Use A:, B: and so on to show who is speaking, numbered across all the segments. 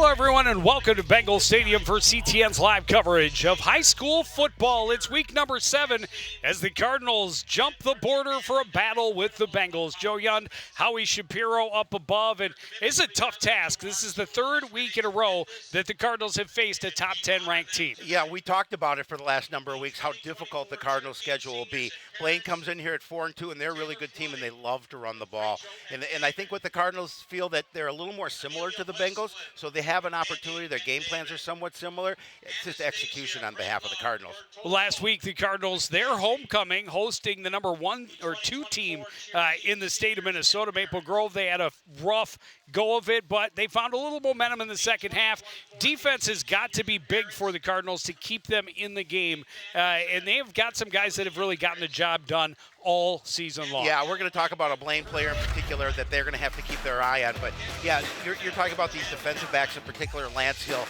A: Hello, everyone, and welcome to Bengals Stadium for CTN's live coverage of high school football. It's week number 7 as the Cardinals jump the border for a battle with the Bengals. Joe Young, Howie Shapiro up above, and it's a tough task. This is the third week in a row that the Cardinals have faced a top 10 ranked team.
B: Yeah, we talked about it for the last number of weeks, how difficult the Cardinals' schedule will be. Blaine comes in here at 4-2, and they're a really good team, and they love to run the ball. And I think what the Cardinals feel that they're a little more similar to the Bengals, so they have an opportunity. Their game plans are somewhat similar. It's just execution on behalf of the Cardinals.
A: Last week, the Cardinals, their homecoming, hosting the number 1 or 2 team in the state of Minnesota, Maple Grove. They had a rough go of it, but they found a little momentum in the second half. Defense has got to be big for the Cardinals to keep them in the game, and they've got some guys that have really gotten the job done all season long.
B: Yeah, we're going to talk about a Blaine player in particular that they're going to have to keep their eye on. But, yeah, you're talking about these defensive backs in particular. Lance Hill,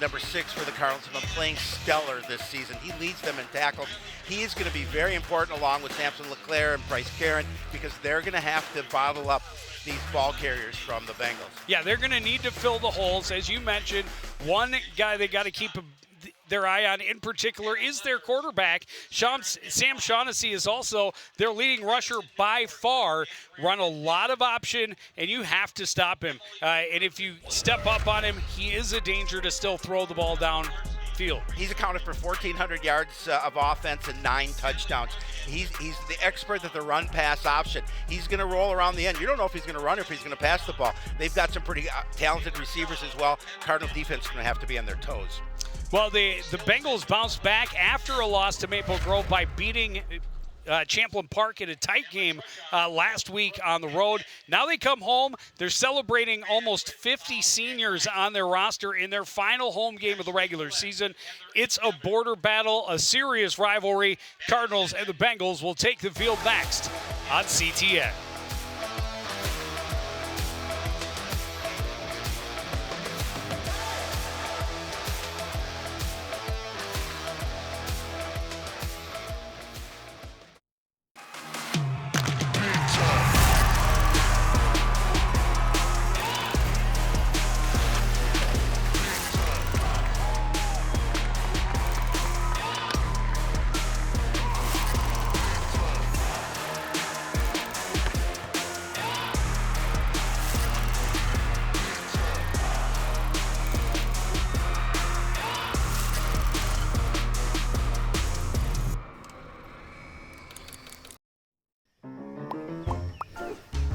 B: number 6 for the Cardinals, has been playing stellar this season. He leads them in tackles. He is going to be very important along with Samson LeClaire and Bryce Karen because they're going to have to bottle up these ball carriers from the Bengals.
A: Yeah, they're going to need to fill the holes. As you mentioned, one guy they got to keep their eye on in particular is their quarterback. Sam Shaughnessy is also their leading rusher by far, run a lot of option, and you have to stop him. And if you step up on him, he is a danger to still throw the ball downfield.
B: He's accounted for 1,400 yards of offense and 9 touchdowns. He's the expert at the run-pass option. He's going to roll around the end. You don't know if he's going to run or if he's going to pass the ball. They've got some pretty talented receivers as well. Cardinal defense is going to have to be on their toes.
A: Well, the Bengals bounced back after a loss to Maple Grove by beating Champlin Park in a tight game last week on the road. Now they come home. They're celebrating almost 50 seniors on their roster in their final home game of the regular season. It's a border battle, a serious rivalry. Cardinals and the Bengals will take the field next on CTN.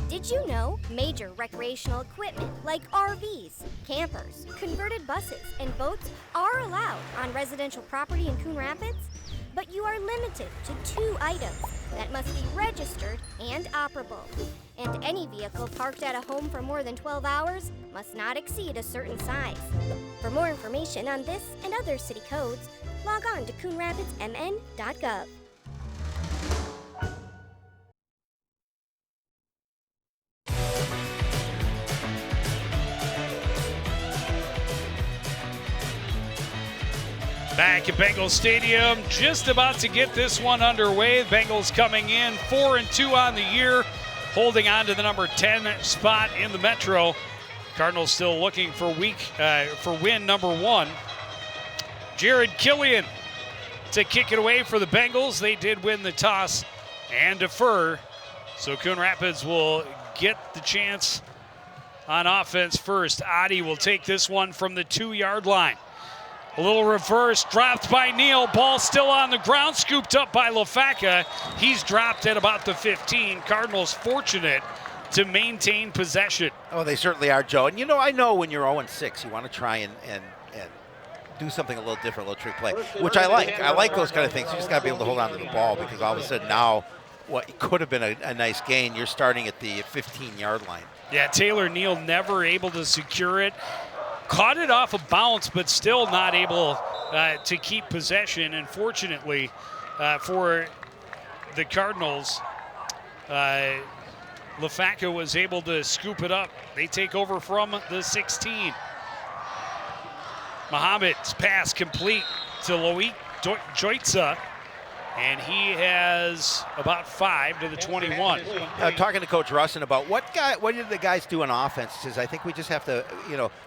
C: Did you know major recreational equipment like RVs, campers, converted buses, and boats are allowed on residential property in Coon Rapids? But you are limited to 2 items that must be registered and operable. And any vehicle parked at a home for more than 12 hours must not exceed a certain size. For more information on this and other city codes, log on to coonrapidsmn.gov.
A: Back at Bengals Stadium, just about to get this one underway. Bengals coming in 4-2 on the year, holding on to the number 10 spot in the Metro. Cardinals still looking for win number 1. Jared Killian to kick it away for the Bengals. They did win the toss and defer, so Coon Rapids will get the chance on offense first. Adi will take this one from the 2-yard line. A little reverse, dropped by Neal. Ball still on the ground, scooped up by Lafaka. He's dropped at about the 15. Cardinals fortunate to maintain possession.
B: Oh, they certainly are, Joe. And, I know when you're 0-6, you want to try and do something a little different, a little trick play, which I like. I like those kind of things. You just got to be able to hold on to the ball because all of a sudden now what could have been a nice gain, you're starting at the 15-yard line.
A: Yeah, Taylor Neal never able to secure it. Caught it off a bounce, but still not able to keep possession. And fortunately for the Cardinals, Lafaka was able to scoop it up. They take over from the 16. Muhammad's pass complete to Loic Joitza. And he has about 5 to the 21.
B: Talking to Coach Russin about what did the guys do on offense? He says, I think we just have to,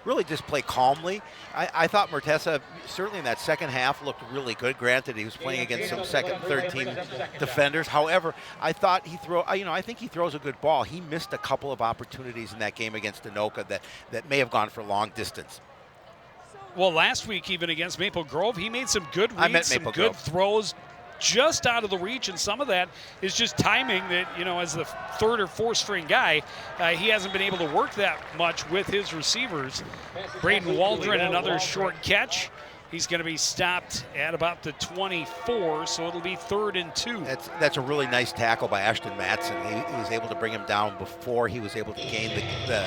B: really just play calmly. I thought Mertesa, certainly in that second half, looked really good. Granted, he was playing against some second, third team defenders. However, I thought I think he throws a good ball. He missed a couple of opportunities in that game against Anoka that may have gone for long distance.
A: Well, last week, even against Maple Grove, he made some good reads, some good throws, just out of the reach, and some of that is just timing that, as the third or fourth string guy, he hasn't been able to work that much with his receivers. Braden Waldron, another short catch. He's going to be stopped at about the 24, so it'll be 3rd and 2.
B: That's a really nice tackle by Ashton Matson. He was able to bring him down before he was able to gain the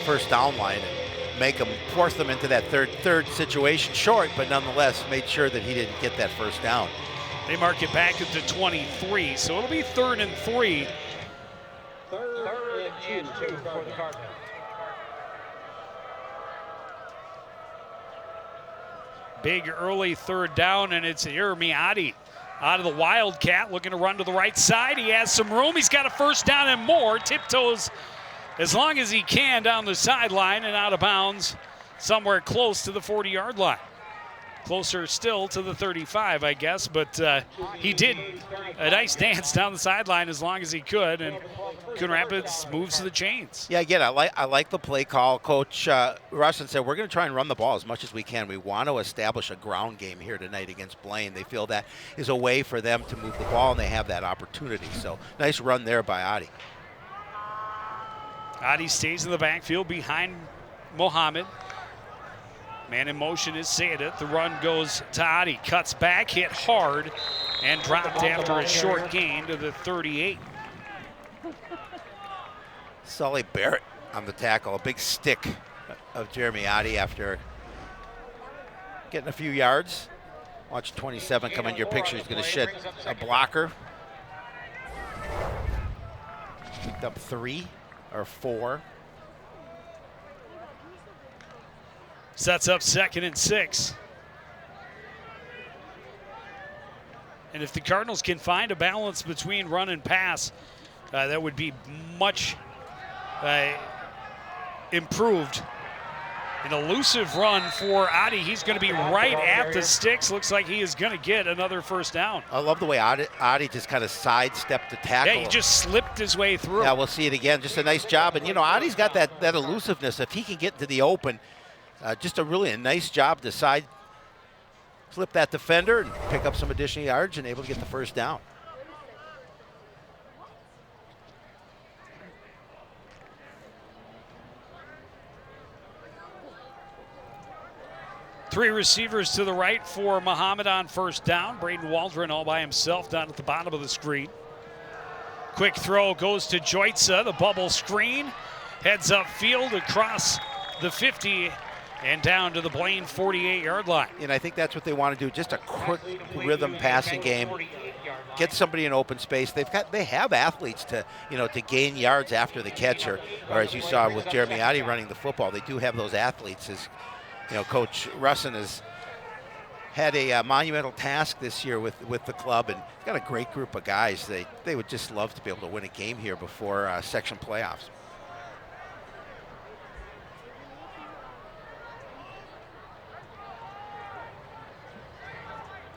B: first down line and force them into that third situation, short, but nonetheless made sure that he didn't get that first down.
A: They mark it back at the 23, so it'll be 3rd and 3.
D: 3rd and 2 for the Cardinals.
A: Big early 3rd down, and it's Irmiati out of the Wildcat, looking to run to the right side. He has some room. He's got a first down and more. Tiptoes as long as he can down the sideline and out of bounds somewhere close to the 40-yard line. Closer still to the 35, I guess, but he did a nice dance down the sideline as long as he could, and Coon Rapids moves to the chains.
B: Yeah, again, I like the play call. Coach Russin said we're going to try and run the ball as much as we can. We want to establish a ground game here tonight against Blaine. They feel that is a way for them to move the ball, and they have that opportunity. So nice run there by Adi.
A: Adi stays in the backfield behind Mohammed. Man in motion is Sayedith. The run goes to Adi. Cuts back, hit hard, and dropped after a short gain to the 38.
B: Sully Barrett on the tackle. A big stick of Jeremy Adi after getting a few yards. Watch 27 come in your picture. He's going to shed a blocker. Picked up 3 or 4.
A: Sets up 2nd and 6. And if the Cardinals can find a balance between run and pass, that would be much improved. An elusive run for Adi. He's going to be right at the sticks. Looks like he is going to get another first down.
B: I love the way Adi just kind of sidestepped the tackle.
A: Yeah, he just slipped his way through.
B: Yeah, we'll see it again. Just a nice job. And, Adi's got that elusiveness. If he can get into the open, just a nice job to side flip that defender and pick up some additional yards and able to get the first down.
A: Three receivers to the right for Muhammad on first down. Braden Waldron all by himself down at the bottom of the screen. Quick throw goes to Joitza, the bubble screen. Heads up field across the 50 and down to the Blaine 48-yard line.
B: And I think that's what they want to do, just a quick rhythm passing game. Get somebody in open space. They have athletes to gain yards after the catch, or as you saw with Jeremy Adi running the football, they do have those athletes. As Coach Russin has had a monumental task this year with the club, and got a great group of guys. They would just love to be able to win a game here before section playoffs.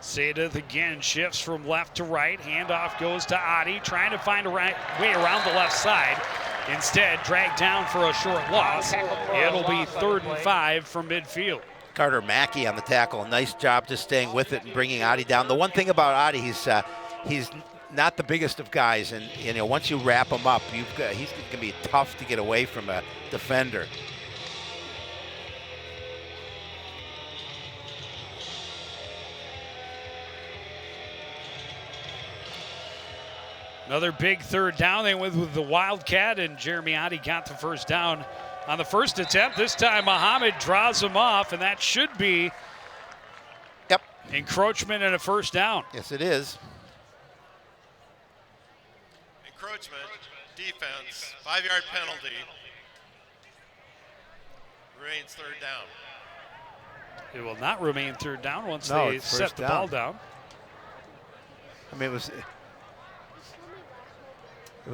A: Sayedith again shifts from left to right. Handoff goes to Adi, trying to find a way around the left side. Instead, dragged down for a short loss. It'll be 3rd and 5 from midfield.
B: Carter Mackey on the tackle. Nice job just staying with it and bringing Adi down. The one thing about Adi, he's not the biggest of guys, and once you wrap him up, he's going to be tough to get away from a defender.
A: Another big 3rd down. They went with the Wildcat, and Jeremy Adi got the first down on the first attempt. This time, Muhammad draws him off, and that should be encroachment and a first down.
B: Yes, it is.
E: Encroachment, defense, 5-yard penalty. Remains 3rd down.
A: It will not remain 3rd down once they set the ball down.
B: I mean, it was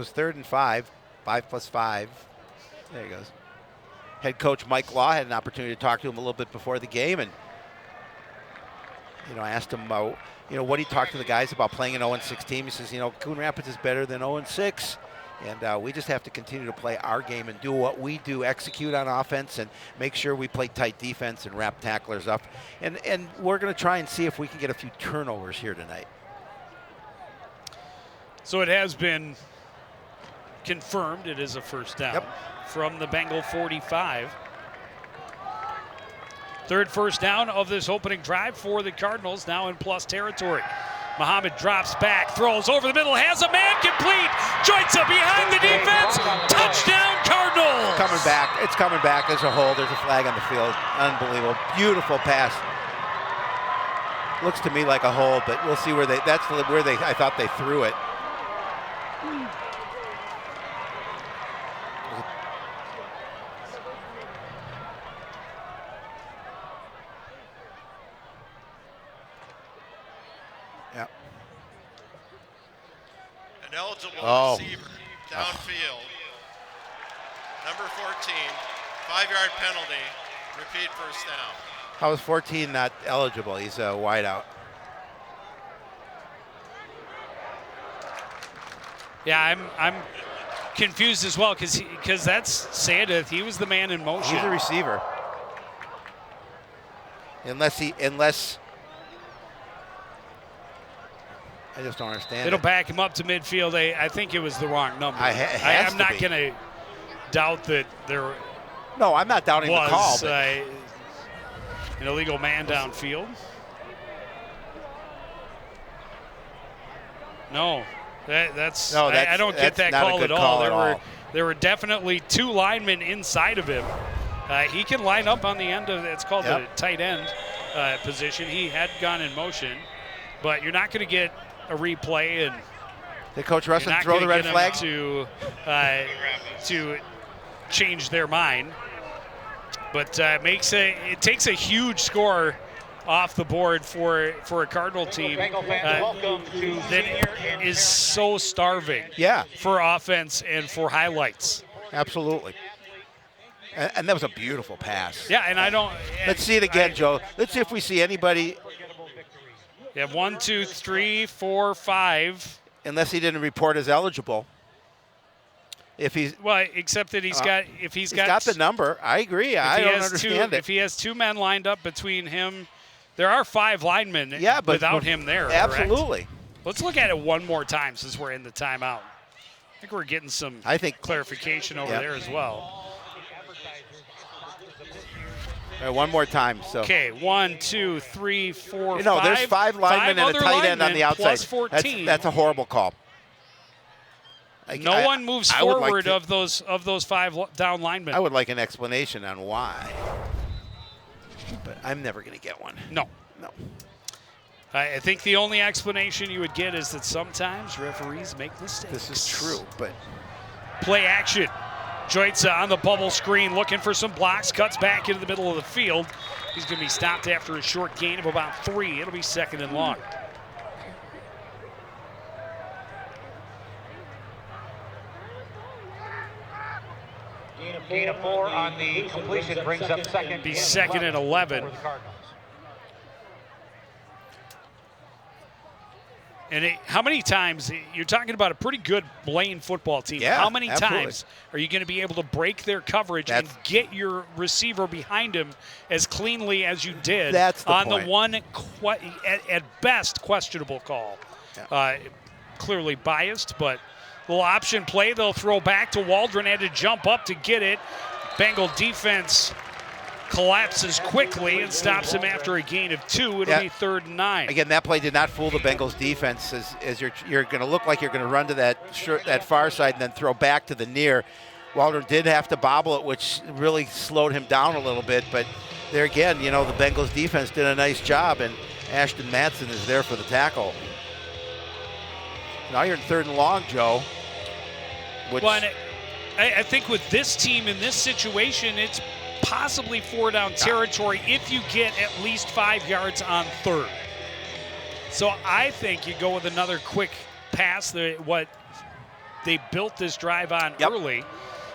B: 3rd and 5, 5 plus 5. There he goes. Head coach Mike Law had an opportunity to talk to him a little bit before the game, and I asked him, what he talked to the guys about playing an 0-6 team. He says, Coon Rapids is better than 0-6, and we just have to continue to play our game and do what we do, execute on offense, and make sure we play tight defense and wrap tacklers up. And we're going to try and see if we can get a few turnovers here tonight.
A: So it has been confirmed it is a first down from the Bengal 45. Third first down of this opening drive for the Cardinals, now in plus territory. Muhammad drops back, throws over the middle, has a man complete. Joitza behind the defense. Touchdown Cardinals.
B: It's coming back. There's a hold. There's a flag on the field. Unbelievable. Beautiful pass. Looks to me like a hold, but we'll see where I thought they threw it.
E: An eligible receiver downfield. Number 14, 5-yard penalty, repeat first down.
B: How is 14 not eligible? He's a wideout.
A: Yeah, I'm confused as well because that's Sandeth. He was the man in motion.
B: He's a receiver. Unless I just don't understand.
A: It'll back him up to midfield. I think it was the wrong number. I'm not going to doubt that there.
B: No, I'm not doubting the call.
A: Was an illegal man downfield. No, that's I don't get that call at all. There were definitely two linemen inside of him. He can line up on the end of it's called the tight end position. He had gone in motion, but you're not going to get a replay, and
B: did Coach Russell throw the red flag
A: to change their mind? But it takes a huge score off the board for a Cardinal team that is so starving for offense and for highlights.
B: Absolutely. And that was a beautiful pass.
A: Yeah, and I don't.
B: Let's see it again, Joe. Let's see if we see anybody.
A: You have 1, 2, 3, 4, 5.
B: Unless he didn't report as eligible.
A: Except that he's got
B: the number. I agree. I don't understand it.
A: If he has two men lined up between him, there are 5 linemen without him there.
B: Absolutely.
A: Correct? Let's look at it one more time since we're in the timeout. I think we're getting some clarification over there as well.
B: One more time. So.
A: Okay, 1, 2, 3, 4, 5.
B: There's 5 linemen and a tight end on the outside.
A: Plus 14.
B: That's a horrible call.
A: No one moves forward of those 5 down linemen.
B: I would like an explanation on why, but I'm never going to get one.
A: No. I think the only explanation you would get is that sometimes referees make mistakes.
B: This is true, but
A: play action. Joitza on the bubble screen looking for some blocks, cuts back into the middle of the field. He's going to be stopped after a short gain of about 3. It'll be 2nd and long.
D: Gain of 4 on the completion brings up 2nd.
A: Be 2nd and 11. And how many times, you're talking about a pretty good Blaine football team.
B: Yeah,
A: how many times are you going to be able to break their coverage and get your receiver behind him as cleanly as you did on the one, at best, questionable call? Yeah. Clearly biased, but little option play. They'll throw back to Waldron, had to jump up to get it. Bengal defense collapses quickly and stops him after a gain of 2. It'll be 3rd and 9.
B: Again, that play did not fool the Bengals defense as you're going to look like you're going to run to that far side and then throw back to the near. Waldron did have to bobble it, which really slowed him down a little bit. But there again, the Bengals defense did a nice job, and Ashton Matson is there for the tackle. Now you're in 3rd and long, Joe.
A: I think with this team in this situation, it's possibly 4 down territory if you get at least 5 yards on 3rd. So I think you go with another quick pass. What they built this drive on early.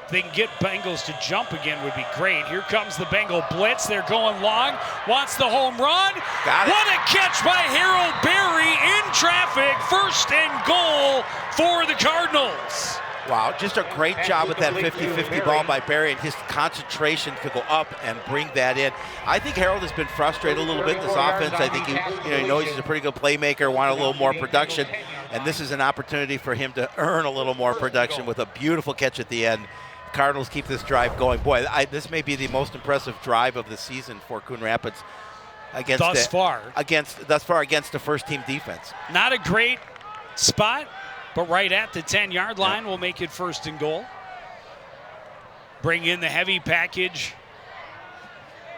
A: If they can get Bengals to jump again would be great. Here comes the Bengal blitz. They're going long. Wants the home run.
B: Got it.
A: What a catch by Harold Berry in traffic. 1st and goal for the Cardinals.
B: Wow, just a great job with that 50-50 ball by Berry, and his concentration to go up and bring that in. I think Harold has been frustrated a little bit in this offense. I think he knows he's a pretty good playmaker, want a little more production, and this is an opportunity for him to earn a little more production with a beautiful catch at the end. Cardinals keep this drive going. Boy, this may be the most impressive drive of the season for Coon Rapids thus far against the first-team defense.
A: Not a great spot, but right at the 10-yard line will make it 1st and goal. Bring in the heavy package.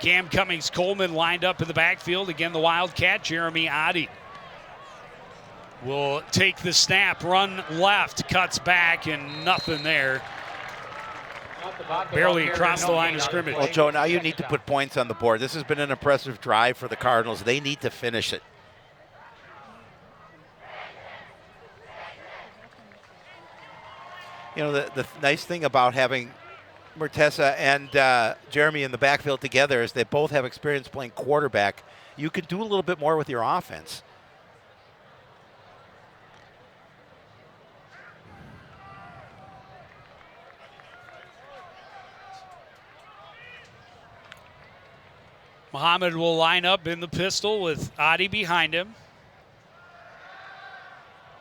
A: Cam Cummings-Coleman lined up in the backfield. Again, the Wildcat, Jeremy Oddie, will take the snap, run left, cuts back, and nothing there. Barely across the line of scrimmage.
B: Well, Joe, now you need to put points on the board. This has been an impressive drive for the Cardinals. They need to finish it. You know, the nice thing about having Mertesa and Jeremy in the backfield together is they both have experience playing quarterback. You can do a little bit more with your offense.
A: Muhammad will line up in the pistol with Adi behind him.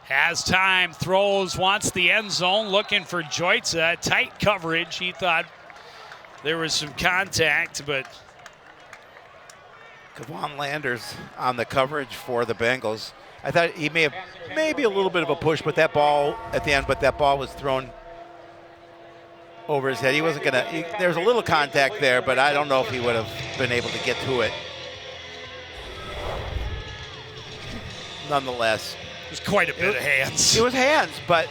A: Has time, throws, wants the end zone, looking for Joitza. Tight coverage. He thought there was some contact, but
B: Kevon Landers on the coverage for the Bengals. I thought he may have maybe a little bit of a push, but that ball at the end, that ball was thrown over his head. He wasn't gonna, there was a little contact there, but I don't know if he would have been able to get to it. Nonetheless.
A: It was quite a bit of hands.
B: It was hands, but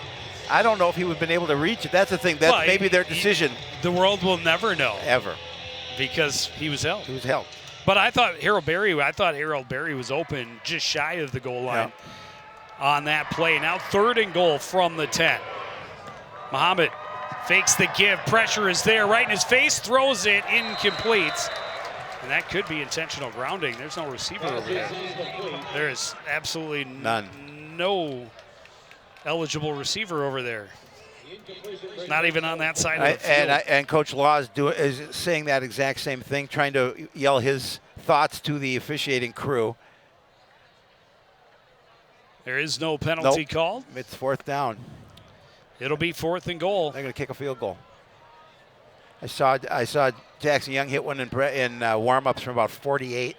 B: I don't know if he would have been able to reach it. That's the thing. That's maybe their decision.
A: The world will never know.
B: Ever.
A: Because he was held.
B: He was held.
A: But I thought Harold Berry was open just shy of the goal line on that play. Now 3rd and goal from the 10. Muhammad fakes the give. Pressure is there right in his face. Throws it incomplete. And that could be intentional grounding. There's no receiver over there. There is absolutely
B: none.
A: No eligible receiver over there. Not even on that side of the field.
B: And Coach Law is saying that exact same thing, trying to yell his thoughts to the officiating crew.
A: There is no penalty called.
B: It's 4th down.
A: It'll be 4th and goal.
B: They're going to kick a field goal. I saw Jackson Young hit one in warm-ups from about 48.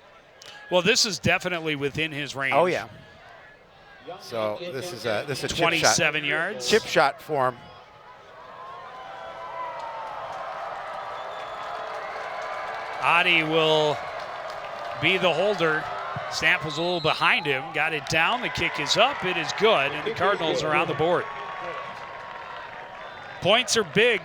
A: Well, this is definitely within his range.
B: Oh yeah. So this is a
A: 27 yards.
B: Chip shot for him.
A: Adi will be the holder. Stamp was a little behind him. Got it down. The kick is up. It is good, and the Cardinals are on the board. Points are big.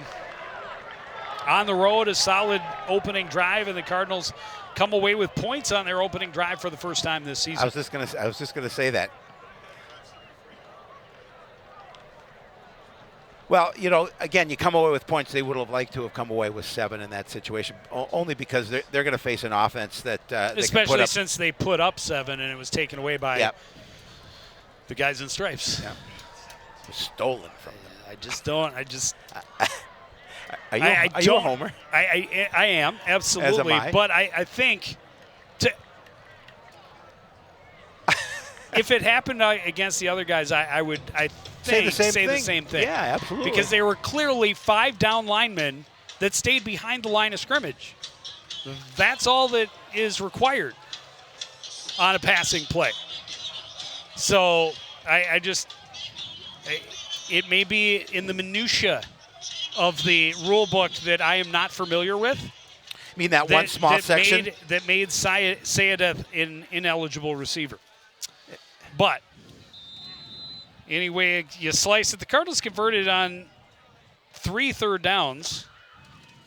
A: On the road, a solid opening drive, and the Cardinals come away with points on their opening drive for the first time this season.
B: I was just gonna say that. Well, you know, again, you come away with points. They would have liked to have come away with 7 in that situation, only because they're going to face an offense that
A: especially since they put up 7 and it was taken away by the guys in stripes.
B: Yeah. It was stolen from them. Are you a homer?
A: I am, absolutely.
B: As am I.
A: But I think if it happened against the other guys, I would say the same thing.
B: Yeah, absolutely.
A: Because they were clearly 5 down linemen that stayed behind the line of scrimmage. That's all that is required on a passing play. So it may be in the minutia of the rule book that I am not familiar with.
B: You mean that one small section?
A: That made Sayedeth an ineligible receiver. But anyway, you slice it. The Cardinals converted on 3 third downs,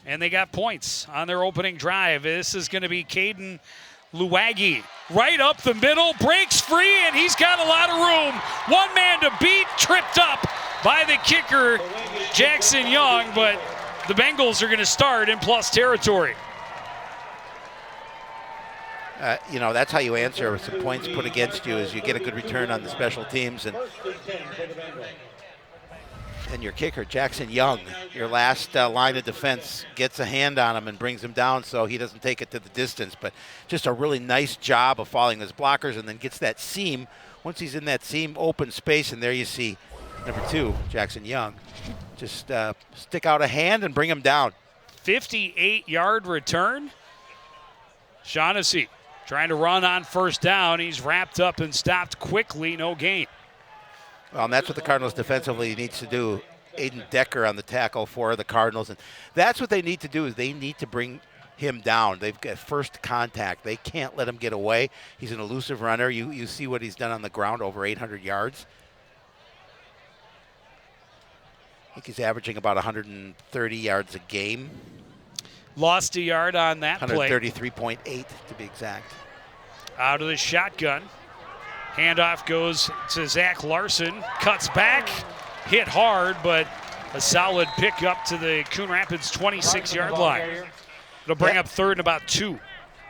A: and they got points on their opening drive. This is going to be Caden Luagi right up the middle, breaks free, and he's got a lot of room. One man to beat, tripped up by the kicker, Jackson Young, but the Bengals are going to start in plus territory.
B: That's how you answer with some points put against you, is you get a good return on the special teams. And your kicker, Jackson Young, your last line of defense, gets a hand on him and brings him down so he doesn't take it to the distance. But just a really nice job of following his blockers, and then gets that seam. Once he's in that seam, open space, and there you see number 2, Jackson Young, just stick out a hand and bring him down.
A: 58-yard return. Shaughnessy trying to run on first down. He's wrapped up and stopped quickly, no gain.
B: Well, and that's what the Cardinals defensively needs to do. Aiden Decker on the tackle for the Cardinals. And that's what they need to do, is they need to bring him down. They've got first contact. They can't let him get away. He's an elusive runner. You see what he's done on the ground, over 800 yards. I think he's averaging about 130 yards a game.
A: Lost a yard on that play.
B: 133.8 to be exact.
A: Out of the shotgun. Handoff goes to Zach Larson. Cuts back. Hit hard, but a solid pick up to the Coon Rapids 26-yard line. It'll bring up third and about 2.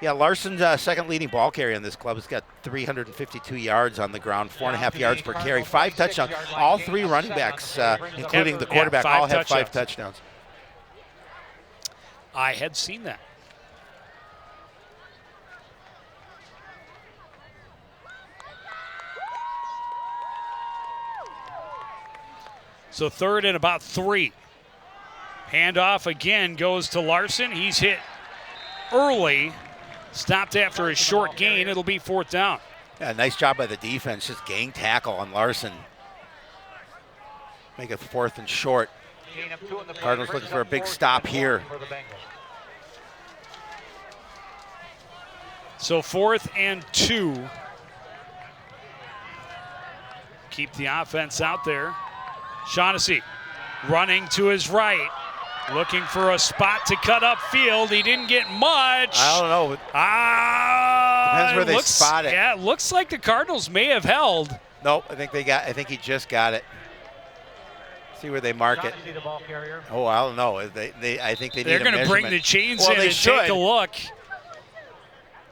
B: Yeah, Larson's second leading ball carrier in this club. He's got 352 yards on the ground, 4.5 yards per carry, 5 touchdowns. All 3 running backs, including the quarterback, all have 5 touchdowns.
A: I had seen that. So third and about 3. Handoff again goes to Larson. He's hit early. Stopped after a short gain. It'll be 4th down.
B: Yeah, nice job by the defense. Just gang tackle on Larson. Make it 4th and short. Cardinals looking for a big stop here.
A: So 4th and 2. Keep the offense out there. Shaughnessy running to his right. Looking for a spot to cut up field. He didn't get much.
B: I don't know. Depends where they spot it.
A: Yeah, it looks like the Cardinals may have held.
B: Nope, I think he just got it. See where they mark it. Oh, I don't know. I think they need a measurement.
A: They're going to bring the chains in and take a look.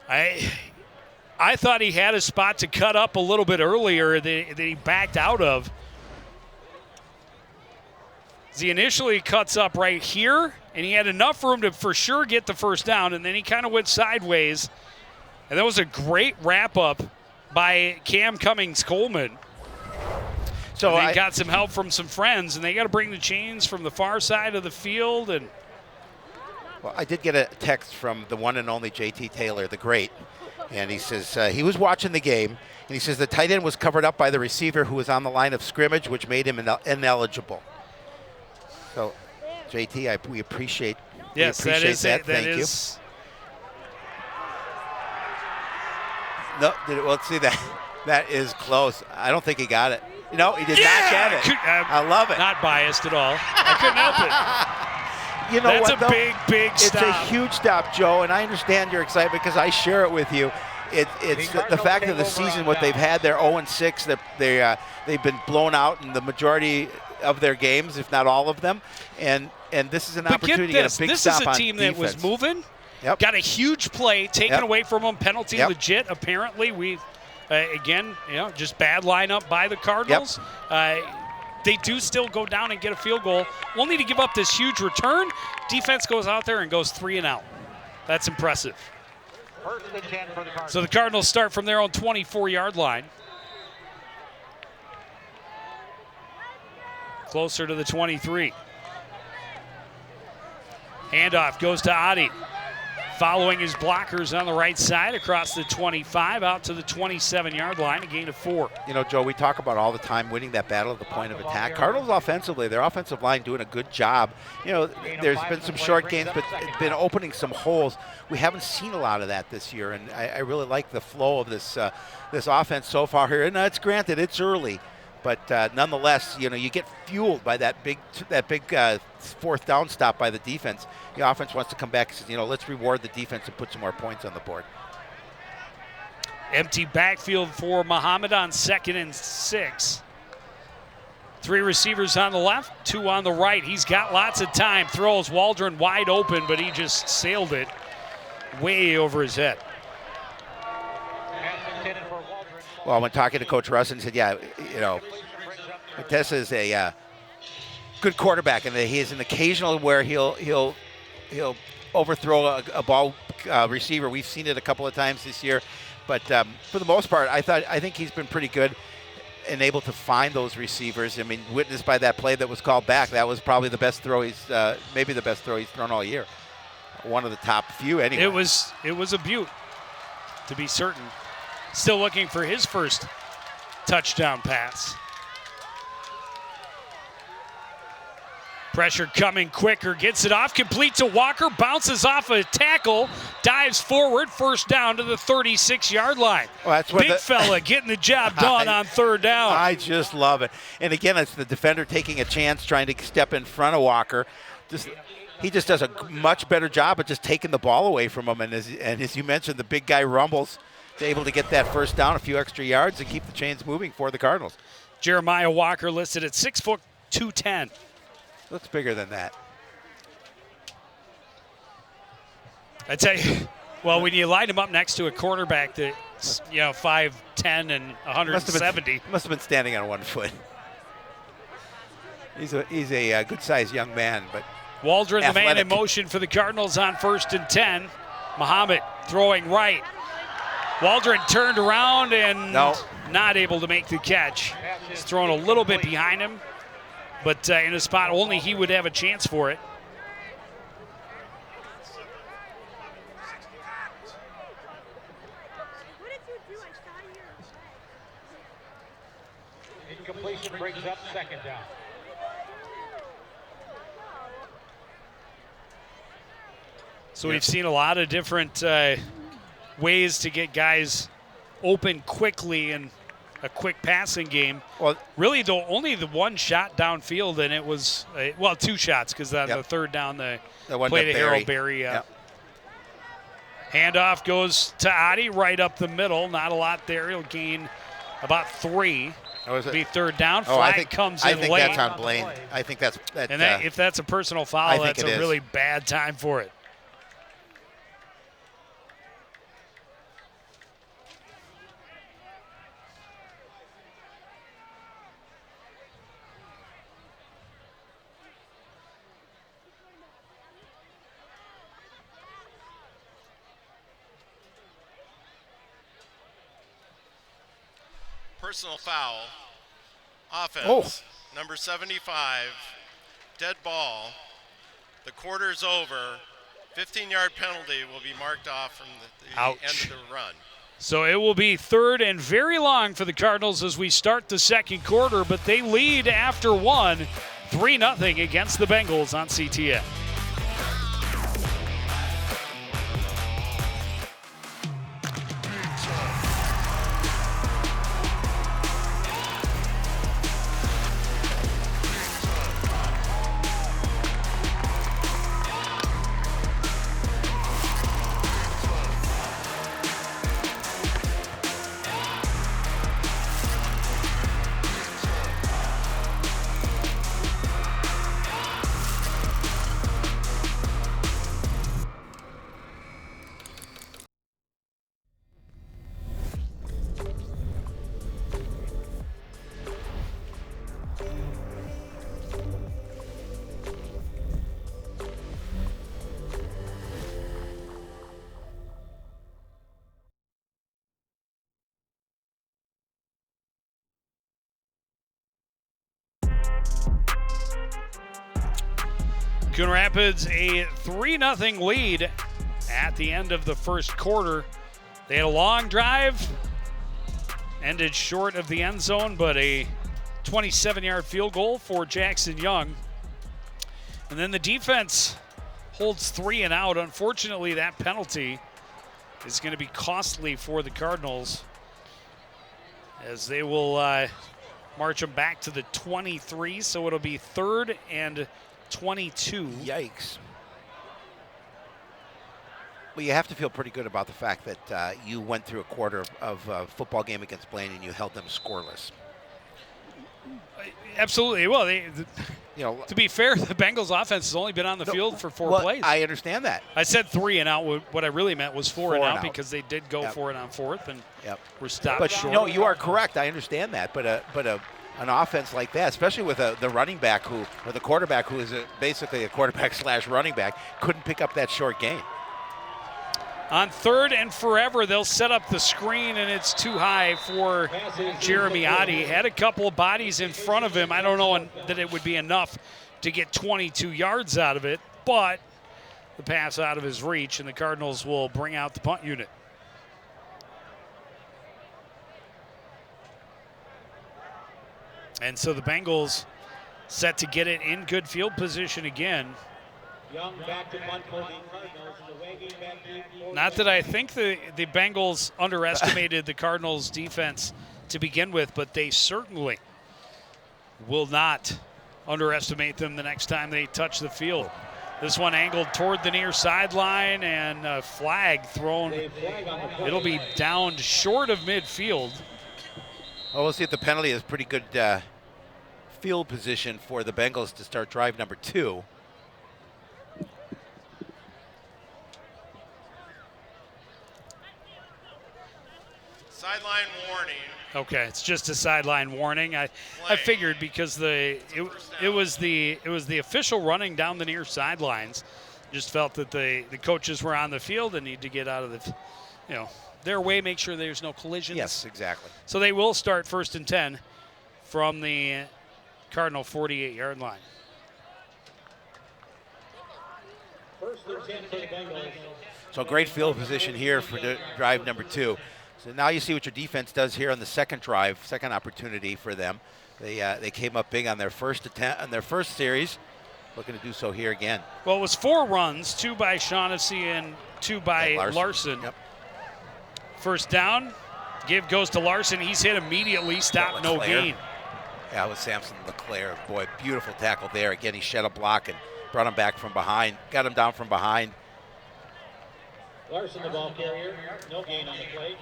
A: I thought he had a spot to cut up a little bit earlier that he backed out of. He initially cuts up right here, and he had enough room to for sure get the first down, and then he kind of went sideways. And that was a great wrap-up by Cam Cummings-Coleman. So they got some help from some friends, and they got to bring the chains from the far side of the field. And
B: well, I did get a text from the one and only JT Taylor, the great, and he says he was watching the game, and he says the tight end was covered up by the receiver who was on the line of scrimmage, which made him ineligible. So, JT, we appreciate.
A: Yes,
B: we appreciate that. Thank you. No, let's see that. That is close. I don't think he got it. No, he did not get it. I love it.
A: Not biased at all. I couldn't help it.
B: You know
A: That's
B: what,
A: a big stop.
B: It's a huge stop, Joe, and I understand your excitement because I share it with you. It's the fact of the season, what they've had. They're 0-6. They've been blown out in the majority of their games, if not all of them. And this is an opportunity to get a big stop on defense.
A: This is a team that was moving.
B: Yep.
A: Got a huge play taken away from them. Penalty legit, apparently. We, again, just bad lineup by the Cardinals. Yep. They do still go down and get a field goal. We'll need to give up this huge return. Defense goes out there and goes 3 and out. That's impressive. So the Cardinals start from their own 24-yard line. Closer to the 23. Handoff goes to Adi. Following his blockers on the right side across the 25 out to the 27-yard line, a gain of 4.
B: You know, Joe, we talk about all the time winning that battle at the point of attack. Cardinals offensively, their offensive line doing a good job. You know, there's been some short gains, but it's been opening some holes. We haven't seen a lot of that this year, and I really like the flow of this offense so far here. And it's granted, it's early. But nonetheless, you know, you get fueled by that big 4th down stop by the defense. The offense wants to come back and says, you know, let's reward the defense and put some more points on the board.
A: Empty backfield for Muhammad on 2nd and 6. 3 receivers on the left, 2 on the right. He's got lots of time. Throws Waldron wide open, but he just sailed it way over his head.
B: Well, when talking to Coach Russin, he said, yeah, Tessa is a good quarterback, and he is an occasional where he'll overthrow a ball receiver. We've seen it a couple of times this year, but for the most part, I think he's been pretty good and able to find those receivers. I mean, witnessed by that play that was called back, that was probably the best throw maybe the best throw he's thrown all year. One of the top few anyway.
A: It was a beaut, to be certain. Still looking for his first touchdown pass. Pressure coming quicker, gets it off, complete to Walker, bounces off a tackle, dives forward, first down to the 36-yard line.
B: Well, that's
A: Big fella getting the job done on 3rd down.
B: I just love it. And again, it's the defender taking a chance, trying to step in front of Walker. He just does a much better job of just taking the ball away from him. And as you mentioned, the big guy rumbles, able to get that first down, a few extra yards, and keep the chains moving for the Cardinals.
A: Jeremiah Walker listed at 6 foot 210.
B: Looks bigger than that.
A: I tell you, well, when you line him up next to a quarterback that's 5'10" and 170,
B: must have been standing on 1 foot. He's a good-sized young man, but
A: Waldron,
B: athletic.
A: the man in motion for the Cardinals on 1st and 10. Muhammad throwing right. Waldron turned around and not able to make the catch. He's thrown a little bit behind him, but in a spot only he would have a chance for it.
D: Incompletion brings up 2nd down.
A: So we've seen a lot of different ways to get guys open quickly in a quick passing game. Well, really, only the one shot downfield, and it was, 2 shots, because on the 3rd down, the play to Harold Berry. Handoff goes to Adi right up the middle. Not a lot there. He'll gain about 3. It'll be 3rd down. Flag comes in late.
B: I think that's on Blaine. I think that's –
A: and if that's a personal foul, that's a really bad time for it.
E: Personal foul. Offense. Number 75. Dead ball. The quarter's over. 15-yard penalty will be marked off from the end of the run.
A: So it will be 3rd and very long for the Cardinals as we start the 2nd quarter, but they lead after 1, 3-0 against the Bengals on CTN. Coon Rapids a 3-0 lead at the end of the 1st quarter. They had a long drive, ended short of the end zone, but a 27-yard field goal for Jackson Young. And then the defense holds 3 and out. Unfortunately, that penalty is going to be costly for the Cardinals as they will march them back to the 23, so it'll be 3rd and 22.
B: Yikes. Well, you have to feel pretty good about the fact that you went through a quarter of a football game against Blaine and you held them scoreless.
A: Absolutely. Well,
B: To
A: be fair, the Bengals offense has only been on the field for 4 plays.
B: I understand that.
A: I said 3 and out. What I really meant was 4 and out because they did go for it on 4th and were stopped short.
B: No, you are correct. I understand that. But an offense like that, especially with the running back or the quarterback who is basically a quarterback / running back, couldn't pick up that short gain.
A: On 3rd and forever, they'll set up the screen, and it's too high for Jeremy Oddie. Had a couple of bodies in front of him. I don't know that it would be enough to get 22 yards out of it, but the pass out of his reach, and the Cardinals will bring out the punt unit. And so the Bengals set to get it in good field position again.
D: Young back to punt for the Cardinals.
A: Not that I think the Bengals underestimated the Cardinals' defense to begin with, but they certainly will not underestimate them the next time they touch the field. This one angled toward the near sideline and a flag thrown. It'll be downed short of midfield.
B: Well, we'll see if the penalty is pretty good field position for the Bengals to start drive number 2.
E: Sideline warning.
A: Okay, it's just a sideline warning. I figured because it was the official running down the near sidelines. Just felt that the coaches were on the field and need to get out of the, their way, make sure there's no collisions.
B: Yes, exactly.
A: So they will start 1st and 10 from the Cardinal 48-yard line.
D: 1st and 10 for the Bengals.
B: So great field position here for drive number 2. So now you see what your defense does here on the second drive, second opportunity for them. They came up big on their first attempt, on their first series, looking to do so here again.
A: Well, it was 4 runs, 2 by Shaughnessy and 2 by Larson.
B: Yep.
A: First down, give goes to Larson. He's hit immediately, stop, no gain.
B: Yeah, with Samson Leclerc. Boy, beautiful tackle there. Again, he shed a block and brought him back from behind, got him down from behind.
D: Larson, the ball carrier, no gain on the play.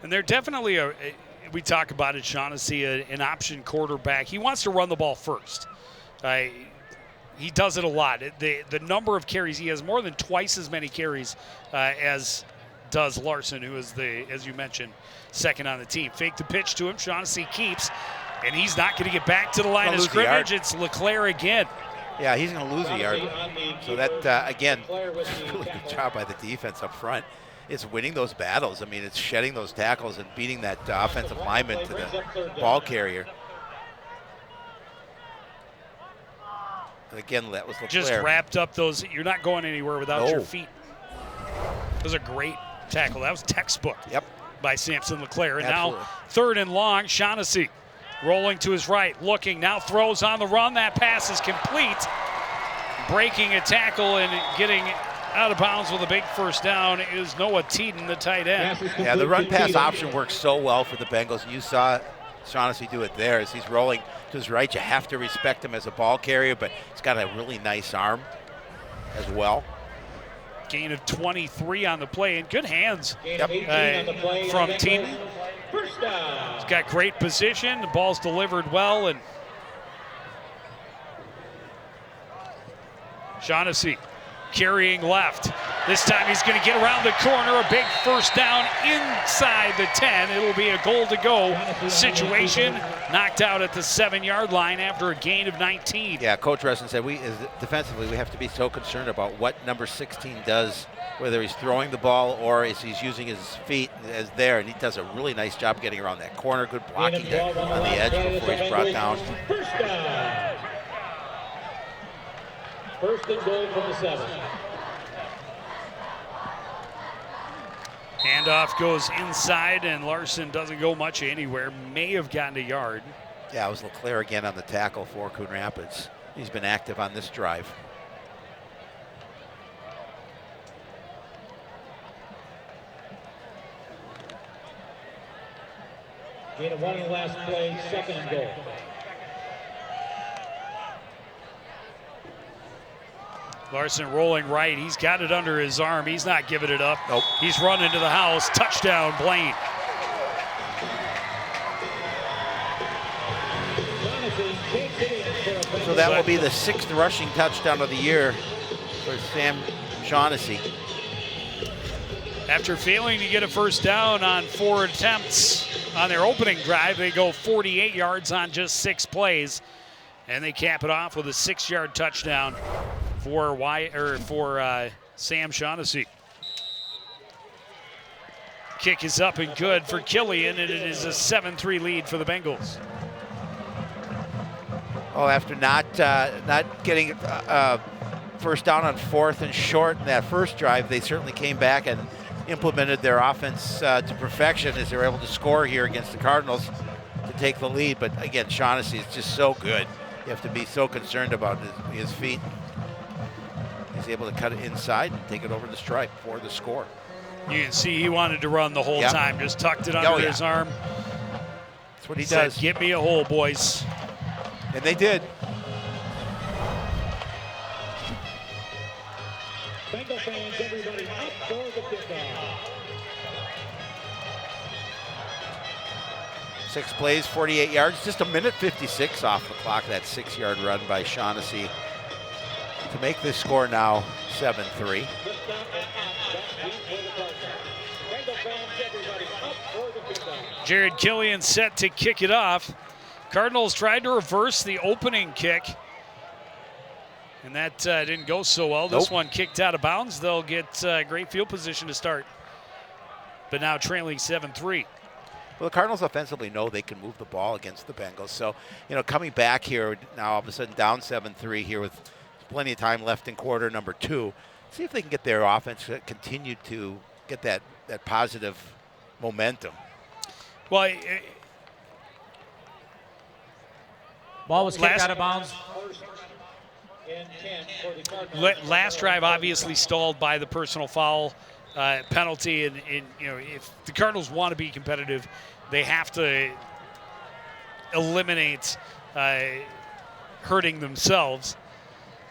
A: And they're definitely, we talk about it, Shaughnessy, an option quarterback. He wants to run the ball first. He does it a lot. The number of carries, he has more than twice as many carries as does Larson, who is as you mentioned, second on the team. Fake the pitch to him. Shaughnessy keeps, and he's not going to get back to the line of scrimmage. It's Leclerc again.
B: Yeah, he's going to lose a yard. So that, again, really good job by the defense up front. It's winning those battles. I mean, it's shedding those tackles and beating that offensive lineman to the ball carrier. And again, that was Leclerc.
A: Just wrapped up those. You're not going anywhere without your feet. That was a great tackle. That was textbook by Samson Leclerc. And now 3rd and long, Shaughnessy rolling to his right, looking, now throws on the run. That pass is complete. Breaking a tackle and getting out of bounds with a big first down is Noah Teeden, the tight end.
B: Yeah, the run-pass option works so well for the Bengals. And you saw Shaughnessy do it there as he's rolling to his right. You have to respect him as a ball carrier, but he's got a really nice arm as well.
A: Gain of 23 on the play, and good hands
B: Yep.
A: From Teeden. He's got great position. The ball's delivered well, and Shaughnessy carrying left. This time he's going to get around the corner. A big first down inside the 10. It'll be a goal-to-go situation. Knocked out at the 7-yard line after a gain of 19.
B: Yeah, Coach Rustin said defensively we have to be so concerned about what number 16 does, whether he's throwing the ball or as he's using his feet as there, and he does a really nice job getting around that corner. Good blocking on the edge before he's brought down.
D: First down. 1st and goal from the 7.
A: Handoff goes inside, and Larson doesn't go much anywhere. May have gotten a yard.
B: Yeah, it was Leclerc again on the tackle for Coon Rapids. He's been active on this drive.
D: Gain of 1 in the last play, 2nd and goal.
A: Larson rolling right. He's got it under his arm. He's not giving it up.
B: Nope.
A: He's running to the house. Touchdown, Blaine.
B: So that will be the 6th rushing touchdown of the year for Sam Shaughnessy.
A: After failing to get a first down on 4 attempts on their opening drive, they go 48 yards on just 6 plays, and they cap it off with a 6-yard touchdown for Sam Shaughnessy. Kick is up and good for Killian, and it is a 7-3 lead for the Bengals.
B: Oh, after not getting first down on 4th and short in that first drive, they certainly came back and implemented their offense to perfection as they were able to score here against the Cardinals to take the lead. But again, Shaughnessy is just so good. You have to be so concerned about his feet. He's able to cut it inside and take it over the stripe for the score.
A: You can see he wanted to run the whole time, just tucked it under his arm.
B: That's what he does.
A: Get me a hole, boys.
B: And they did.
F: Bengal fans, everybody up for the kickoff.
B: 6 plays, 48 yards, just a minute 56 off the clock. That 6-yard run by Shaughnessy to make this score now 7-3.
A: Jared Killian set to kick it off. Cardinals tried to reverse the opening kick, and that didn't go so well. This one kicked out of bounds. They'll get great field position to start, but now trailing 7-3.
B: Well, the Cardinals offensively know they can move the ball against the Bengals. So, coming back here now, all of a sudden down 7-3 here with plenty of time left in quarter number 2. See if they can get their offense to continue to get that positive momentum.
A: Well,
D: ball was kicked out of bounds.
A: Last drive obviously stalled by the personal foul penalty, and if the Cardinals want to be competitive, they have to eliminate hurting themselves.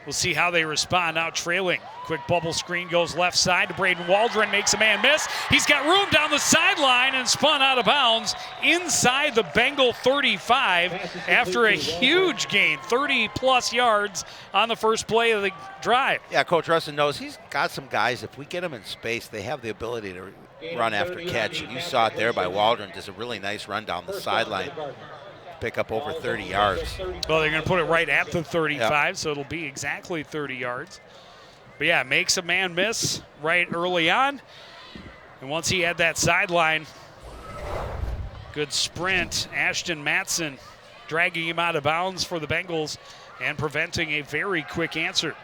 A: We'll see how they respond. Now trailing. Quick bubble screen goes left side to Braden Waldron, makes a man miss. He's got room down the sideline and spun out of bounds inside the Bengal 35 after a huge gain, 30-plus yards on the first play of the drive.
B: Yeah, Coach Russin knows he's got some guys. If we get them in space, they have the ability to run after catch. And you saw it there by Waldron, just a really nice run down the sideline. Pick up over 30 yards.
A: Well, they're going to put it right at the 35, so it'll be exactly 30 yards. But yeah, makes a man miss right early on. And once he had that sideline, good sprint. Ashton Matson dragging him out of bounds for the Bengals and preventing a very quick answer.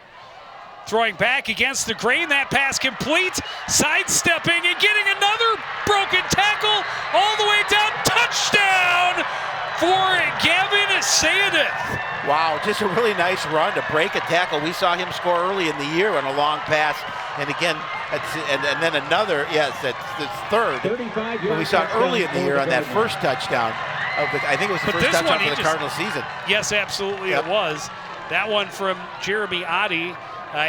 A: Throwing back against the grain, that pass complete, sidestepping and getting another broken tackle all the way down. Touchdown for Gavin Sayedith.
B: Wow, just a really nice run to break a tackle. We saw him score early in the year on a long pass. And again, and then another, yes, that's third. But we saw early in the year on that first touchdown. I think it was the first touchdown for the Cardinals season.
A: Yes, absolutely it was. That one from Jeremy Oddie.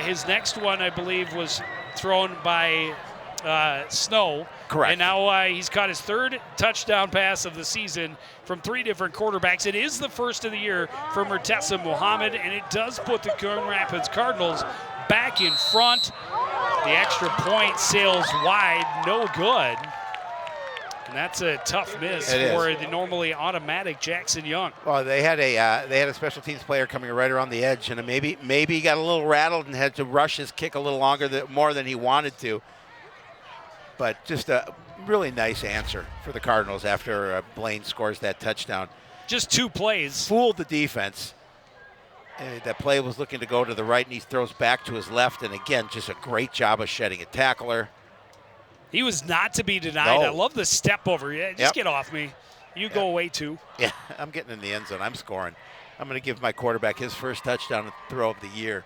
A: His next one, I believe, was thrown by Snow.
B: Correct.
A: And now he's caught his 3rd touchdown pass of the season from 3 different quarterbacks. It is the first of the year for Murtaza Muhammad, and it does put the Coon Rapids Cardinals back in front. The extra point sails wide, no good. And that's a tough miss for the normally automatic Jackson Young.
B: Well, they had a special teams player coming right around the edge, and maybe he got a little rattled and had to rush his kick a little more than he wanted to. But just a really nice answer for the Cardinals after Blaine scores that touchdown.
A: Just 2 plays.
B: Fooled the defense. That play was looking to go to the right, and he throws back to his left. And again, just a great job of shedding a tackler.
A: He was not to be denied.
B: No.
A: I love the step over. Yeah, just get off me. You go away too.
B: Yeah, I'm getting in the end zone. I'm scoring. I'm going to give my quarterback his first touchdown throw of the year.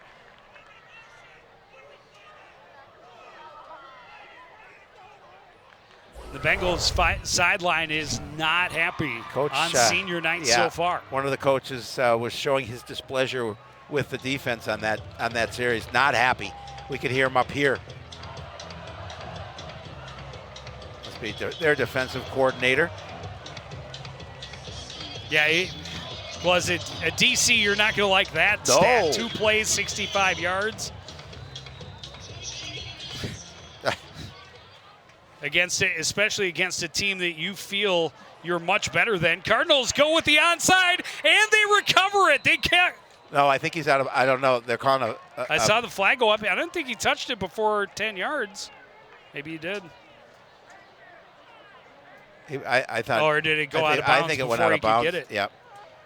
A: The Bengals sideline is not happy
B: Coach,
A: on senior night so far.
B: One of the coaches was showing his displeasure with the defense on that series. Not happy. We could hear him up here. Must be their defensive coordinator.
A: Yeah, was it a DC? You're not going to like that
B: No.
A: stat. 2 plays, 65 yards. Especially against a team that you feel you're much better than. Cardinals go with the onside, and they recover it. They can't.
B: No, I think he's out of. I don't know. They're calling
A: I saw the flag go up. I don't think he touched it before 10 yards. Maybe he did.
B: I thought.
A: Or did it go out of bounds?
B: I think it went out of bounds.
A: Get it?
B: Yep.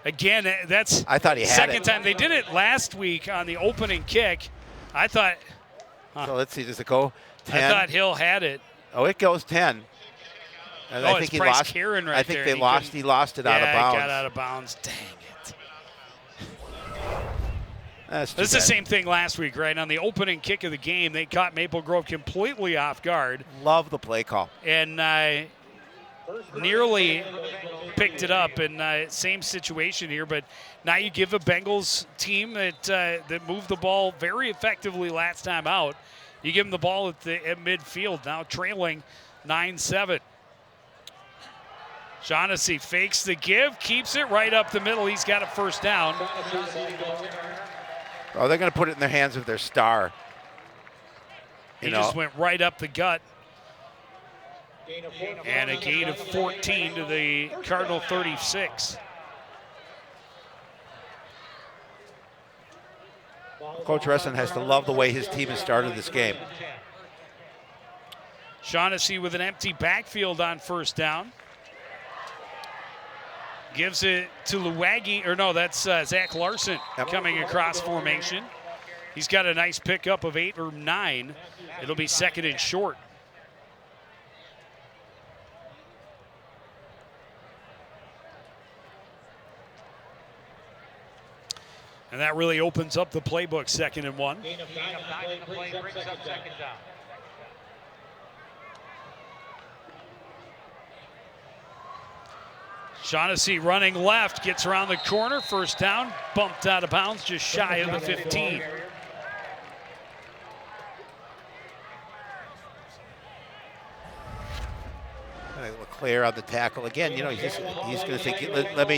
A: Again, that's.
B: I thought he had
A: second
B: it.
A: time they did it last week on the opening kick. I thought.
B: So let's see. Does it go 10?
A: I thought Hill had it.
B: Oh, it goes 10. And I think
A: it's
B: he
A: Bryce
B: lost.
A: Kieran right
B: I think
A: there.
B: they lost. He lost it out of bounds.
A: Yeah, got out of bounds. Dang it.
B: That's
A: This is the same thing last week, right? On the opening kick of the game, they caught Maple Grove completely off guard
B: Love the play call.
A: and nearly picked it up. And same situation here, but now you give a Bengals team that moved the ball very effectively last time out. You give them the ball at midfield, now trailing 9-7. Shaughnessy fakes the give, keeps it right up the middle. He's got a first down.
B: Oh, they're going to put it in the hands of their star.
A: He just went right up the gut. And a gain of 14 to the Cardinal 36.
B: Coach Resson has to love the way his team has started this game.
A: Shaughnessy with an empty backfield on first down. Gives it to Luwagi, or no, that's Zach Larson coming across formation. He's got a nice pickup of 8 or 9. It'll be second and short. And that really opens up the playbook, 2nd and 1.
D: Gain of 9 on the play brings up second down.
A: Shaughnessy running left, gets around the corner, first down, bumped out of bounds, just shy of the 15.
B: LeClaire on the tackle again. You know, he's going to think, let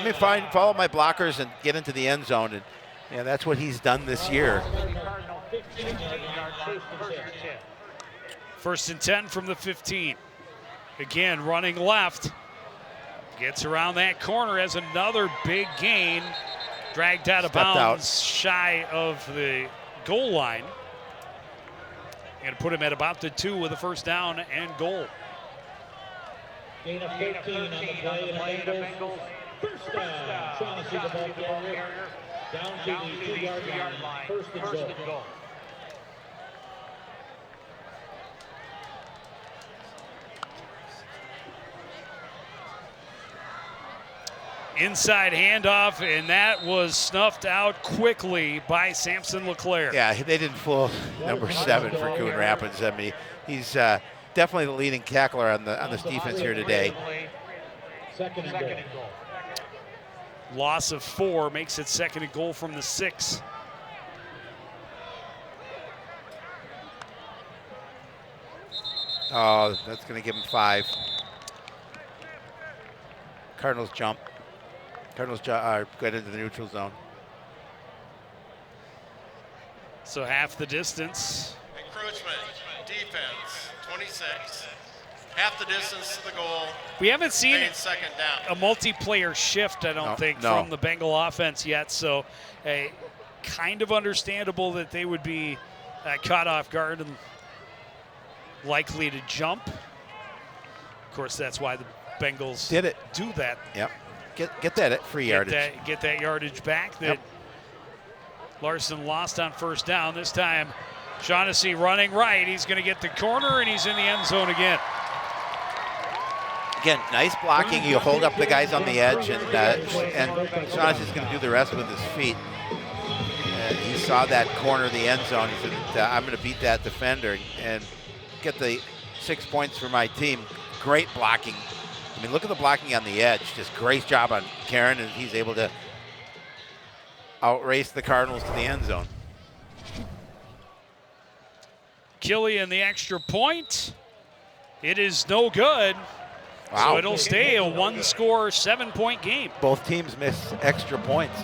B: me follow my blockers and get into the end zone, and yeah, that's what he's done this year.
A: First and 10 from the 15. Again, running left. Gets around that corner, has another big gain. Dragged out of bounds, shy of the goal line. Going to put him at about the 2 with a first down and goal.
F: Gain of 13 on the play, the Bengals. First down. Shaughnessy, the ball carrier. Down to the 2-yard line. First and goal.
A: Inside handoff, and that was snuffed out quickly by Samson LeClaire.
B: Yeah, they didn't fool number 7 for Coon Rapids. I mean, he's definitely the leading tackler on this defense here today.
F: Second and goal.
A: Loss of 4 makes it 2nd and goal from the 6.
B: Oh, that's going to give him 5. Cardinals jump. Cardinals get into the neutral zone.
A: So half the distance.
E: Encroachment, defense, 26. Half the distance to the goal.
A: We haven't seen
E: second down.
A: a multiplayer shift, I don't think, from the Bengal offense yet. So kind of understandable that they would be caught off guard and likely to jump. Of course, that's why the Bengals do that.
B: Yep. Get that at free yardage.
A: Get that yardage back that Larson lost on first down. This time, Shaughnessy running right. He's going to get the corner, and he's in the end zone again.
B: Again, nice blocking. You hold up the guys on the edge, and Shaughnessy's going to do the rest with his feet. He saw that corner of the end zone. He said, I'm going to beat that defender and get the 6 points for my team. Great blocking. I mean, look at the blocking on the edge. Just great job on Karen, and he's able to outrace the Cardinals to the end zone.
A: Killian, the extra point. It is no good.
B: Wow.
A: So it'll stay a one-score, 7-point game.
B: Both teams miss extra points.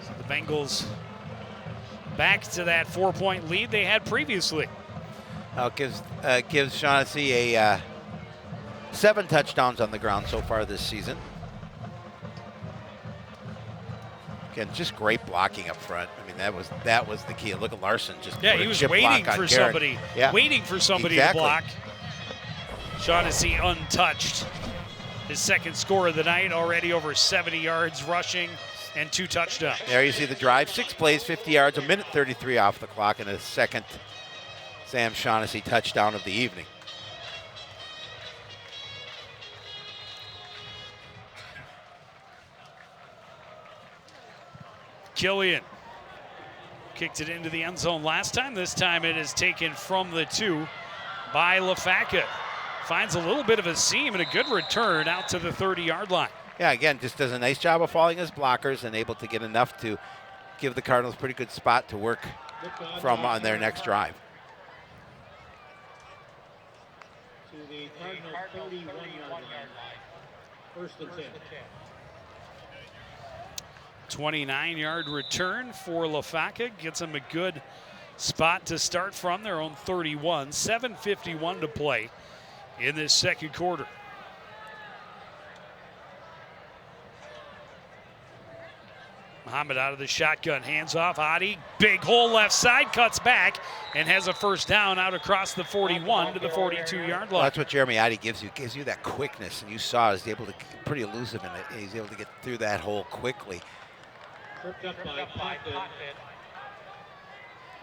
A: So the Bengals back to that 4-point lead they had previously.
B: Now it gives Shaughnessy a 7 touchdowns on the ground so far this season. Again, just great blocking up front. I mean, that was the key. Look at Larson just
A: he was waiting for somebody, to block. Shaughnessy untouched. His second score of the night, already over 70 yards rushing and 2 touchdowns.
B: There you see the drive, 6 plays, 50 yards, 1:33 off the clock, and a second Sam Shaughnessy touchdown of the evening.
A: Killian kicked it into the end zone last time. This time it is taken from the 2 by LaFaca. Finds a little bit of a seam and a good return out to the 30-yard line.
B: Yeah, again, just does a nice job of following his blockers and able to get enough to give the Cardinals a pretty good spot to work from on their next drive.
F: To the Cardinals 31-yard line. First and 10.
A: 29-yard return for LaFaca. Gets them a good spot to start from their own 31. 7:51 to play in this second quarter. Muhammad out of the shotgun, hands off. Adi, big hole left side, cuts back and has a first down out across the 41 to the 42-yard line.
B: Well, that's what Jeremy Adi gives you that quickness, and you saw he's able to pretty elusive in it. He's able to get through that hole quickly.
F: Tripped up by Potvin.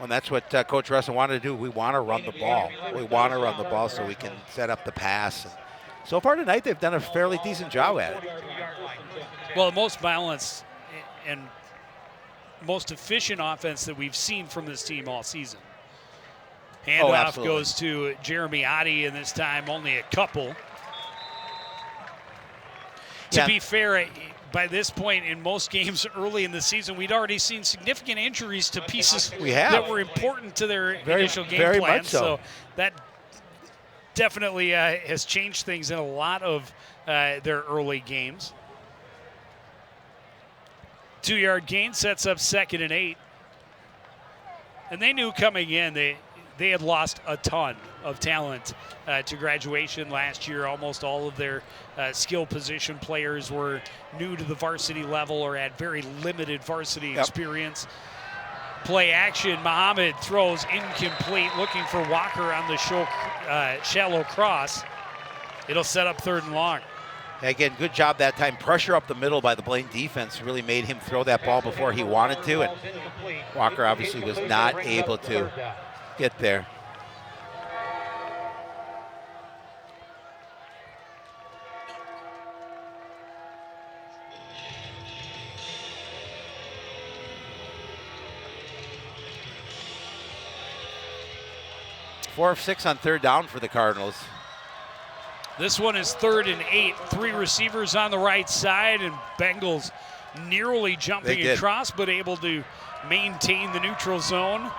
B: And that's what Coach Russell wanted to do. We want to run the ball. We want to run the ball so we can set up the pass. And so far tonight, they've done a fairly decent job at it.
A: Well, the most balanced and most efficient offense that we've seen from this team all season. Handoff goes to Jeremy Adi, and this time only a couple. To be fair, by this point in most games early in the season, we'd already seen significant injuries to pieces that were important to their initial game plan. So that definitely has changed things in a lot of their early games. 2-yard gain sets up 2nd and 8. And they knew coming in they had lost a ton of talent to graduation last year. Almost all of their skill position players were new to the varsity level or had very limited varsity experience. Play action, Muhammad throws incomplete, looking for Walker on the shallow cross. It'll set up 3rd and long.
B: Again, good job that time. Pressure up the middle by the Blaine defense really made him throw that ball before he wanted to, and Walker obviously was not able to get there. Four of 6 on 3rd down for the Cardinals.
A: This one is 3rd and 8. 3 receivers on the right side, and Bengals nearly jumping across, but able to maintain the neutral zone.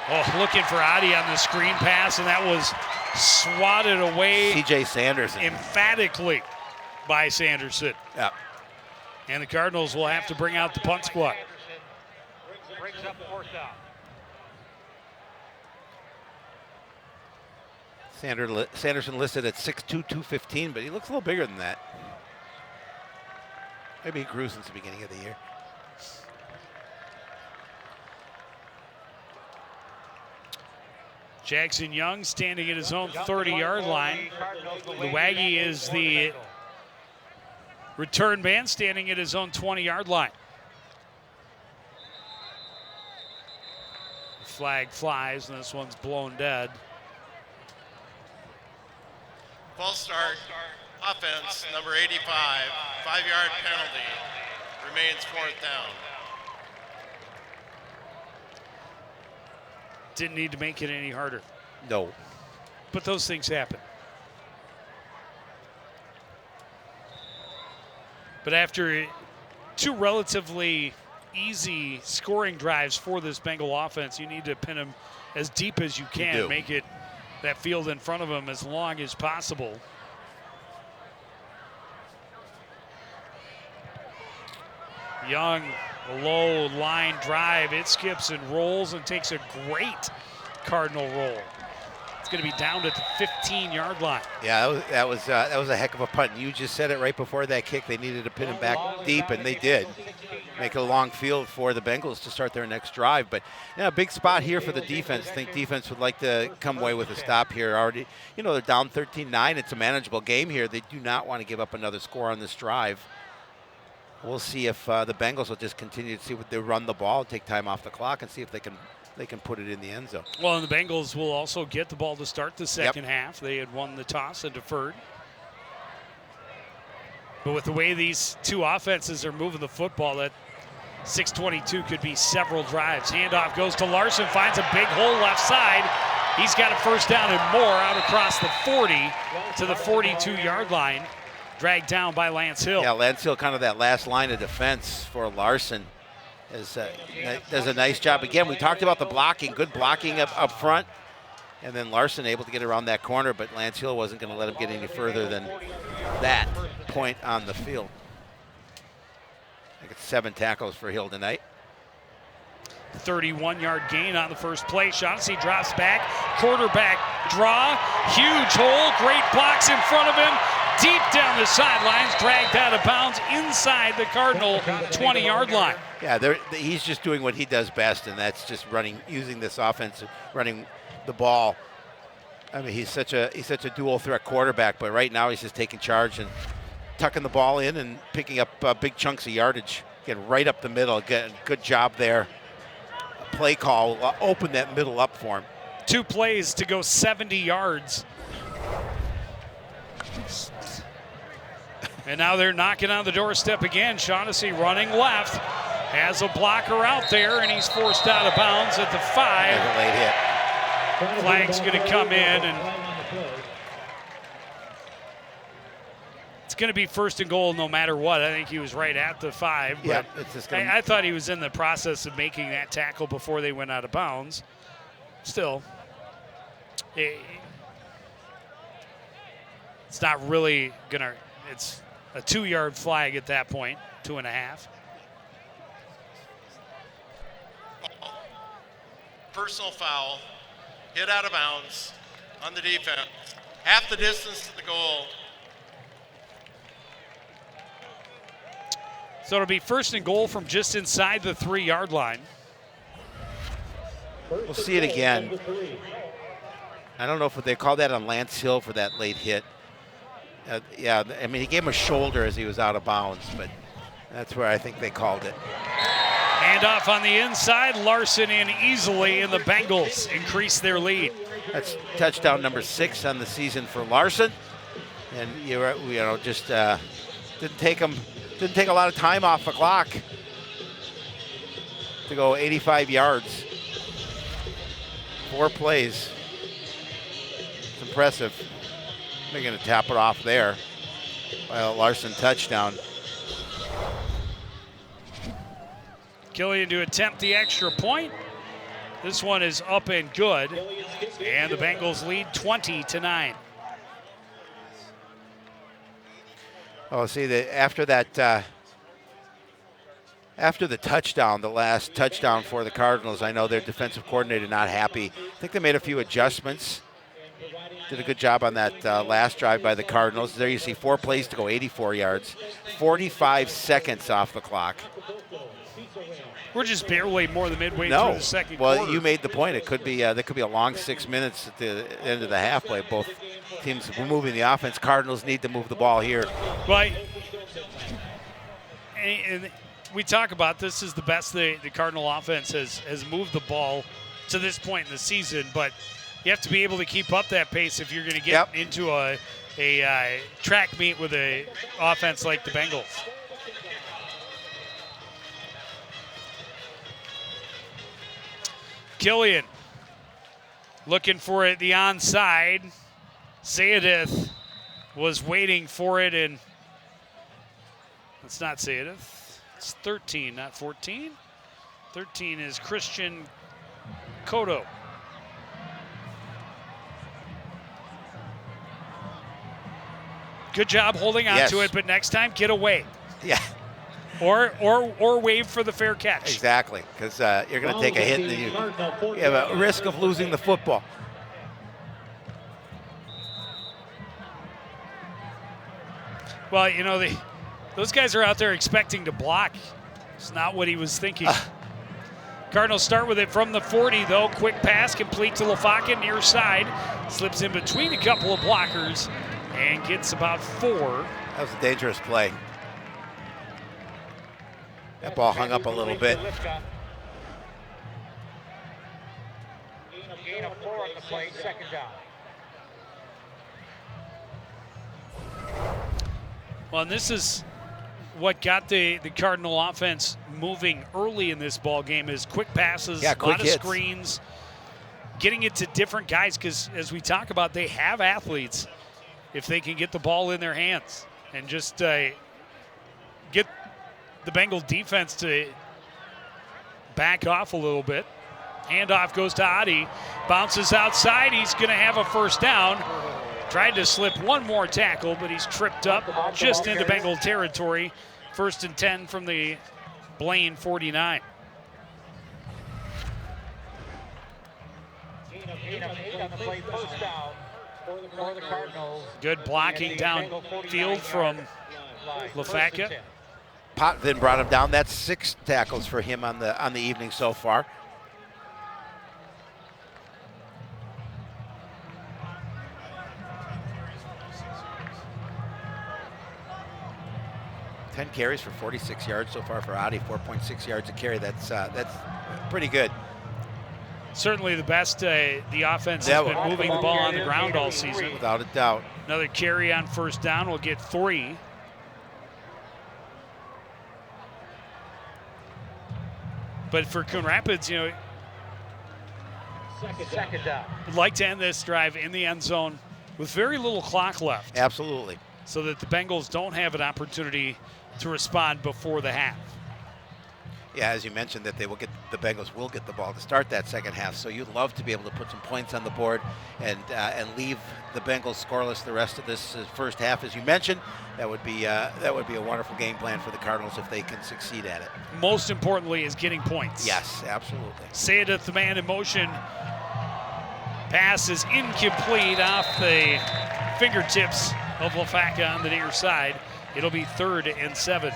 A: Oh, looking for Adi on the screen pass, and that was swatted away.
B: C.J. Sanderson.
A: Emphatically by Sanderson.
B: Yeah.
A: And the Cardinals will have to bring out the punt squad.
D: Brings up 4th down.
B: Sanderson listed at 6'2", 215, but he looks a little bigger than that. Maybe he grew since the beginning of the year.
A: Jackson Young standing at his own 30-yard line. Lewagi is the return man standing at his own 20-yard line. The flag flies, and this one's blown dead.
E: False start, offense, number 85, 5-yard penalty, remains 4th down.
A: Didn't need to make it any harder.
B: No.
A: But those things happen. But after 2 relatively easy scoring drives for this Bengal offense, you need to pin them as deep as you can, make it that field in front of them as long as possible. Young, low line drive. It skips and rolls and takes a great Cardinal roll. It's going to be down at the 15-yard line.
B: Yeah, that was a heck of a punt. You just said it right before that kick. They needed to pin him back deep, and they did. Make it a long field for the Bengals to start their next drive. But yeah, a big spot here for the defense. I think defense would like to come away with a stop here already. You know, they're down 13-9. It's a manageable game here. They do not want to give up another score on this drive. We'll see if the Bengals will just continue to see what they run the ball, take time off the clock, and see if they can put it in the end zone.
A: Well, and the Bengals will also get the ball to start the second half. They had won the toss and deferred. But with the way these two offenses are moving the football, that 6:22 could be several drives. Handoff goes to Larson, finds a big hole left side. He's got a first down and more out across the 40 to the 42-yard line. Dragged down by Lance Hill.
B: Yeah, Lance Hill, kind of that last line of defense for Larson, does a nice job. Again, we talked about the blocking, good blocking up front, and then Larson able to get around that corner, but Lance Hill wasn't going to let him get any further than that point on the field. I think it's 7 tackles for Hill tonight.
A: 31-yard gain on the first play. Shaughnessy drops back, quarterback draw, huge hole, great blocks in front of him. Deep down the sidelines, dragged out of bounds inside the Cardinal 20-yard line.
B: Yeah, he's just doing what he does best, and that's just using this offense, running the ball. I mean, he's such a dual threat quarterback, but right now he's just taking charge and tucking the ball in and picking up big chunks of yardage. Getting right up the middle. Good job there. Play call opened that middle up for him.
A: 2 plays to go 70 yards. And now they're knocking on the doorstep again. Shaughnessy running left. Has a blocker out there, and he's forced out of bounds at the 5.
B: There's a late hit.
A: Flag's going to come in, and it's going to be first and goal no matter what. I think he was right at the 5. But
B: yeah, it's just
A: I thought he was in the process of making that tackle before they went out of bounds. Still, it's not really going to – it's a 2-yard flag at that point, 2.5.
E: Personal foul, hit out of bounds on the defense. Half the distance to the goal.
A: So it'll be first and goal from just inside the 3-yard line.
B: We'll see it again. I don't know if they called that on Lance Hill for that late hit. Yeah, I mean, he gave him a shoulder as he was out of bounds, but that's where I think they called it.
A: Handoff on the inside, Larson in easily, and the Bengals increase their lead.
B: That's touchdown number 6 on the season for Larson, and just didn't take a lot of time off the clock to go 85 yards. 4 plays. It's impressive. They're going to tap it off there by a Larson touchdown.
A: Killian to attempt the extra point. This one is up and good. And the Bengals lead 20-9.
B: Oh, see, after the touchdown, the last touchdown for the Cardinals, I know their defensive coordinator not happy. I think they made a few adjustments. Did a good job on that last drive by the Cardinals. There you see 4 plays to go 84 yards, 45 seconds off the clock.
A: We're just barely more than midway through the second
B: quarter.
A: quarter.
B: You made the point. It could be there could be a long 6 minutes at the end of the halfway. Both teams were moving the offense. Cardinals need to move the ball here.
A: Right. And we talk about this is the best the Cardinal offense has moved the ball to this point in the season, but you have to be able to keep up that pace if you're going to get into a track meet with an offense like the Bengals. Killian looking for it, the onside. Sayedith was waiting for it, and it's not Sayedith. It's 13, not 14. 13 is Christian Cotto. Good job holding on to it, but next time, get away.
B: Yeah.
A: Or wave for the fair catch.
B: Exactly, because you're going to take a hit and you have a risk of losing the football.
A: Well, you know, those guys are out there expecting to block. It's not what he was thinking. Cardinals start with it from the 40, though. Quick pass complete to Lafaka near side. Slips in between a couple of blockers and gets about 4.
B: That was a dangerous play. That ball hung up a little bit.
D: Gain of 4 on the play, second down.
A: Well, and this is what got the Cardinal offense moving early in this ball game is quick passes, a lot of screens, getting it to different guys because, as we talk about, they have athletes if they can get the ball in their hands and just get the Bengal defense to back off a little bit. Handoff goes to Adi, bounces outside. He's going to have a first down. Tried to slip one more tackle, but he's tripped up just into Bengal territory. 1st and 10 from the Blaine 49.
D: Gain of 8 on the play, first down for the Cardinals.
A: Good blocking downfield from Lafaka.
B: Potvin brought him down. That's 6 tackles for him on the evening so far. Ten carries for 46 yards so far for Adi, 4.6 yards a carry. That's pretty good.
A: Certainly the best the offense has been moving the ball on the ground all season.
B: Without a doubt.
A: Another carry on first down will get 3. But for Coon Rapids, you know,
D: Second down.
A: would like to end this drive in the end zone with very little clock left.
B: Absolutely.
A: So that the Bengals don't have an opportunity to respond before the half.
B: Yeah, as you mentioned, that the Bengals will get the ball to start that second half. So you'd love to be able to put some points on the board and leave the Bengals scoreless the rest of this first half. As you mentioned, that would be a wonderful game plan for the Cardinals if they can succeed at it.
A: Most importantly is getting points.
B: Yes, absolutely.
A: Sayedith, the man in motion. Pass is incomplete off the fingertips of Lafaka on the near side. It'll be 3rd and 7.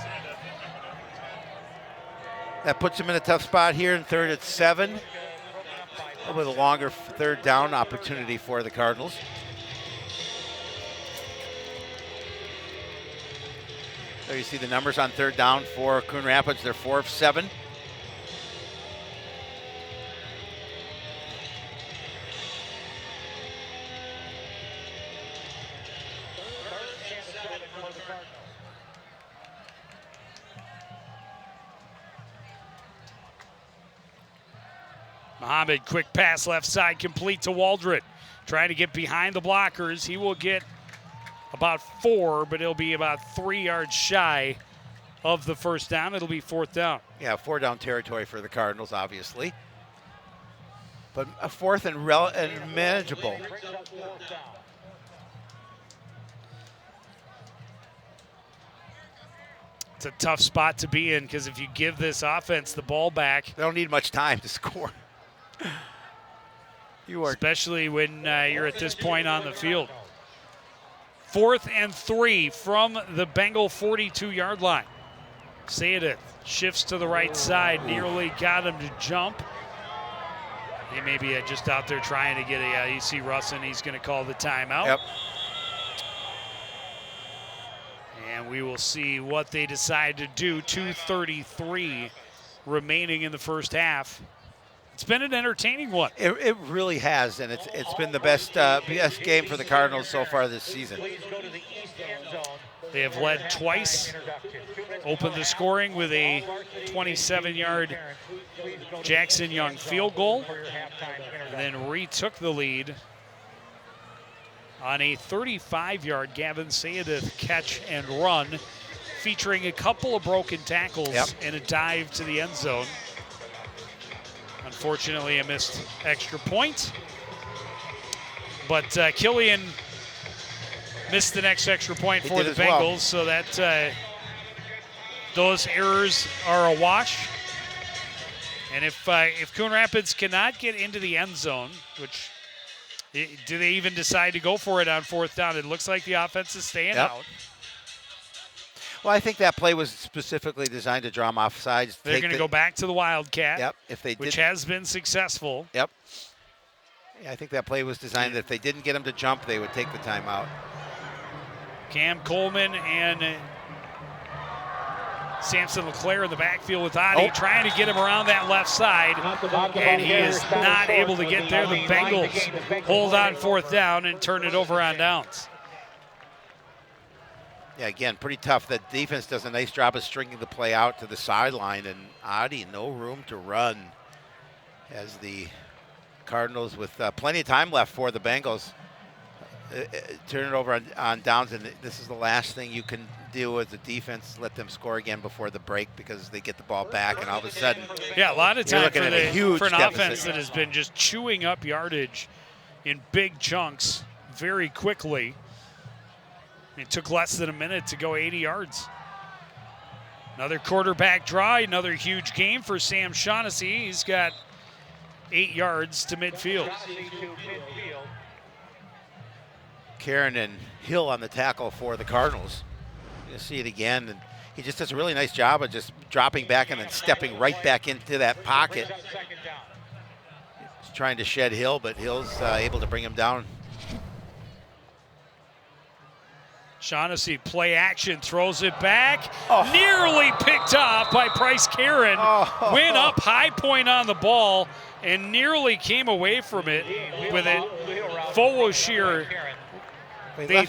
B: That puts him in a tough spot here in 3rd and 7. A little bit longer third down opportunity for the Cardinals. There you see the numbers on 3rd down for Coon Rapids. They're 4 of 7.
A: Mohammed, quick pass left side, complete to Waldron. Trying to get behind the blockers. He will get about 4, but he'll be about 3 yards shy of the first down. It'll be 4th down.
B: Yeah, 4 down territory for the Cardinals, obviously. But a 4th and manageable.
A: It's a tough spot to be in because if you give this offense the ball back,
B: they don't need much time to score.
A: Especially when you're at this point on the field. 4th and 3 from the Bengal 42-yard line. Sayedith shifts to the right side, nearly got him to jump. He may be just out there trying to get you see Russ, and he's going to call the timeout.
B: Yep.
A: And we will see what they decide to do. 2:33 remaining in the first half. It's been an entertaining one.
B: It really has, and it's been the best game for the Cardinals so far this season.
D: Please go to the east end zone
A: They have led twice, opened the scoring with a 27-yard Jackson Young field goal, and then retook the lead on a 35-yard Gavin Sayedith catch and run, featuring a couple of broken tackles and a dive to the end zone. Unfortunately, a missed extra point. But Killian missed the next extra point for the Bengals, so that those errors are a wash. And if Coon Rapids cannot get into the end zone, which do they even decide to go for it on 4th down? It looks like the offense is staying out.
B: Well, I think that play was specifically designed to draw them off sides.
A: They're going to go back to the Wildcat,
B: which
A: has been successful.
B: Yeah, I think that play was designed that if they didn't get them to jump, they would take the timeout.
A: Cam Coleman and Samson LeClaire in the backfield with Adi, trying to get him around that left side, and he is not able to get there. The Bengals hold on 4th down and turn it over on downs.
B: Yeah, again, pretty tough. The defense does a nice job of stringing the play out to the sideline, and Adi, no room to run as the Cardinals, with plenty of time left for the Bengals, turn it over on downs, and this is the last thing you can do as a defense, let them score again before the break, because they get the ball back, and all of a sudden,
A: a lot of time for an
B: deficit.
A: Offense that has been just chewing up yardage in big chunks very quickly. It took less than a minute to go 80 yards. Another quarterback draw, another huge game for Sam Shaughnessy. He's got 8 yards to midfield.
B: Karen and Hill on the tackle for the Cardinals. You'll see it again, and he just does a really nice job of just dropping back and then stepping right back into that pocket. He's trying to shed Hill, but Hill's able to bring him down.
A: Shaughnessy, play action, throws it back. Nearly picked off by Bryce Karen. Went up high point on the ball and nearly came away from it with it. Fowler, they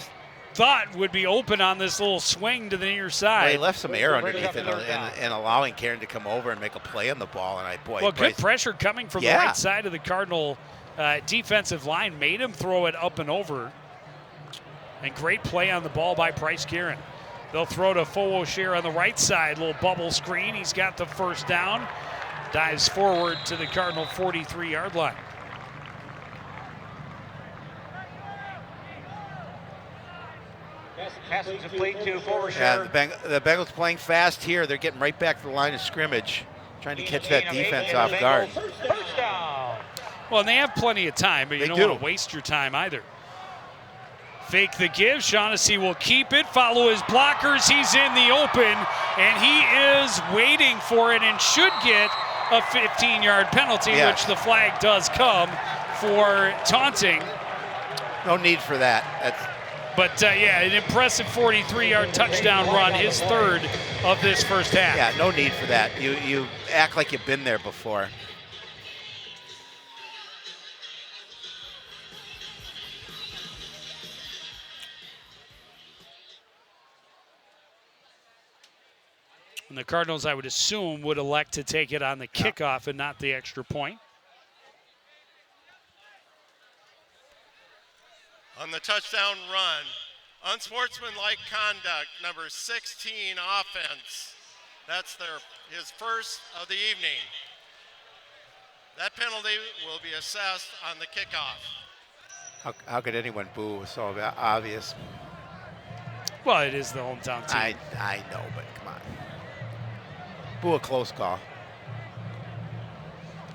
A: thought would be open on this little swing to the near side.
B: Well, he left some air underneath it and allowing Karen to come over and make a play on the ball. And
A: good pressure coming from the right side of the Cardinal defensive line made him throw it up and over. And great play on the ball by Bryce Karen. They'll throw to Fowler on the right side, little bubble screen. He's got the first down. Dives forward to the Cardinal 43-yard line.
D: Passes complete to Fowler.
B: Yeah, the Bengals playing fast here. They're getting right back to the line of scrimmage, trying to catch that defense off guard.
D: First down.
A: Well, and they have plenty of time, but you don't want to waste your time either. Fake the give. Shaughnessy will keep it. Follow his blockers. He's in the open, and he is waiting for it and should get a 15-yard penalty, which the flag does come for taunting.
B: No need for that.
A: But an impressive 43-yard touchdown run, his third of this first half.
B: Yeah, no need for that. You act like you've been there before.
A: And the Cardinals, I would assume, would elect to take it on the kickoff and not the extra point.
E: On the touchdown run, unsportsmanlike conduct, number 16 offense. That's his first of the evening. That penalty will be assessed on the kickoff.
B: How could anyone boo? It was so obvious.
A: Well, it is the hometown team.
B: I know, but come on. Boo a close call.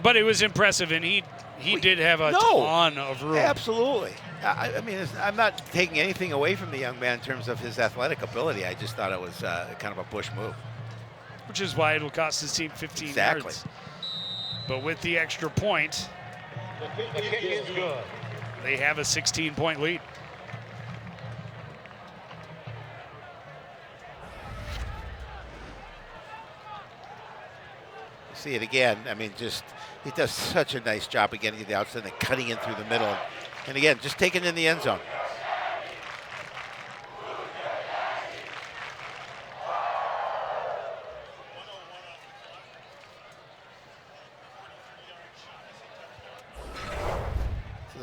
A: But it was impressive, and he did have a ton of room.
B: Absolutely. I mean, I'm not taking anything away from the young man in terms of his athletic ability. I just thought it was kind of a Bush move.
A: Which is why it'll cost his team 15 yards. But with the extra point,
D: the kick is good.
A: They have a 16-point lead.
B: See it again. I mean, he does such a nice job of getting to the outside and cutting in through the middle. And again, just taking it in the end zone.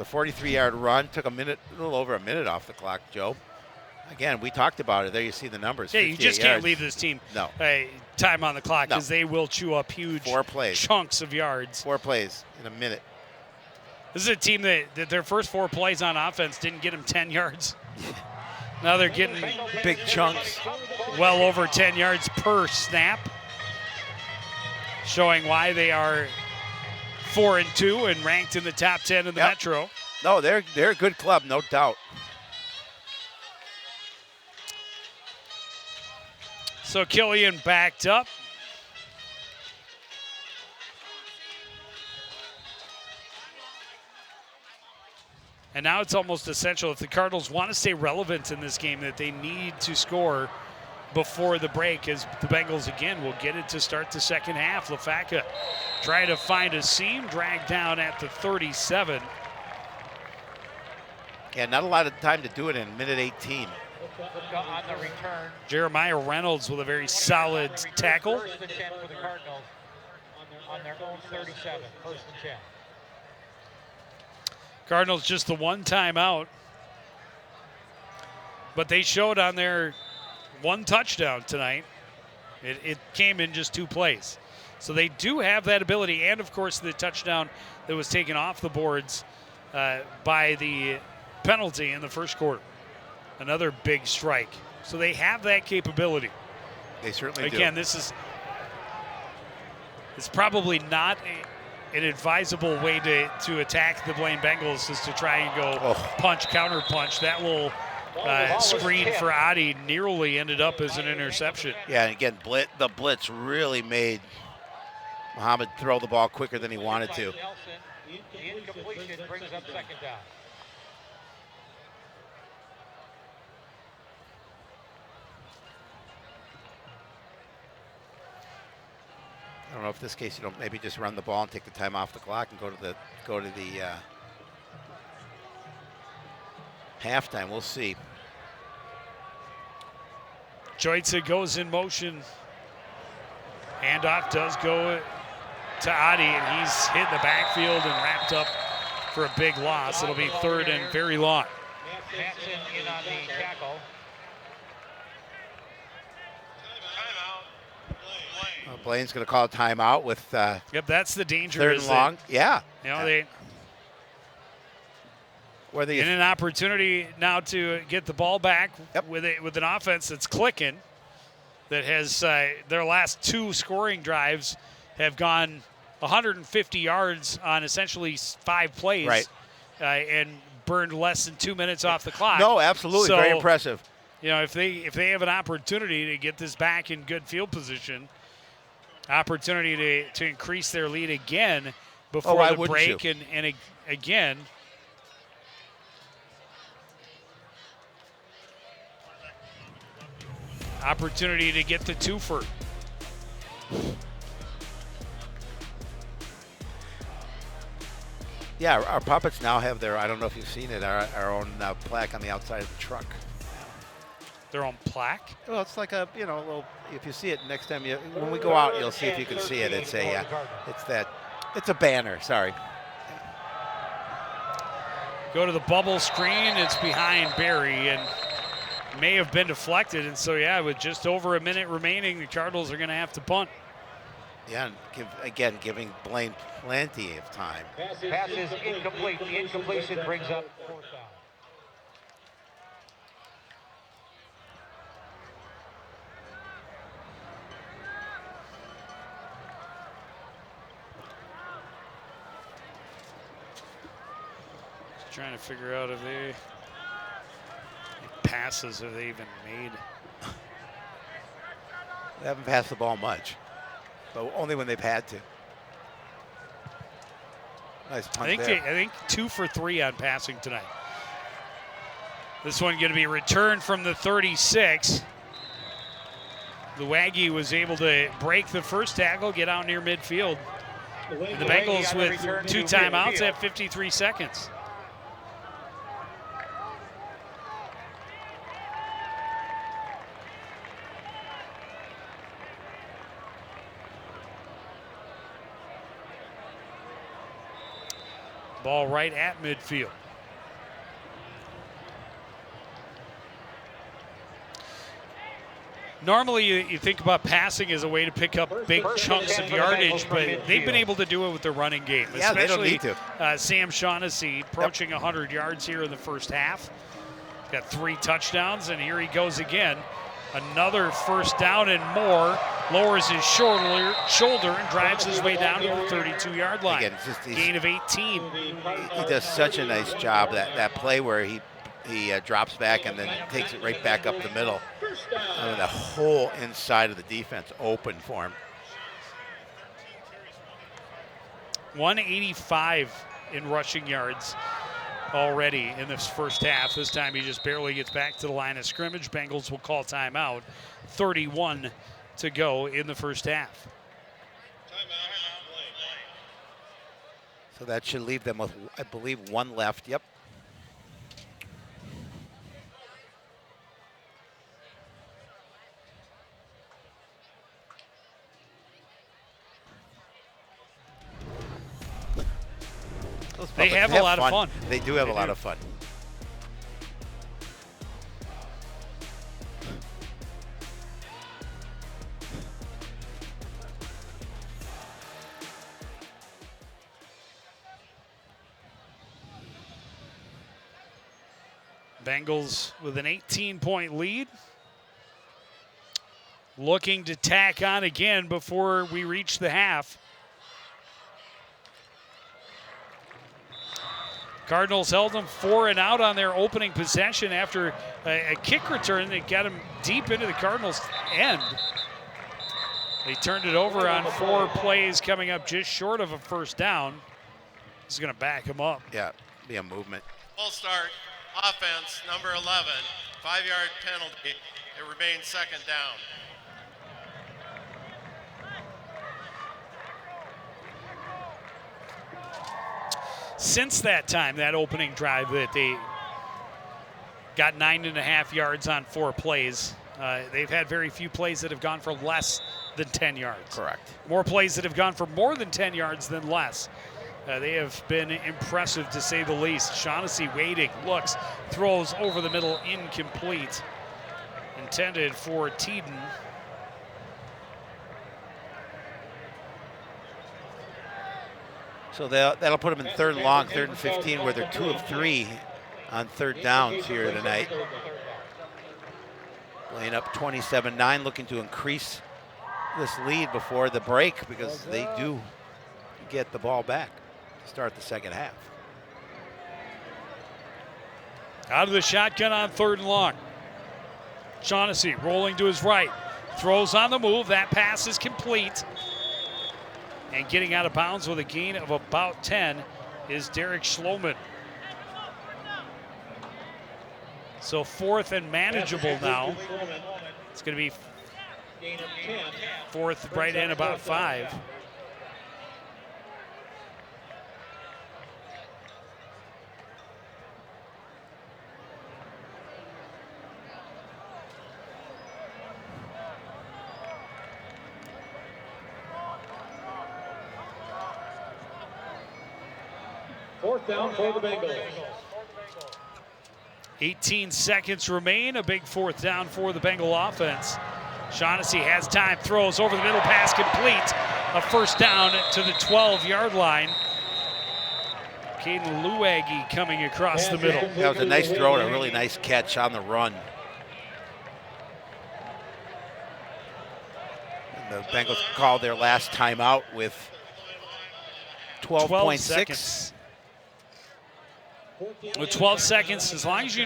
B: The 43-yard run took a little over a minute off the clock, Joe. Again, we talked about it. There you see the numbers.
A: Yeah, you just can't leave this team time on the clock because they will chew up huge
B: 4 plays.
A: Chunks of yards.
B: 4 plays in a minute.
A: This is a team that their first 4 plays on offense didn't get them 10 yards. Now they're getting
B: big chunks.
A: Well over 10 yards per snap, showing why they are 4-2 and ranked in the top 10 in the Metro.
B: No, they're a good club, no doubt.
A: So Killian backed up. And now it's almost essential if the Cardinals want to stay relevant in this game that they need to score before the break, as the Bengals again will get it to start the second half. LaFaca trying to find a seam, dragged down at the 37.
B: Yeah, not a lot of time to do it in minute 18.
D: On the return.
A: Jeremiah Reynolds with a very solid tackle.
D: First and 10 for the Cardinals on their own 37. First and 10.
A: Cardinals just the one timeout, but they showed on their 1 touchdown tonight. It came in just 2 plays. So they do have that ability, and of course the touchdown that was taken off the boards by the penalty in the first quarter. Another big strike. So they have that capability.
B: They certainly do.
A: Again, it's probably not an advisable way to attack the Blaine Bengals is to try and go punch, counter punch. That little screen for Adi nearly ended up as an interception.
B: Yeah, and again, the blitz really made Muhammad throw the ball quicker than he wanted to.
D: The incompletion brings up second down.
B: I don't know if in this case you don't maybe just run the ball and take the time off the clock and go to the halftime. We'll see.
A: Joitza goes in motion. Handoff does go to Adi, and he's hit the backfield and wrapped up for a big loss. It'll be 3rd and very long.
D: Matson in on the tackle.
B: Blaine's going to call a timeout with
A: yep, that's the danger.
B: 3rd and long. Yeah.
A: You know, they in an opportunity now to get the ball back with an offense that's clicking, that has their last 2 scoring drives have gone 150 yards on essentially 5 plays,
B: right,
A: and burned less than 2 minutes off the clock.
B: No, absolutely,
A: so,
B: very impressive.
A: You know, if they have an opportunity to get this back in good field position, opportunity to increase their lead again before the break, and again. Opportunity to get the 2-for.
B: Yeah, our puppets now have their, I don't know if you've seen it, our own plaque on the outside of the truck.
A: Their own plaque?
B: Well, it's like a, little, if you see it next time, when we go out, you'll see if you can see it. It's a banner, sorry.
A: Go to the bubble screen, it's behind Barry, and may have been deflected, and so with just over a minute remaining, the Cardinals are going to have to punt.
B: Yeah, and giving Blaine plenty of time.
D: Pass is incomplete. The incompletion brings up 4th down.
A: Just trying to figure out if they passes have they even made.
B: They haven't passed the ball much, but only when they've had to. Nice punt there.
A: I think 2 for 3 on passing tonight. This one going to be returned from the 36. The Waggy was able to break the first tackle, get out near midfield. And the Bengals with 2 timeouts at 53 seconds. Ball right at midfield. Normally, you think about passing as a way to pick up big chunks of yardage, but they've been able to do it with their running game.
B: Yeah, they don't need to.
A: Sam Shaughnessy approaching 100 yards here in the first half. Got 3 touchdowns, and here he goes again. Another first down and more. Lowers his shoulder and drives his way down to the 32-yard line. Again, gain of 18.
B: He does such a nice job, that play where he drops back and then takes it right back up the middle. The whole inside of the defense open for him.
A: 185 in rushing yards already in this first half. This time he just barely gets back to the line of scrimmage. Bengals will call timeout. 31 to go in the first half.
B: So that should leave them with, I believe, 1 left. Yep.
A: They have a lot of fun.
B: They do have a lot of fun.
A: Bengals with an 18-point lead. Looking to tack on again before we reach the half. Cardinals held them 4 and out on their opening possession after a kick return that got them deep into the Cardinals' end. They turned it over on 4 plays, coming up just short of a first down. This is going to back them up.
B: Yeah, be a movement.
E: Full start, offense, number 11, 5-yard penalty. It remains second down.
A: Since that time, that opening drive that they got 9.5 yards on 4 plays, they've had very few plays that have gone for less than 10 yards.
B: Correct.
A: More plays that have gone for more than 10 yards than less. They have been impressive, to say the least. Shaughnessy waiting, looks, throws over the middle, incomplete. Intended for Teeden.
B: So that'll put them in 3rd and long, 3rd and 15, where they're 2 of 3 on 3rd downs here tonight. Blaine up 27-9, looking to increase this lead before the break, because they do get the ball back to start the second half.
A: Out of the shotgun on 3rd and long. Shaughnessy rolling to his right, throws on the move. That pass is complete. And getting out of bounds with a gain of about 10 is Derek Schloman. So 4th and manageable now. It's going to be 4th right in about 5.
F: Fourth down for the Bengals.
A: 18 seconds remain. A big 4th down for the Bengal offense. Shaughnessy has time, throws over the middle, pass complete. A first down to the 12-yard line. Caden Luagi coming across the middle.
B: That was a nice throw and a really nice catch on the run. And the Bengals called their last timeout with 12.6
A: seconds. With 12 seconds, as long as you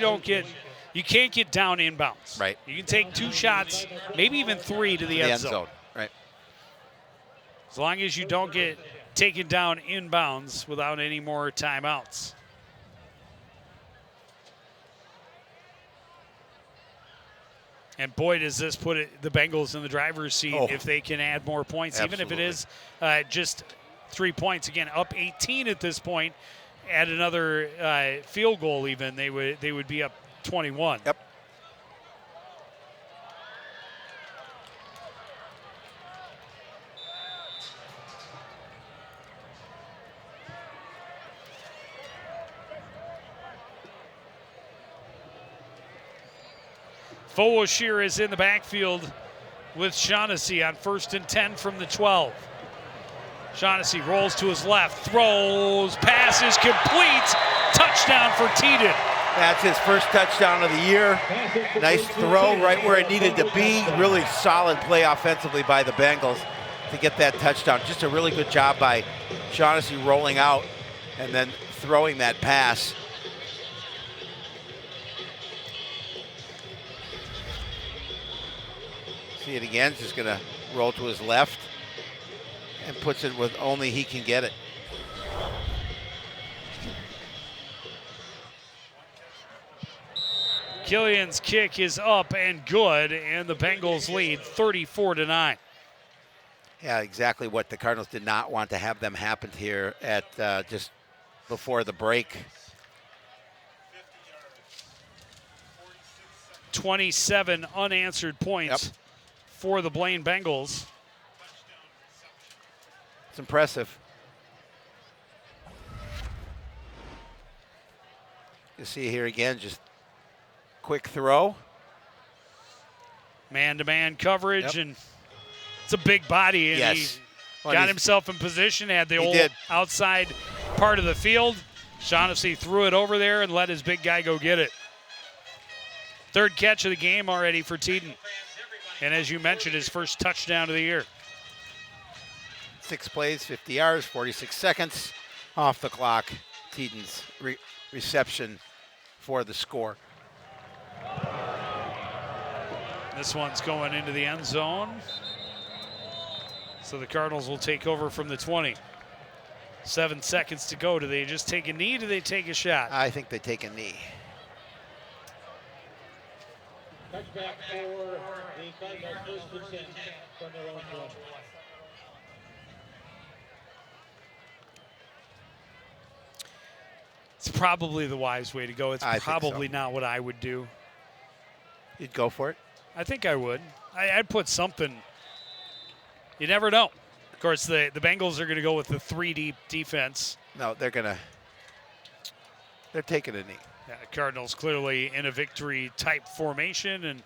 A: can't get down inbounds.
B: Right.
A: You can take 2 shots, maybe even 3 to the end zone.
B: Right.
A: As long as you don't get taken down inbounds without any more timeouts. And boy, does this put the Bengals in the driver's seat if they can add more points,
B: Absolutely.
A: even if it is just 3 points. Again, up 18 at this point. Add another field goal even, they would be up 21.
B: Yep.
A: Fowler is in the backfield with Shaughnessy on 1st and 10 from the 12. Shaughnessy rolls to his left, throws, passes complete, touchdown for Teton.
B: That's his first touchdown of the year. Nice throw right where it needed to be. Really solid play offensively by the Bengals to get that touchdown. Just a really good job by Shaughnessy rolling out and then throwing that pass. See it again, just gonna roll to his left and puts it with only he can get it.
A: Killian's kick is up and good, and the Bengals lead 34-9.
B: Yeah, exactly what the Cardinals did not want to have them happen here at just before the break.
A: 27 unanswered points for the Blaine Bengals.
B: It's impressive. You see here again, just quick throw.
A: Man-to-man coverage, and it's a big body, and he got himself in position, had the outside part of the field. Shaughnessy threw it over there and let his big guy go get it. Third catch of the game already for Teton. And as you mentioned, his first touchdown of the year.
B: 6 plays, 50 yards, 46 seconds off the clock. Teton's reception for the score.
A: This one's going into the end zone. So the Cardinals will take over from the 20. 7 seconds to go. Do they just take a knee? Do they take a shot?
B: I think they take a knee.
F: Touchback for the Cardinals, first and 10 from their own 20.
A: It's probably the wise way to go. It's probably
B: so.
A: not what I would do.
B: You'd go for it?
A: I think I would. I'd put something. You never know. Of course, the Bengals are going to go with the 3-deep defense.
B: No, they're taking a knee.
A: Yeah, Cardinals clearly in a victory-type formation, and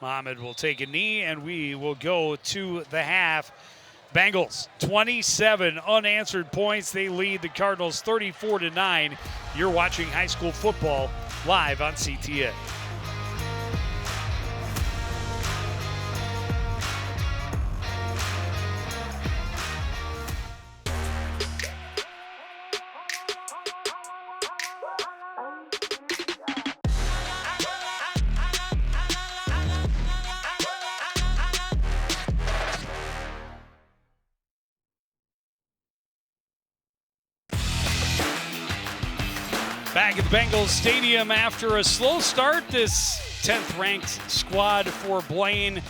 A: Mohamed will take a knee, and we will go to the half. Bengals, 27 unanswered points. They lead the Cardinals 34-9. You're watching high school football live on CTA. Back at the Bengals Stadium after a slow start, this 10th ranked squad for Blaine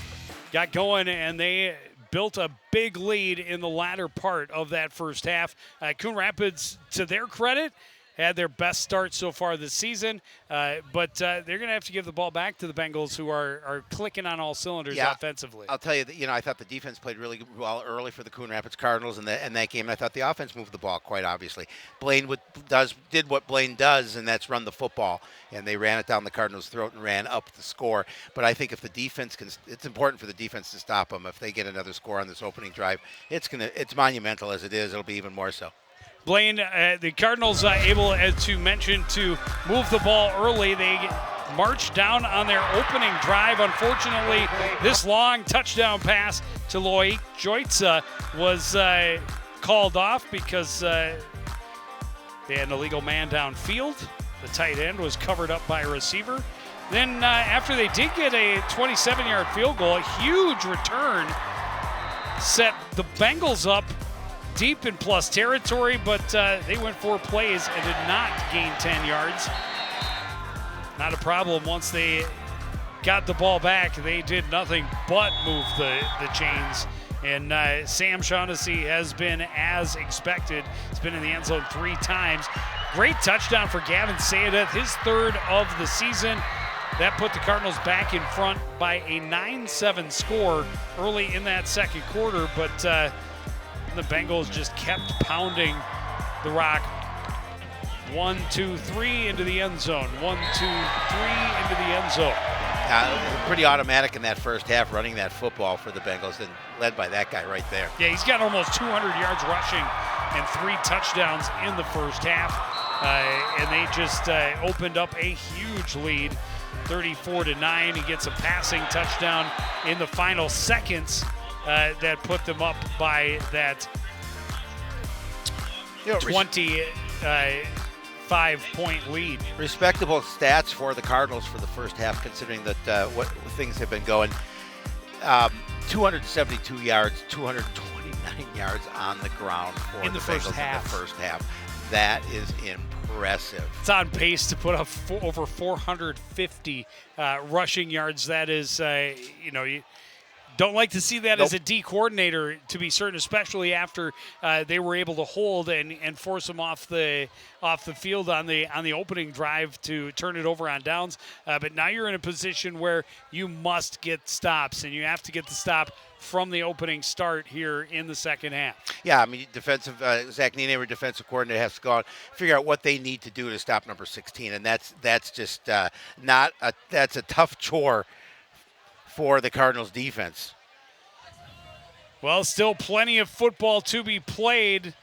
A: got going, and they built a big lead in the latter part of that first half. Coon Rapids, to their credit, had their best start so far this season, but they're going to have to give the ball back to the Bengals, who are clicking on all cylinders offensively.
B: I'll tell you that, I thought the defense played really well early for the Coon Rapids Cardinals in that game, and I thought the offense moved the ball quite obviously. Blaine did what Blaine does, and that's run the football, and they ran it down the Cardinals' throat and ran up the score. But I think if the defense it's important for the defense to stop them. If they get another score on this opening drive, it's monumental as it is. It'll be even more so.
A: Blaine, the Cardinals able, as you mentioned, to move the ball early. They marched down on their opening drive. Unfortunately, this long touchdown pass to Loic Joitza was called off because they had an illegal man downfield. The tight end was covered up by a receiver. Then after they did get a 27-yard field goal, a huge return set the Bengals up deep in plus territory, but they went 4 plays and did not gain 10 yards. Not a problem. Once they got the ball back, they did nothing but move the chains. And Sam Shaughnessy has been as expected. He's been in the end zone 3 times. Great touchdown for Gavin Sayedeth, his 3rd of the season. That put the Cardinals back in front by a 9-7 score early in that second quarter, but the Bengals just kept pounding the rock. 1, 2, 3 into the end zone. 1, 2, 3 into the end zone.
B: Pretty automatic in that first half, running that football for the Bengals, and led by that guy right there.
A: Yeah, he's got almost 200 yards rushing and 3 touchdowns in the first half. And they just opened up a huge lead, 34-9. He gets a passing touchdown in the final seconds that put them up by that 25-point lead.
B: Respectable stats for the Cardinals for the first half, considering that what things have been going. 272 yards, 229 yards on the ground for
A: in the first
B: Bengals
A: half.
B: in the first half. That is impressive.
A: It's on pace to put up over 450 rushing yards. That is, you don't like to see that as a D coordinator, to be certain, especially after they were able to hold and force them off the field on the opening drive to turn it over on downs. But now you're in a position where you must get stops, and you have to get the stop from the opening start here in the second half.
B: Yeah, I mean, defensive Zach Nienaber, defensive coordinator, has to go out figure out what they need to do to stop number 16, and that's just that's a tough chore for the Cardinals defense.
A: Well, still plenty of football to be played.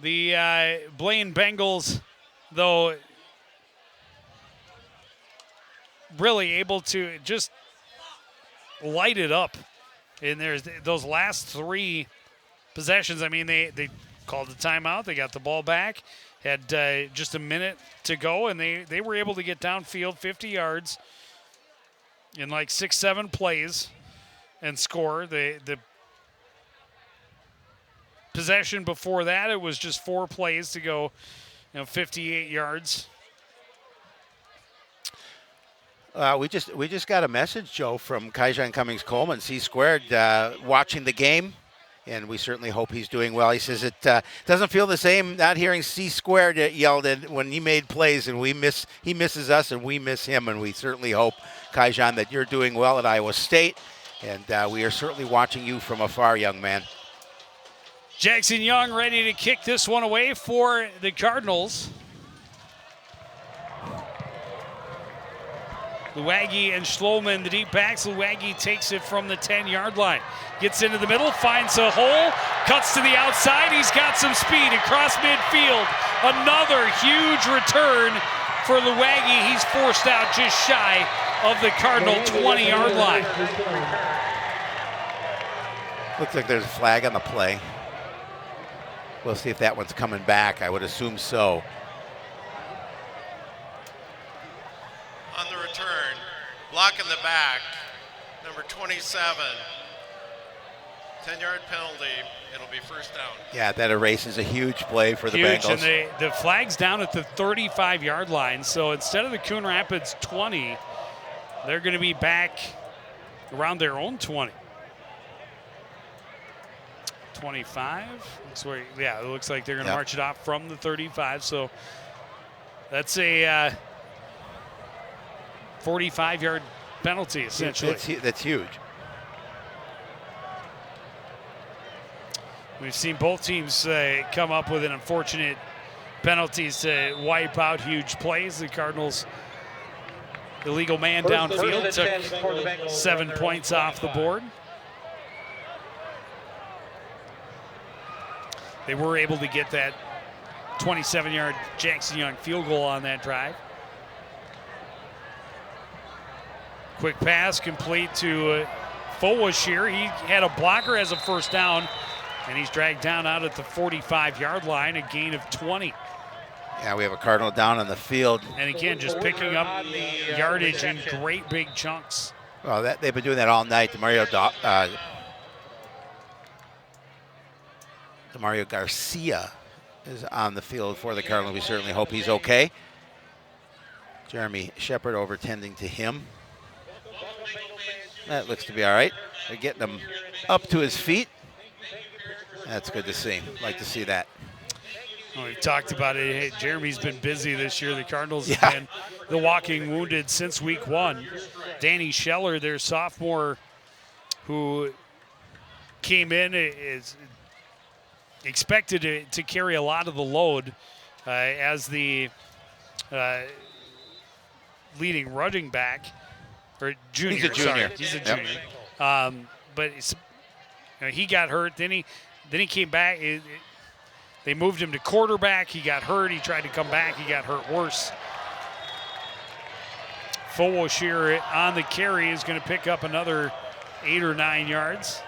A: The Blaine Bengals, though, really able to just light it up. And there's those last 3 possessions. I mean, they called the timeout. They got the ball back. Had just a minute to go, and they were able to get downfield 50 yards in like 6-7 plays and score. The possession before that, it was just 4 plays to go, 58 yards.
B: We just got a message, Joe, from Kaijan Cummings Coleman, C Squared, watching the game, and we certainly hope he's doing well. He says it doesn't feel the same not hearing C Squared yelled at when he made plays, and he misses us and we miss him, and we certainly hope, Kaijan, that you're doing well at Iowa State, and we are certainly watching you from afar, young man.
A: Jackson Young ready to kick this one away for the Cardinals. Luagi and Schloman, the deep backs. Luagi takes it from the 10-yard line. Gets into the middle, finds a hole, cuts to the outside. He's got some speed across midfield. Another huge return for Luagi. He's forced out just shy of the Cardinal 20-yard line.
B: Looks like there's a flag on the play. We'll see if that one's coming back. I would assume so.
E: On the return, block in the back, number 27. 10-yard penalty. It'll be first down.
B: Yeah, that erases a huge play for the Bengals.
A: And the flag's down at the 35-yard line. So instead of the Coon Rapids 20, they're going to be back around their own 20. 25. It looks like they're going to march it off from the 35. So that's a 45-yard penalty, essentially.
B: That's huge.
A: We've seen both teams come up with an unfortunate penalties to wipe out huge plays. The Cardinals, illegal man downfield, took 7 points off the board. They were able to get that 27-yard Jackson Young field goal on that drive. Quick pass complete to Fowashir. He had a blocker as a first down, and he's dragged down out at the 45-yard line, a gain of 20.
B: Yeah, we have a Cardinal down on the field.
A: And again, just picking up yardage in great big chunks.
B: Well, they've been doing that all night. Demario Garcia is on the field for the Cardinals. We certainly hope he's okay. Jeremy Shepard over tending to him. That looks to be all right. They're getting him up to his feet. That's good to see. Like to see that.
A: Well, we've talked about it. Hey, Jeremy's been busy this year. The Cardinals have been the walking wounded since week 1. Danny Scheller, their sophomore, who came in, is expected to carry a lot of the load as the leading running back. or junior.
B: He's a junior.
A: Sorry. He's a junior. But it's, he got hurt. Then he came back. They moved him to quarterback. He got hurt. He tried to come back. He got hurt worse. Fowlshire on the carry is going to pick up another 8 or 9 yards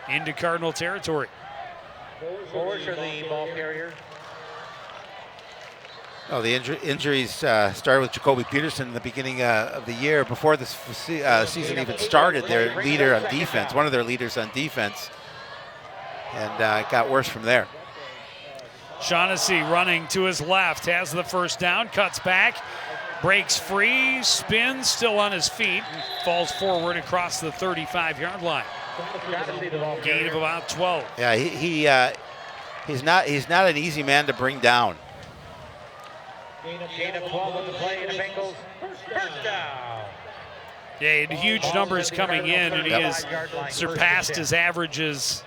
A: into Cardinal territory.
D: Fowlshire, the ball carrier.
B: Oh, the injuries started with Jacoby Peterson in the beginning of the year. Before this season even started, their leader on defense, one of their leaders on defense, and it got worse from there.
A: Shaughnessy running to his left, has the first down, cuts back, breaks free, spins, still on his feet, and falls forward across the 35-yard line. Gain of about 12.
B: Yeah, he's not an easy man to bring down.
D: Gain of 12 on the play, and the Bengals first down.
A: Yeah, he had huge numbers coming in, and he has surpassed his averages,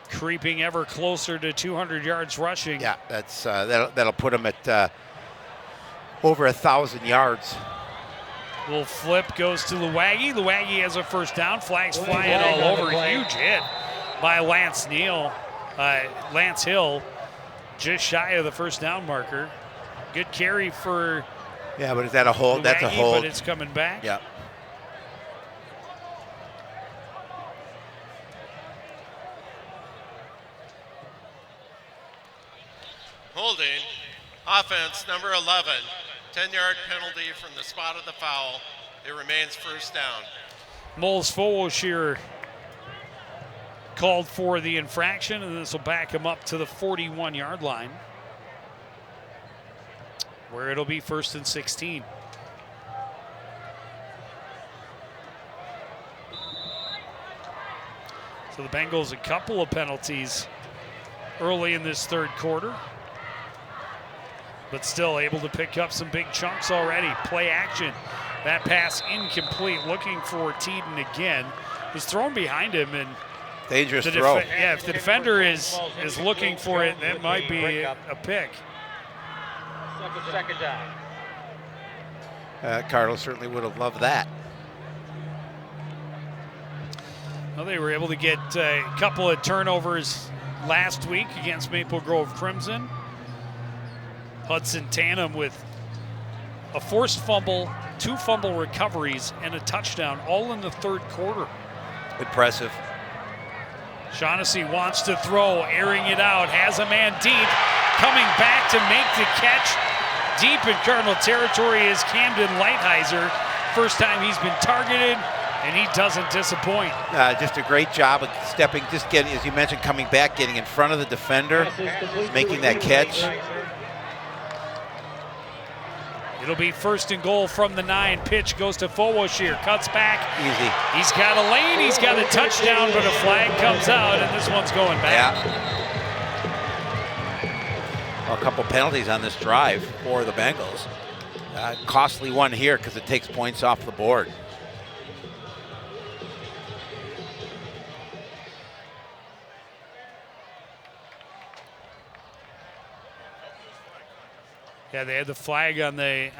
A: creeping ever closer to 200 yards rushing.
B: Yeah, that's that'll put him at over 1,000 yards.
A: Little flip goes to Luwagi. Luwagi has a first down. Flags flying all over. Huge hit by Lance Hill, just shy of the first down marker. Good carry for.
B: Yeah, but is that a hold?
A: Luwagi,
B: that's a hold.
A: But it's coming back.
B: Yeah.
E: Holding. Offense, number 11. 10-yard penalty from the spot of the foul. It remains first down.
A: Moles Fowlshire called for the infraction, and this will back him up to the 41-yard line, where it'll be 1st and 16. So the Bengals a couple of penalties early in this third quarter, but still able to pick up some big chunks already. Play action. That pass incomplete, looking for Teeden again. He's thrown behind him, and
B: dangerous throw.
A: Yeah, if the defender is looking for it, that might be a pick.
D: Second down.
B: Cardinals certainly would have loved that.
A: Well, they were able to get a couple of turnovers last week against Maple Grove Crimson. Hudson Tannum with a forced fumble, 2 fumble recoveries, and a touchdown, all in the third quarter.
B: Impressive.
A: Shaughnessy wants to throw, airing it out, has a man deep, coming back to make the catch. Deep in Cardinal territory is Camden Lighthizer. First time he's been targeted, and he doesn't disappoint.
B: Just a great job of stepping, just getting, as you mentioned, coming back, getting in front of the defender, making that catch.
A: It'll be 1st and goal from the 9. Pitch goes to Fowlshire, cuts back.
B: Easy.
A: He's got a lane, he's got a touchdown, but a flag comes out, and this one's going back.
B: Yeah. Well, a couple penalties on this drive for the Bengals. Costly one here because it takes points off the board.
A: Yeah, they had the flag on the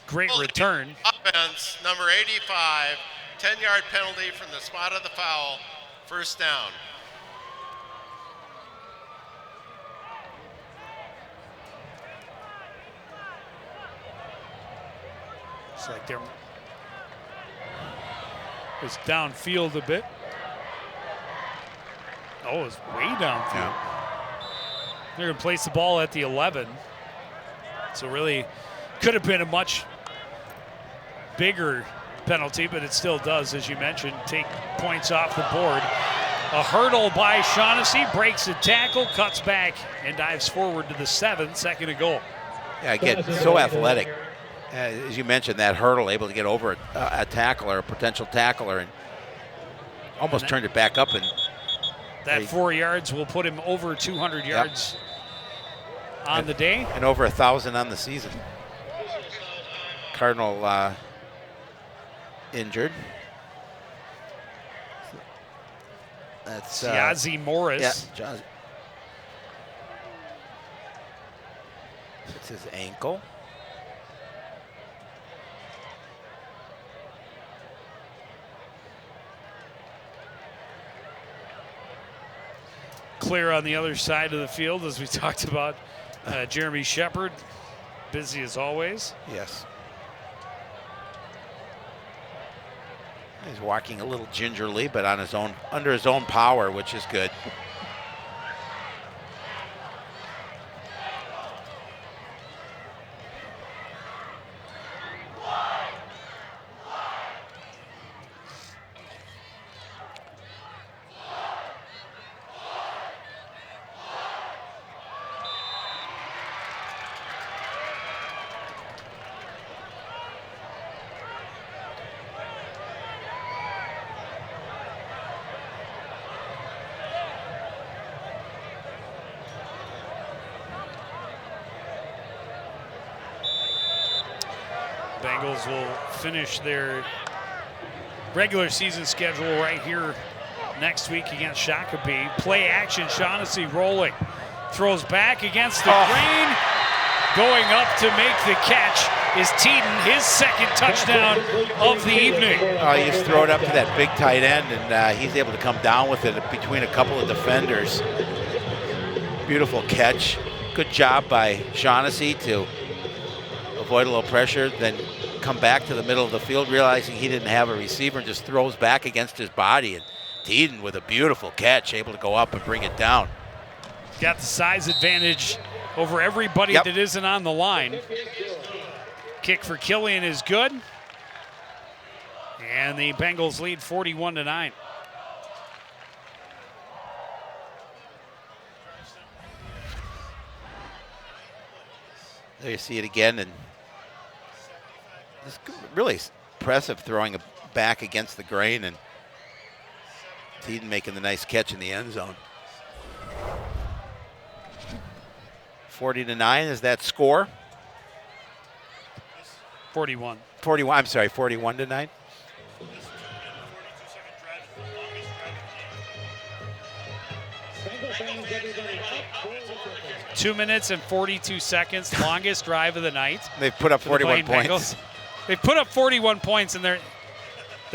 A: great return.
E: Offense, number 85, 10-yard penalty from the spot of the foul, first down.
A: It's like it's downfield a bit. Oh, it's way downfield. Yeah. They're going to place the ball at the 11. So really could have been a much bigger penalty, but it still does, as you mentioned, take points off the board. A hurdle by Shaughnessy, breaks a tackle, cuts back, and dives forward to the 7, 2nd and goal.
B: Yeah, again, so athletic. As you mentioned, that hurdle, able to get over a tackler, a potential tackler, and almost turned it back up. And
A: that 4 yards will put him over 200 yards on the day.
B: And over 1,000 on the season. Cardinal injured. That's
A: Yazzie Morris.
B: Yeah, it's his ankle.
A: clear on the other side of the field, as we talked about. Jeremy Shepard, busy as always.
B: Yes. He's walking a little gingerly, but on his own, under his own power, which is good.
A: Bengals will finish their regular season schedule right here next week against Shakopee. Play action, Shaughnessy rolling. Throws back against the grain. Going up to make the catch is Teeden, his second touchdown of the evening.
B: You just throw it up to that big tight end, and he's able to come down with it between a couple of defenders. Beautiful catch. Good job by Shaughnessy to avoid a little pressure, then come back to the middle of the field, realizing he didn't have a receiver, and just throws back against his body. And Teeden with a beautiful catch, able to go up and bring it down.
A: Got the size advantage over everybody that isn't on the line. Kick for Killian is good. And the Bengals lead 41-9.
B: There you see it again, and this really impressive throwing it back against the grain, and Teeden making the nice catch in the end zone. 40-9 is that score.
A: 41.
B: 41. I'm sorry, 41-9.
A: 2 minutes and 42 seconds, longest drive of the night.
B: They've put up 41 points.
A: They put up 41 points, and their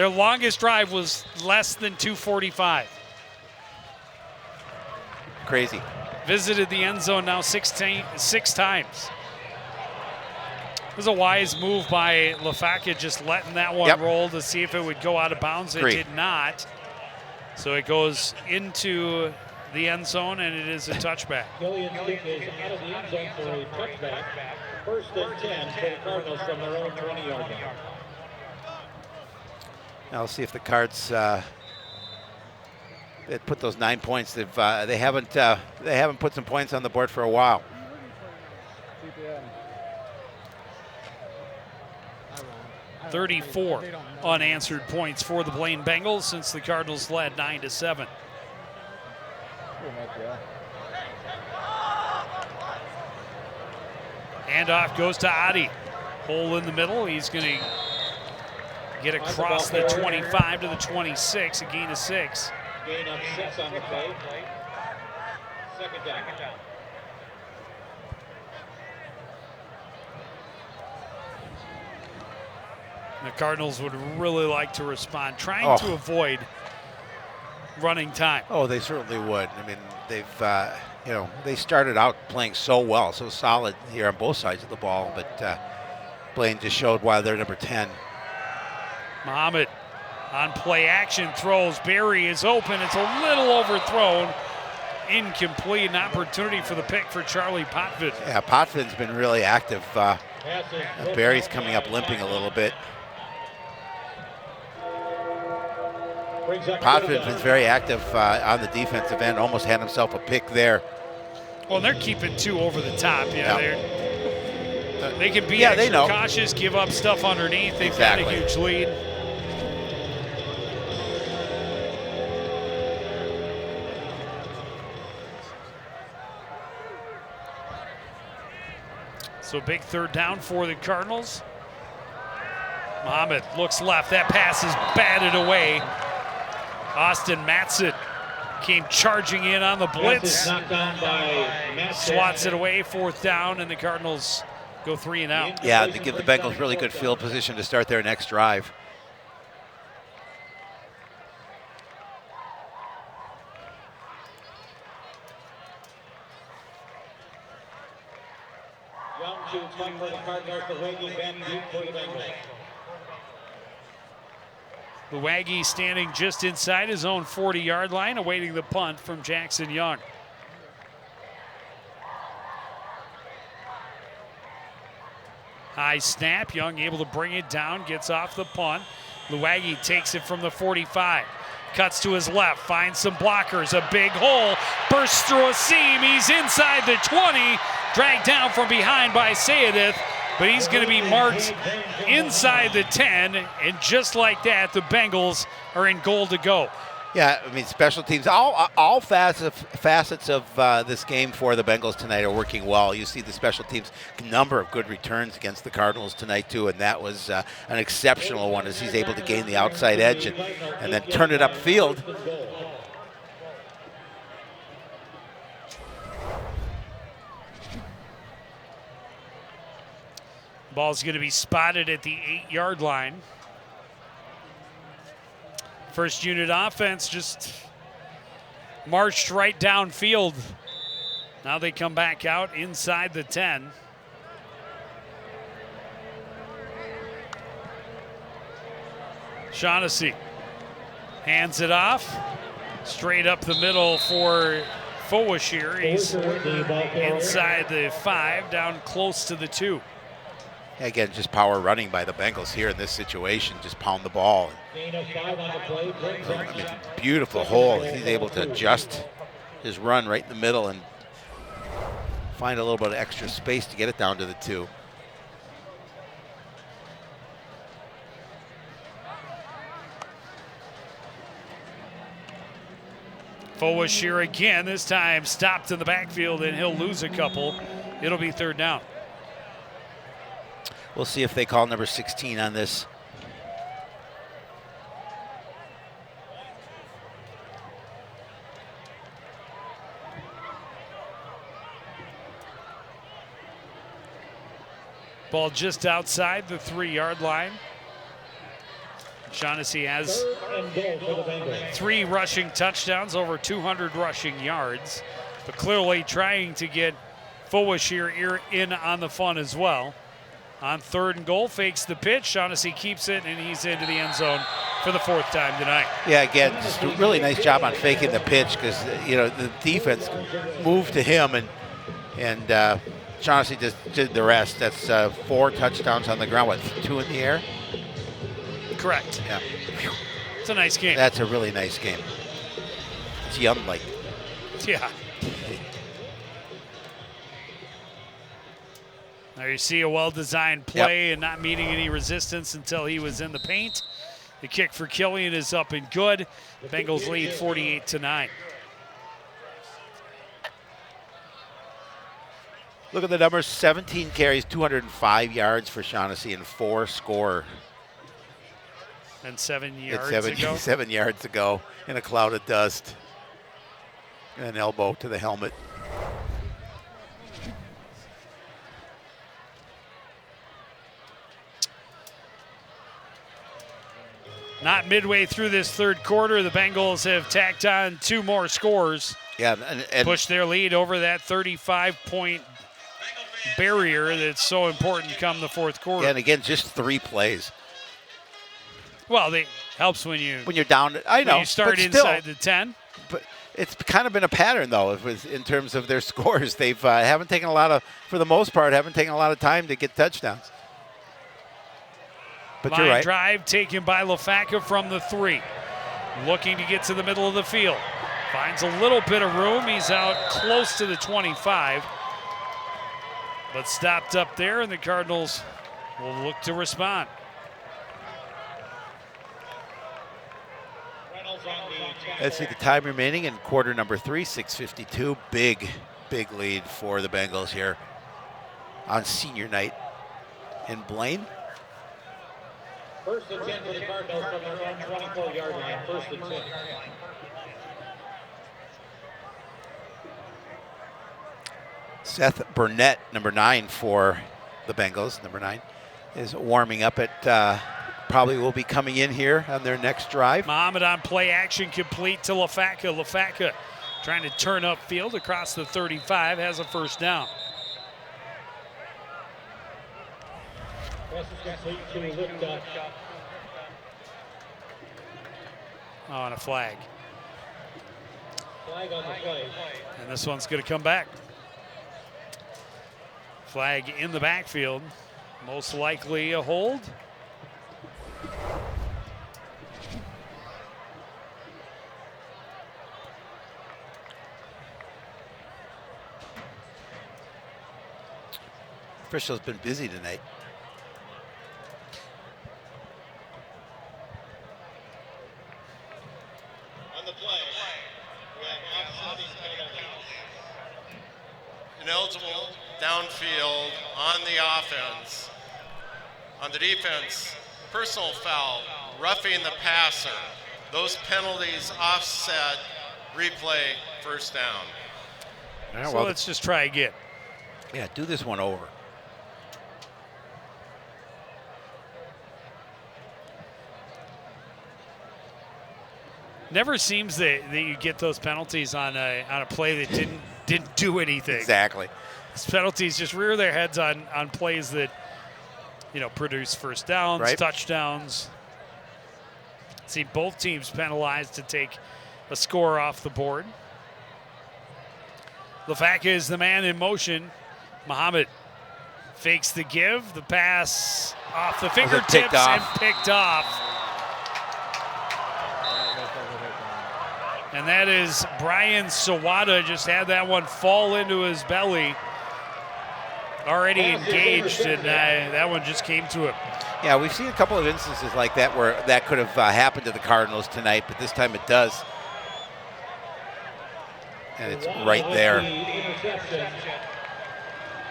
A: longest drive was less than 2:45.
B: Crazy.
A: Visited the end zone now six times. It was a wise move by Lafaka, just letting that one roll to see if it would go out of bounds. It did not. So it goes into the end zone, and it is a touchback.
F: Killian's kick is out of the end zone for a touchback. First and 10 for the Cardinals from their own 20-yard line.
B: Now let's see if the Cards they put those 9 points. They haven't put some points on the board for a while.
A: – 34 unanswered points for the Blaine Bengals since the Cardinals led 9-7. Handoff goes to Adi. Hole in the middle. He's going to get across the 25 to the 26, a gain of 6.
F: Gain of 6 on the play. Second down.
A: The Cardinals would really like to respond, trying to avoid running time.
B: Oh, they certainly would. I mean, they've, they started out playing so well, so solid here on both sides of the ball, but Blaine just showed why they're number 10.
A: Muhammad on play action throws. Barry is open. It's a little overthrown. Incomplete. An opportunity for the pick for Charlie Potvin.
B: Yeah, Potvin's been really active. Barry's coming up limping a little bit. Potvin's been very active on the defensive end. Almost had himself a pick there.
A: Well, they're keeping 2 over the top. They can be extra cautious, give up stuff underneath. They've got a huge lead. So big third down for the Cardinals. Muhammad looks left. That pass is batted away. Austin Matson came charging in on the blitz. Swats it away, 4th down, and the Cardinals go 3 and out.
B: Yeah, to give the Bengals really good field position to start their next drive.
F: Young shoots one for the Cardinals, the Waggy Van Deep for the Bengals.
A: Luagi standing just inside his own 40-yard line, awaiting the punt from Jackson Young. High snap, Young able to bring it down, gets off the punt. Luagi takes it from the 45, cuts to his left, finds some blockers, a big hole, bursts through a seam, he's inside the 20, dragged down from behind by Sayedith, but he's going to be marked inside the 10, and just like that, the Bengals are in goal to go.
B: Yeah, I mean, special teams, all facets of this game for the Bengals tonight are working well. You see the special teams, number of good returns against the Cardinals tonight, too, and that was an exceptional one as he's able to gain the outside edge and then turn it upfield.
A: Ball's going to be spotted at the 8-yard line. First unit offense just marched right downfield. Now they come back out inside the 10. Shaughnessy hands it off. Straight up the middle for Fowashir. He's inside the 5, down close to the 2.
B: Again, just power running by the Bengals here in this situation. Just pound the ball. I mean, beautiful hole. He's able to adjust his run right in the middle and find a little bit of extra space to get it down to the 2.
A: Fowashir again, this time stopped in the backfield, and he'll lose a couple. It'll be 3rd down.
B: We'll see if they call number 16 on this.
A: Ball just outside the 3-yard line. Shaughnessy has 3 rushing touchdowns, over 200 rushing yards, but clearly trying to get Fowashir in on the fun as well. On 3rd and goal, fakes the pitch. Shaughnessy keeps it, and he's into the end zone for the 4th time tonight.
B: Yeah, again, just a really nice job on faking the pitch because, you know, the defense moved to him, and Shaughnessy just did the rest. That's 4 touchdowns on the ground, what, 2 in the air?
A: Correct.
B: Yeah.
A: It's a nice game.
B: That's a really nice game. It's Young-like.
A: Yeah. There you see a well-designed play and not meeting any resistance until he was in the paint. The kick for Killian is up and good. Bengals lead 48-9.
B: Look at the numbers, 17 carries, 205 yards for Shaughnessy, and 4 score.
A: And 7 yards
B: ago. 7 yards ago in a cloud of dust. And an elbow to the helmet.
A: Not midway through this 3rd quarter, the Bengals have tacked on 2 more scores.
B: Yeah, and
A: push their lead over that 35-point barrier that's so important come the 4th quarter.
B: Yeah, and again, just 3 plays.
A: Well, it helps when you're
B: down. I know.
A: When you start inside the 10.
B: But it's kind of been a pattern, though, in terms of their scores. They've haven't taken a lot of, for the most part, haven't taken a lot of time to get touchdowns. But
A: Line
B: you're right.
A: Drive taken by LaFacca from the 3. Looking to get to the middle of the field. Finds a little bit of room. He's out close to the 25. But stopped up there, and the Cardinals will look to respond.
B: Let's see the time remaining in quarter number 3, 6:52. Big lead for the Bengals here on senior night in Blaine.
F: 1st and 10 for the Cardinals from their own 24-yard line. 1st and 10.
B: Seth Burnett, number 9 for the Bengals, number 9, is warming up at, probably will be coming in here on their next drive.
A: Muhammad on play action complete to LaFacca. LaFacca trying to turn upfield across the 35, has a 1st down.
F: Pass is complete to Lipka.
A: On a flag.
F: Flag on the play.
A: And this one's going to come back. Flag in the backfield. Most likely a hold.
B: Official's been busy tonight.
E: On the play, we have offsetting penalties. Ineligible downfield on the offense. On the defense, personal foul, roughing the passer. Those penalties offset, replay, first down.
B: Yeah,
A: So let's just try again.
B: Yeah, do this one over.
A: Never seems that you get those penalties on a play that didn't do anything.
B: Exactly.
A: These penalties just rear their heads on plays that, you know, produce first downs,
B: Right.
A: touchdowns. See both teams penalized to take a score off the board. Lafaka is the man in motion. Muhammad fakes the give. The pass off the fingertips
B: picked
A: and
B: off.
A: picked off. And that is Brian Sawada, just had that one fall into his belly. Already engaged, and that one just came to him.
B: Yeah, we've seen a couple of instances like that where that could have happened to the Cardinals tonight, but this time it does. And it's right there.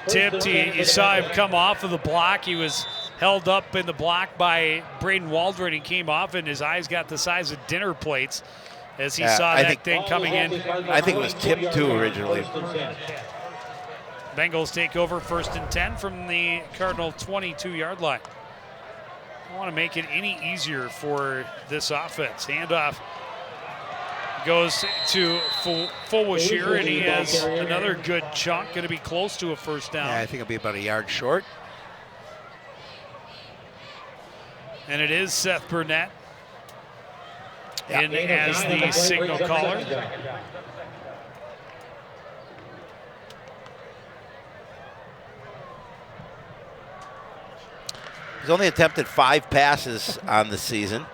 A: Tipped, you saw him come off of the block. He was held up in the block by Braden Waldron. He came off, and his eyes got the size of dinner plates as he saw that thing coming in.
B: I think it was tipped too originally.
A: Bengals take over 1st and 10 from the Cardinal 22-yard line. I want to make it any easier for this offense. Handoff goes to Fulwashir, and he has another good chunk, going to be close to a first down.
B: Yeah, I think it'll be about a yard short.
A: And it is Seth Burnett in as the signal caller.
B: He's only attempted 5 passes on the season.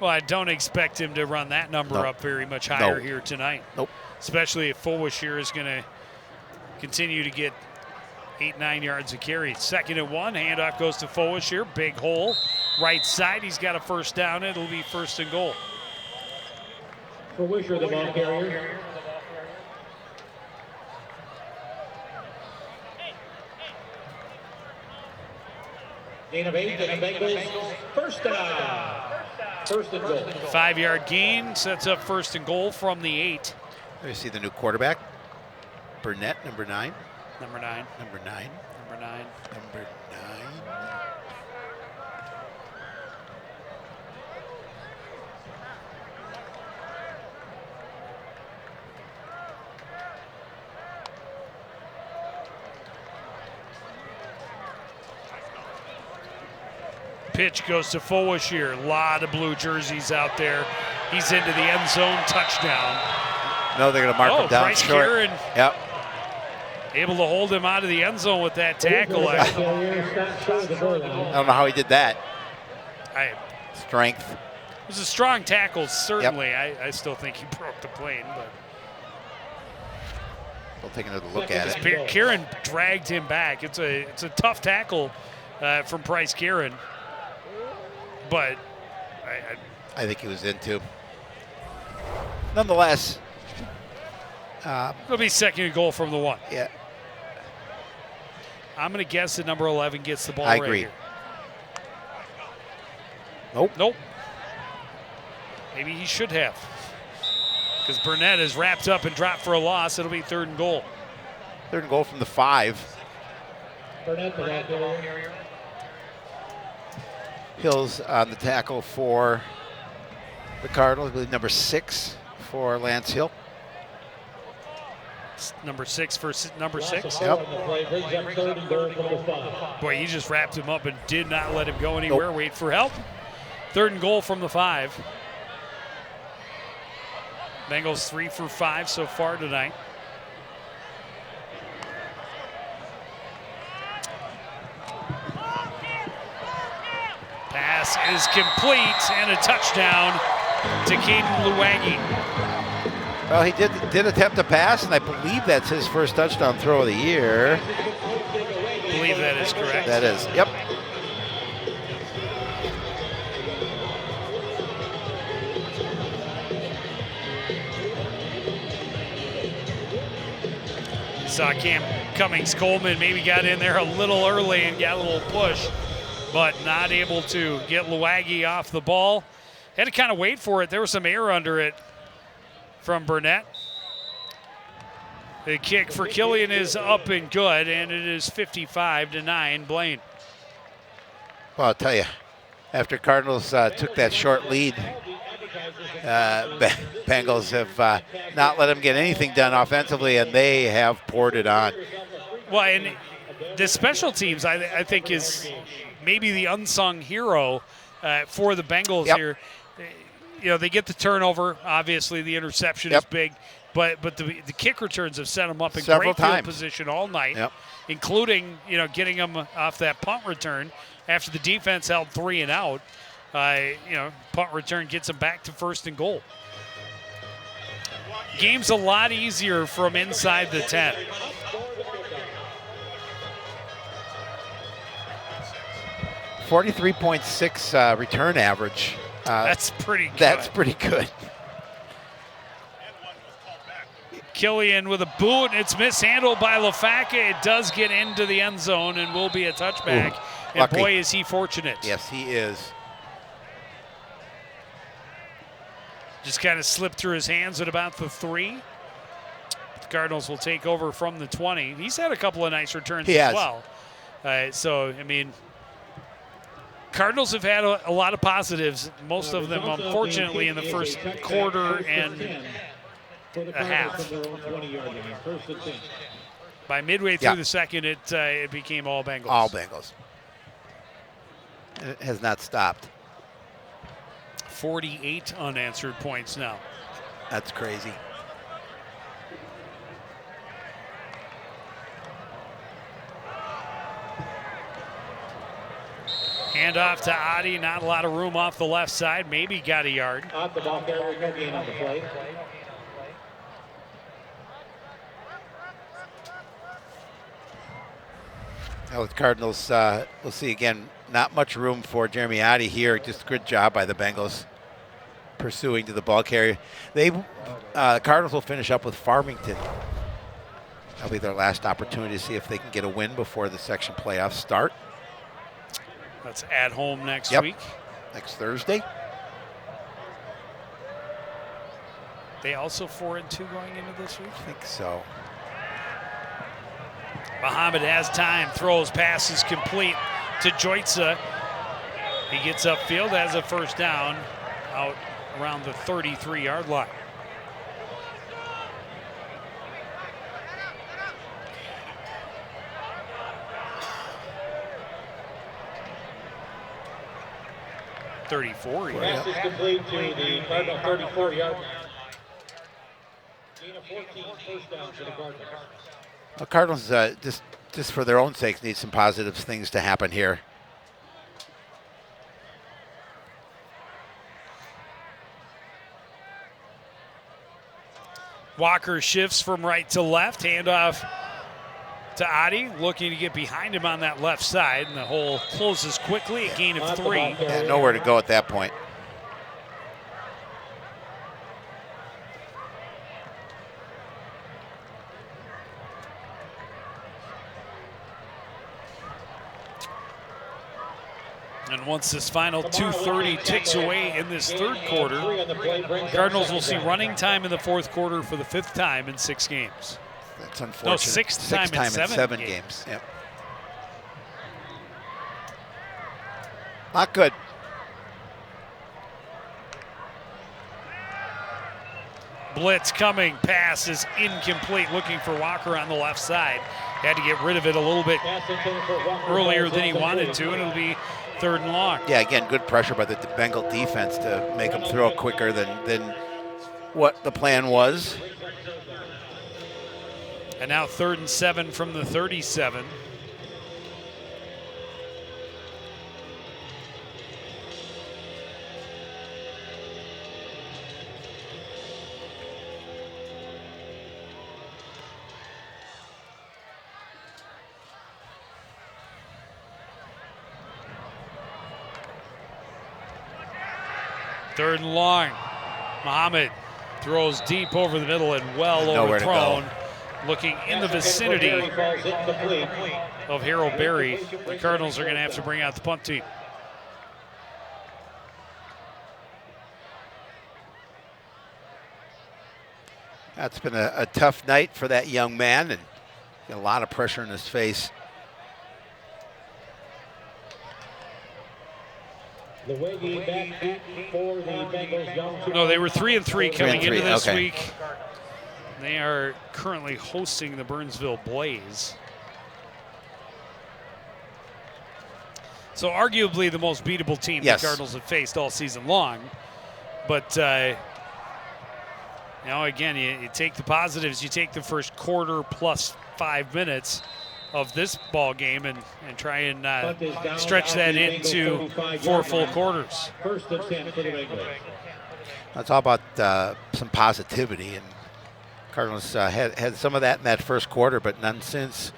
A: Well, I don't expect him to run that number up very much higher here tonight.
B: Nope.
A: Especially if Fulwashir is going to continue to get 8-9 yards of carry. 2nd and 1, handoff goes to Fulwashir. Big hole, right side. He's got a first down. It'll be 1st and goal.
F: Fulwashir, the ball carrier. Gain of 8 and the Bengals first down. 1st and goal.
A: 5-yard gain sets up 1st and goal from the 8.
B: There you see the new quarterback, Burnett, number 9.
A: Number 9.
B: Number 9.
A: Number 9.
B: Number 9.
A: Pitch goes to Fulwashir. A lot of blue jerseys out there. He's into the end zone, touchdown.
B: No, they're going to mark him down
A: Bryce
B: short.
A: Kieran
B: Yep.
A: able to hold him out of the end zone with that tackle.
B: I don't know how he did that.
A: It
B: Strength.
A: was a strong tackle, certainly. Yep. I still think he broke the plane, but
B: We'll take another look at it.
A: Kieran dragged him back. It's a tough tackle from Bryce Kieran, but
B: I think he was in too. Nonetheless,
A: it'll be 2nd and goal from the 1.
B: yeah,
A: I'm going to guess that number 11 gets the ball
B: I
A: right
B: agree.
A: here.
B: Nope.
A: Maybe he should have, because Burnett is wrapped up and dropped for a loss. It'll be 3rd and goal.
B: 3rd and goal from the 5.
F: Burnett, the ball carrier.
B: Hill's on the tackle for the Cardinals. I believe number 6 for Lance Hill.
A: Number 6 for number 6.
F: Yep. Brings up 3rd and goal from the 5.
A: Boy, he just wrapped him up and did not let him go anywhere. Nope. Wait for help. 3rd and goal from the 5. Bengals 3 for 5 so far tonight. Pass is complete and a touchdown to Caden Luwangi.
G: Well, he did attempt a pass, and I believe that's his first touchdown throw of the year.
A: I believe that is correct.
G: That is, yep.
A: Saw Cam Cummings-Coleman maybe got in there a little early and got a little push, but not able to get Luwangi off the ball. Had to kind of wait for it. There was some air under it from Burnett. The kick for Killian is up and good, and it is 55-9 Blaine.
G: Well, I'll tell you, after Cardinals took that short lead, Bengals have not let them get anything done offensively, and they have poured it on.
A: Well, and the special teams, I think, is maybe the unsung hero for the Bengals here. You know, they get the turnover. Obviously, the interception is big, but the kick returns have set them up in
G: several
A: great field
G: times.
A: position all night, including, you know, getting them off that punt return after the defense held 3 and out. You know, punt return gets them back to 1st and goal. Game's a lot easier from inside the 10.
G: .46 return average.
A: That's pretty good.
G: That's pretty good.
A: Killian with a boot. It's mishandled by LaFaca. It does get into the end zone and will be a touchback.
G: Ooh,
A: and
G: lucky.
A: boy, is he fortunate.
G: Yes, he is.
A: Just kind of slipped through his hands at about the 3. The Cardinals will take over from the 20. He's had a couple of nice returns as well. So, I mean, Cardinals have had a lot of positives, most of them, unfortunately, in the first quarter and a half. By midway through the second, it became all Bengals.
G: All Bengals. It has not stopped.
A: 48 unanswered points now.
G: That's crazy.
A: Hand off to Adi. Not a lot of room off the left side. Maybe got a yard.
F: Off the ball carrier, no gain on the play.
G: Now the Cardinals, we'll see again, not much room for Jeremy Adi here. Just a good job by the Bengals pursuing to the ball carrier. Cardinals will finish up with Farmington. That'll be their last opportunity to see if they can get a win before the section playoffs start.
A: That's at home next week.
G: Next Thursday.
A: They also 4-2 going into this week?
G: I think so.
A: Muhammad has time, throws, passes complete to Joitza. He gets upfield, has a first down out around the 33-yard line.
F: Pass is complete to the Cardinal 34-yard line. Gain of 14, first down for the Cardinals.
G: Well, Cardinals, just for their own sakes, need some positive things to happen here.
A: Walker shifts from right to left, handoff to Adi, looking to get behind him on that left side, and the hole closes quickly, a gain of 3.
G: Yeah, nowhere to go at that point.
A: And once this final 2:30 ticks away in this third quarter, Cardinals will see running time in the fourth quarter for the 5th time in 6 games.
G: That's unfortunate.
A: No, 6th time in 7
G: games. Yep. Not good.
A: Blitz coming, pass is incomplete, looking for Walker on the left side. Had to get rid of it a little bit earlier than he wanted to, and it'll be 3rd and long.
G: Yeah, again, good pressure by the Bengal defense to make them throw quicker than what the plan was.
A: And now 3rd and 7 from the 37. Third and long. Muhammad throws deep over the middle and well overthrown. Looking in the vicinity of Harold Berry. The Cardinals are going to have to bring out the punt team.
G: That's been a tough night for that young man, and a lot of pressure in his face.
F: The way back for the Bengals young.
A: No, they were 3-3 coming into this
G: okay.
A: week. They are currently hosting the Burnsville Blaze. So arguably the most beatable team
G: Yes.
A: the Cardinals have faced all season long. But, you know, again, you take the positives. You take the first quarter plus 5 minutes of this ball game and try and stretch that into 4 full quarters.
F: First and 10 for the Bengals.
G: It's all about some positivity, and Cardinals had some of that in that first quarter, but none since.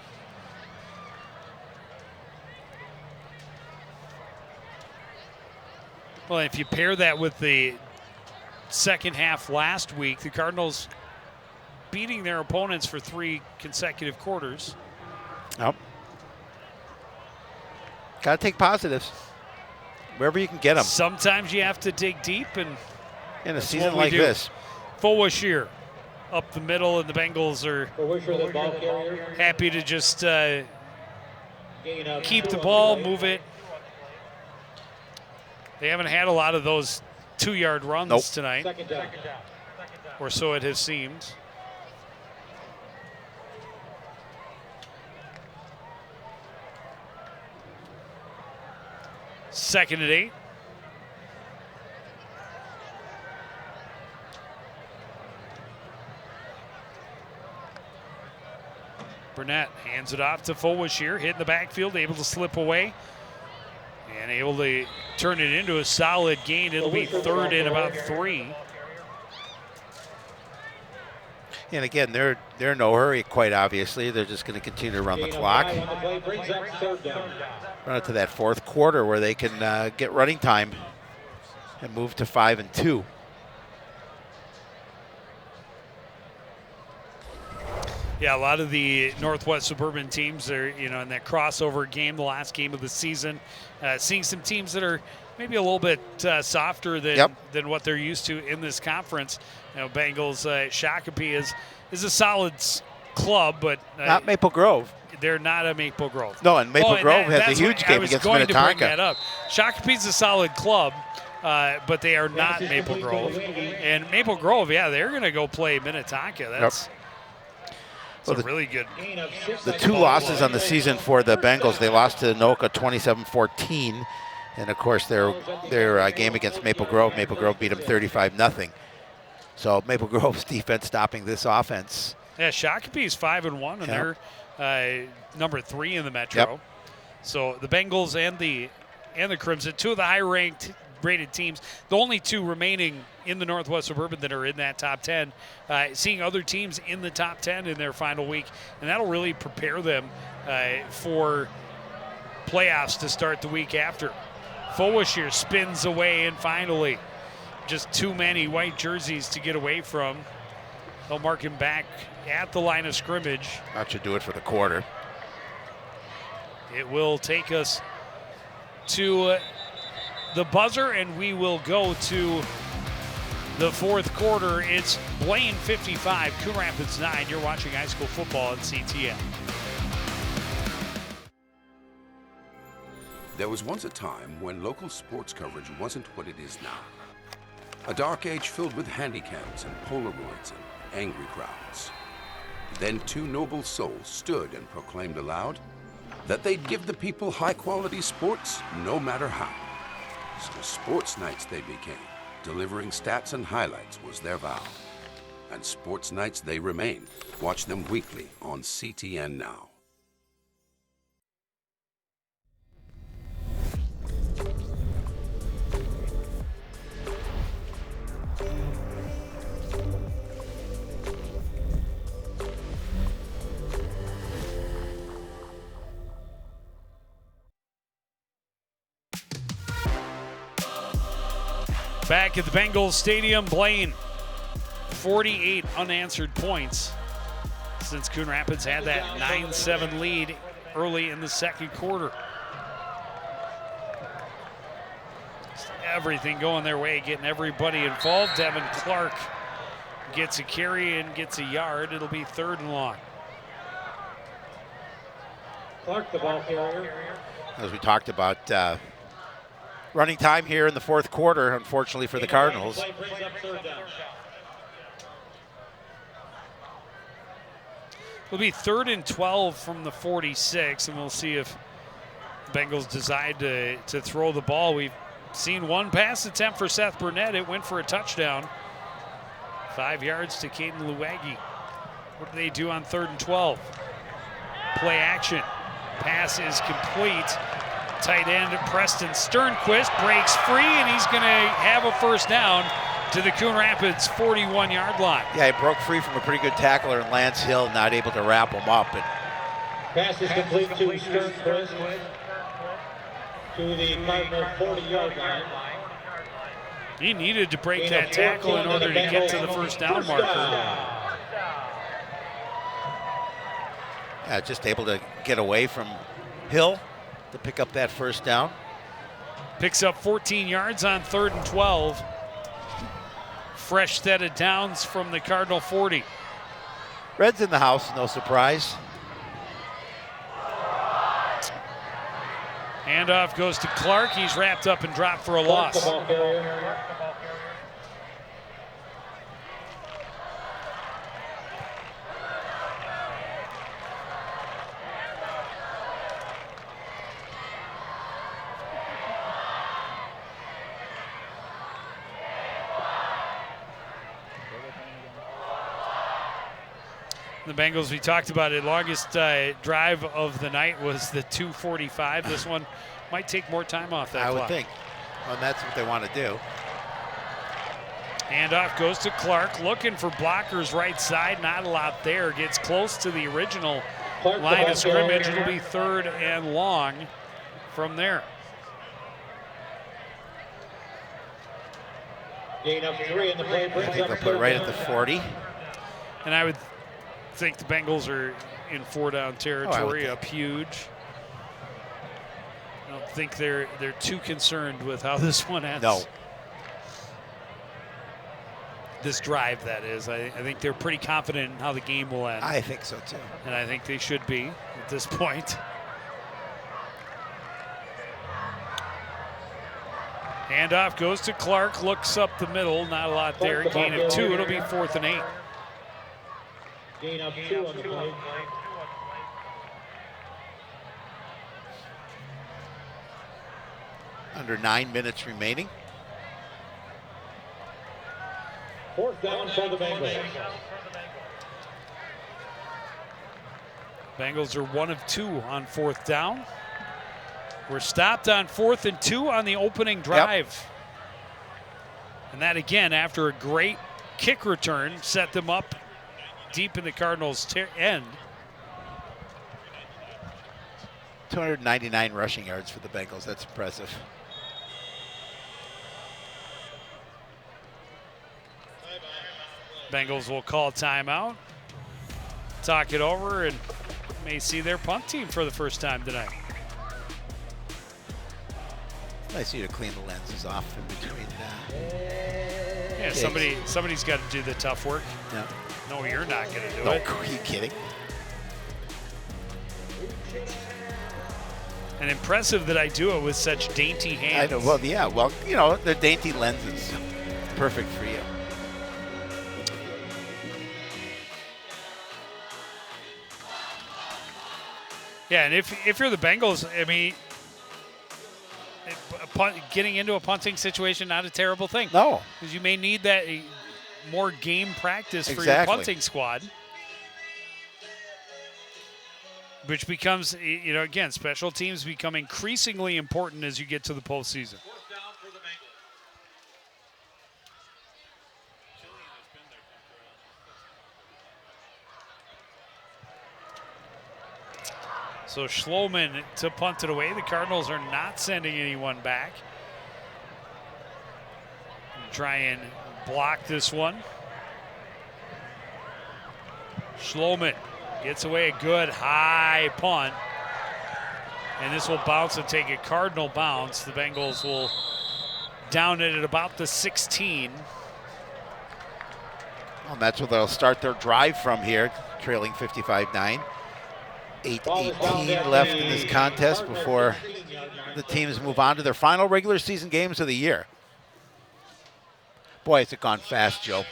A: Well, if you pair that with the second half last week, the Cardinals beating their opponents for 3 consecutive quarters.
G: Nope. Got to take positives wherever you can get them.
A: Sometimes you have to dig deep, and
G: In a
A: that's
G: season
A: what we
G: like
A: do.
G: this.
A: Fowashier up the middle, and the Bengals are
F: The ball carrier.
A: happy to just
F: Gain of
A: keep the
F: 2
A: ball,
F: on the
A: move it. They haven't had a lot of those 2-yard runs
G: Nope.
A: tonight,
F: Second down.
A: or so it has seemed. Second and 8. Burnett hands it off to Fowashier, hitting the backfield, able to slip away, and able to turn it into a solid gain. It'll be 3rd and about 3.
G: And again, they're in no hurry, quite obviously. They're just going to continue to run the
F: Gain of
G: clock.
F: 5 on the play brings up 3rd down.
G: Run it to that 4th quarter where they can get running time and move to 5 and 2.
A: Yeah, a lot of the Northwest Suburban teams are, you know, in that crossover game, the last game of the season, seeing some teams that are maybe a little bit softer than what they're used to in this conference. You know, Bengals, Shakopee is a solid club, but
G: Not Maple Grove.
A: they're not a Maple Grove.
G: No, and Maple Grove has a
A: that's
G: huge
A: what
G: game
A: I was
G: against
A: going to bring
G: Minnetonka.
A: that up. Shakopee's a solid club, but they are not Maple Grove. And Maple Grove, yeah, they're going to go play Minnetonka. That's
G: Well,
A: a really good.
F: Gain of 6
G: The
F: on
G: 2
F: ball.
G: losses on the season for the Bengals, they lost to Anoka 27-14. And, of course, their game against Maple Grove beat them 35-0. So Maple Grove's defense stopping this offense.
A: Yeah, Shakopee's 5-1, and
G: Yep.
A: they're number 3 in the Metro.
G: Yep.
A: So the Bengals and the Crimson, 2 of the high-ranked rated teams, the only 2 remaining in the Northwest Suburban that are in that top 10, seeing other teams in the top 10 in their final week, and that'll really prepare them for playoffs to start the week after. Fowashier spins away, and finally, just too many white jerseys to get away from. They'll mark him back at the line of scrimmage.
G: That should do it for the quarter.
A: It will take us to the buzzer, and we will go to the 4th quarter. It's Blaine 55, Coon Rapids 9. You're watching high school football on CTN.
H: There was once a time when local sports coverage wasn't what it is now. A dark age filled with handycams and Polaroids and angry crowds. Then two noble souls stood and proclaimed aloud that they'd give the people high-quality sports no matter how. So sports nights they became. Delivering stats and highlights was their vow. And sports nights they remain. Watch them weekly on CTN Now.
A: Back at the Bengals Stadium, Blaine, 48 unanswered points since Coon Rapids had that 9-7 lead early in the second quarter. Just everything going their way, getting everybody involved. Devin Clark gets a carry and gets a yard. It'll be 3rd and long.
F: Clark, the ball carrier.
G: As we talked about, running time here in the fourth quarter, unfortunately for the Cardinals.
A: It'll be 3rd and 12 from the 46, and we'll see if the Bengals decide to throw the ball. We've seen one pass attempt for Seth Burnett. It went for a touchdown. 5 yards to Caden Luagi. What do they do on 3rd and 12? Play action. Pass is complete. Tight end Preston Sternquist breaks free, and he's going to have a first down to the Coon Rapids 41-yard line.
G: Yeah, he broke free from a pretty good tackler in Lance Hill, not able to wrap him up. And
F: Pass is complete to Sternquist to the Cardinal 40-yard line.
A: He needed to break that tackle in order to get to the first down marker.
G: Yeah, just able to get away from Hill to pick up that first down.
A: Picks up 14 yards on 3rd and 12. Fresh set of downs from the Cardinal 40.
G: Red's in the house, no surprise.
A: Handoff goes to Clark. He's wrapped up and dropped for a loss. The Bengals, we talked about it, longest drive of the night was the 2:45. This one might take more time off that
G: I
A: clock.
G: would think. Well, that's what they want to do.
A: Handoff goes to Clark, looking for blockers right side. Not a lot there. Gets close to the original line of scrimmage. It'll be 3rd and long from there.
F: Gain of 3 in the play.
G: I think they'll put it right at the 40.
A: And I would think the Bengals are in 4-down territory, up huge. I don't think they're too concerned with how this one ends.
G: No.
A: This drive, that is. I think they're pretty confident in how the game will end.
G: I think so too.
A: And I think they should be at this point. Handoff goes to Clark, looks up the middle, not a lot there. Gain of 2, it'll be 4th and 8.
F: Gain of 2 on the play.
G: Under 9 minutes remaining.
F: 4th down for the Bengals.
A: Bengals are 1 of 2 on 4th down. We're stopped on 4th and 2 on the opening drive. Yep. And that again, after a great kick return, set them up deep in the Cardinals' end.
G: 299 rushing yards for the Bengals. That's impressive.
A: Bengals will call timeout, talk it over, and may see their punt team for the first time tonight.
G: Nice of you to clean the lenses off in between.
A: Yeah, somebody's got to do the tough work.
G: Yeah.
A: No, you're not going to do
G: No,
A: it.
G: are you kidding?
A: And impressive that I do it with such dainty hands.
G: I know. Well, yeah. Well, you know, they're dainty lenses. perfect for you.
A: Yeah, and if you're the Bengals, I mean, getting into a punting situation, not a terrible thing.
G: No.
A: Because you may need that more game practice for your
G: Exactly.
A: punting squad. Which becomes, again, special teams become increasingly important as you get to the postseason. So Schloman to punt it away. The Cardinals are not sending anyone back. Try and block this one. Schloman gets away a good high punt. And this will bounce and take a Cardinal bounce. The Bengals will down it at about the 16.
G: Well, that's where they'll start their drive from here, trailing 55-9. 8:18 left in this contest before the teams move on to their final regular season games of the year. Boy, has it gone fast, Joe.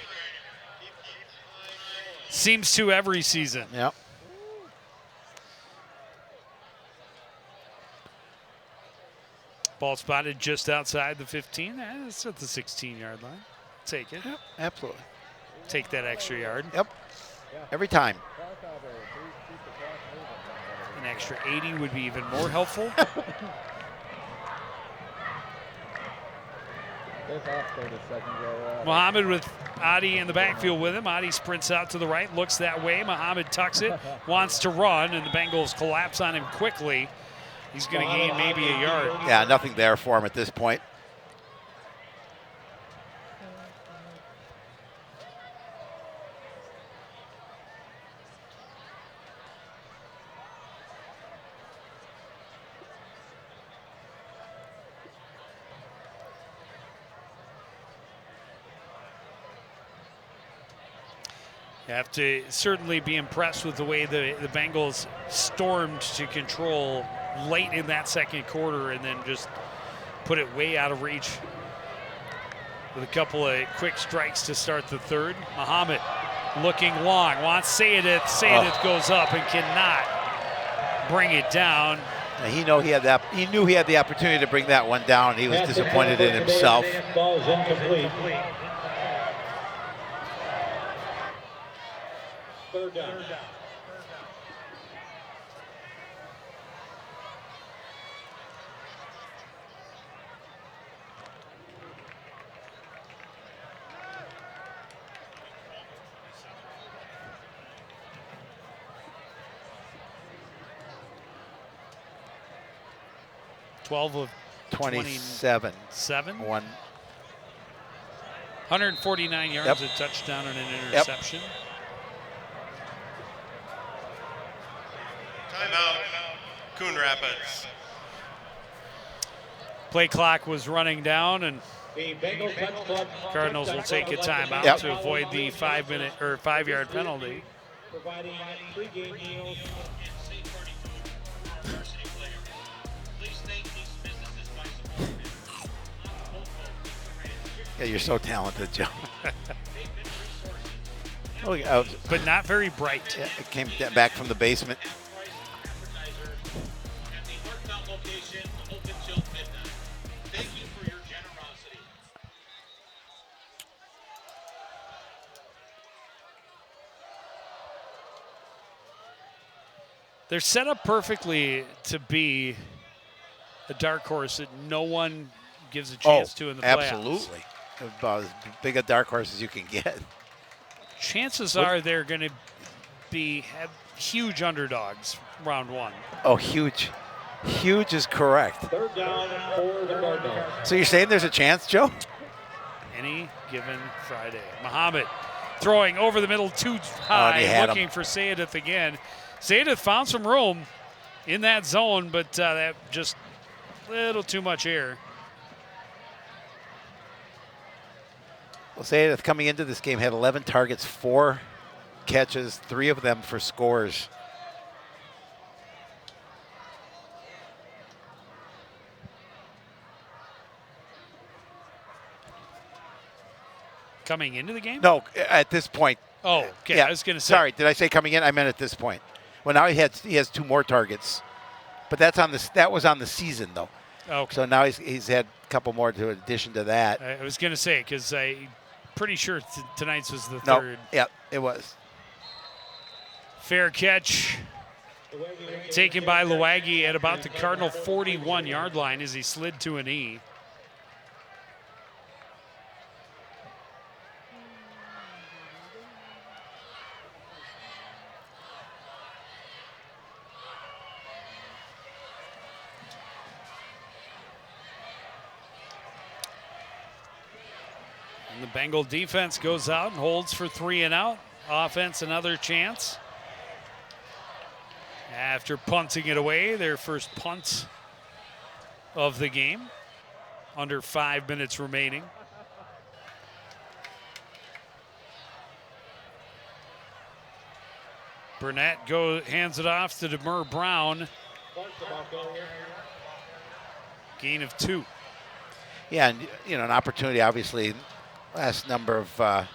A: Seems to every season.
G: Yep.
A: Ball spotted just outside the 15. It's at the 16-yard line. Take it.
G: Yep, absolutely.
A: Take that extra yard.
G: Yep. Every time.
A: An extra 80 would be even more helpful. Muhammad with Adi in the backfield with him. Adi sprints out to the right, looks that way. Muhammad tucks it, wants to run, and the Bengals collapse on him quickly. He's going to gain maybe a yard.
G: Yeah, nothing there for him at this point.
A: You have to certainly be impressed with the way the Bengals stormed to control late in that second quarter and then just put it way out of reach with a couple of quick strikes to start the third. Muhammad looking long, wants Sayedith. Sayedith goes up and cannot bring it down.
G: He knew he had the opportunity to bring that one down. He was disappointed in himself.
F: Ball's incomplete. Third down.
A: 12 of
G: 27.
A: 27.
G: 149
A: yards, a touchdown and an interception.
E: Timeout, Coon Rapids.
A: Play clock was running down, and
F: The Bengals Touch Club
A: Cardinals will take a timeout to avoid the 5-yard penalty.
F: providing pregame meals.
G: Yeah, you're so talented, Joe.
A: But not very bright.
G: Yeah, it came back from the basement.
A: They're set up perfectly to be a dark horse that no one gives a chance to in the playoffs.
G: Absolutely. About as big a dark horse as you can get.
A: Chances are they're going to have huge underdogs round one.
G: Oh, huge. Huge is correct.
F: Third down for the Cardinals.
G: So you're saying there's a chance, Joe?
A: Any given Friday. Muhammad throwing over the middle too high, looking for Sayedith again. Sayedith found some room in that zone, but that just a little too much air.
G: Well, Sayedith coming into this game had 11 targets, 4 catches, 3 of them for scores.
A: Coming into the game?
G: No, at this point.
A: Oh, okay.
G: Yeah.
A: I was going to say.
G: Sorry, did I say coming in? I meant at this point. Well, now he has 2 more targets, but that was on the season though.
A: Okay.
G: So now he's had a couple more in addition to that.
A: I was going to say, because I'm pretty sure tonight's was the
G: No,
A: third.
G: yeah, it was.
A: Fair catch taken by Lewagi at about the Cardinal 41-yard line as he slid to a knee. And the Bengal defense goes out and holds for 3 and out. Offense, another chance. After punting it away, their first punt of the game. Under 5 minutes remaining. Burnett hands it off to Demur Brown. Gain of 2.
G: Yeah, and an opportunity, obviously, last number of,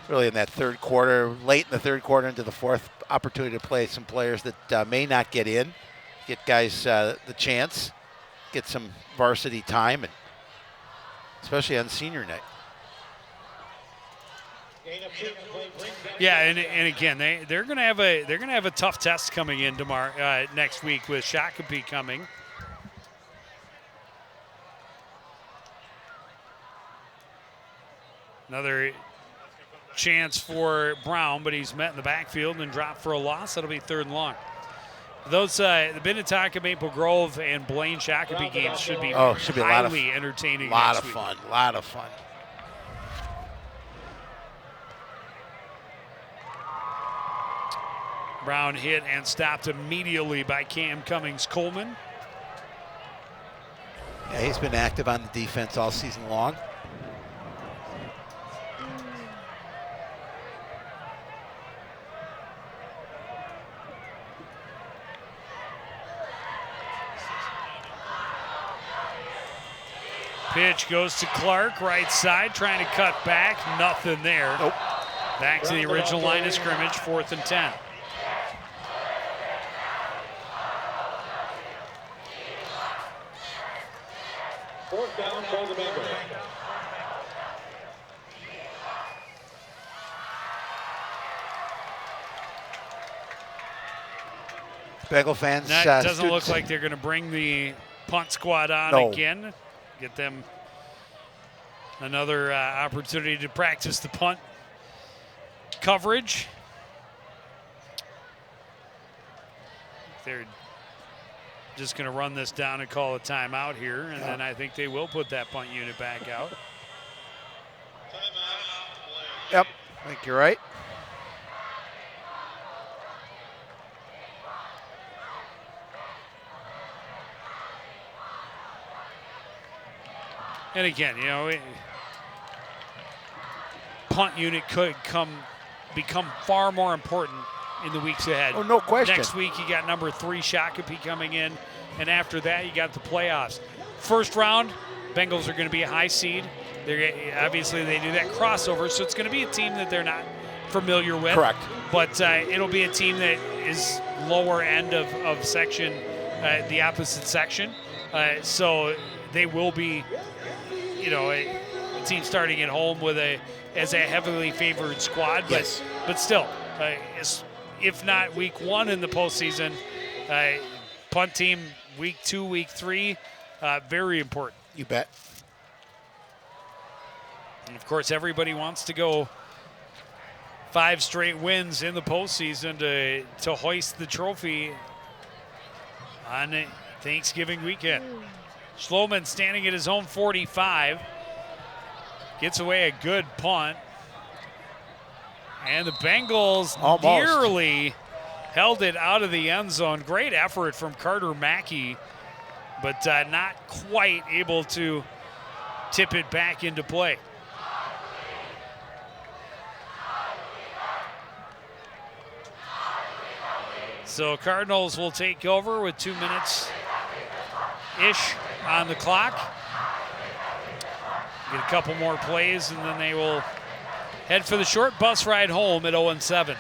G: really in that third quarter, late in the third quarter into the fourth, opportunity to play some players that may not get in, get guys the chance, get some varsity time, and especially on senior night.
A: Yeah, and again, they're going to have a tough test coming in tomorrow next week with Shakopee coming. Another chance for Brown, but he's met in the backfield and dropped for a loss. That'll be 3rd and long. Those the Minnetonka, Maple Grove, and Blaine Shakopee games should be highly entertaining.
G: A lot of fun.
A: Brown hit and stopped immediately by Cam Cummings-Coleman.
G: Yeah, he's been active on the defense all season long.
A: Pitch goes to Clark, right side, trying to cut back. Nothing there.
G: Nope.
A: Back to the original line of scrimmage, 4th and 10.
F: Fourth down for the Bengals.
G: Bengal fans.
A: That doesn't look like they're going to bring the punt squad on again. Get them another opportunity to practice the punt coverage. They're just going to run this down and call a timeout here, and then I think they will put that punt unit back out.
G: Yep, I think you're right.
A: And again, punt unit could become far more important in the weeks ahead.
G: Oh, no question.
A: Next week, you got number 3 Shakopee coming in, and after that, you got the playoffs. First round, Bengals are going to be a high seed. Obviously, they do that crossover, so it's going to be a team that they're not familiar with.
G: Correct.
A: But it'll be a team that is lower end of section, the opposite section. So they will be, a team starting at home as a heavily favored squad.
G: Yes.
A: But still, if not week 1 in the postseason, punt team week 2, week 3, very important.
G: You bet.
A: And of course, everybody wants to go 5 straight wins in the postseason to hoist the trophy on Thanksgiving weekend. Schloman standing at his own 45. Gets away a good punt. And the Bengals nearly held it out of the end zone. Great effort from Carter Mackey, but not quite able to tip it back into play. So Cardinals will take over with 2 minutes-ish on the clock. Get a couple more plays, and then they will head for the short bus ride home at 0-7.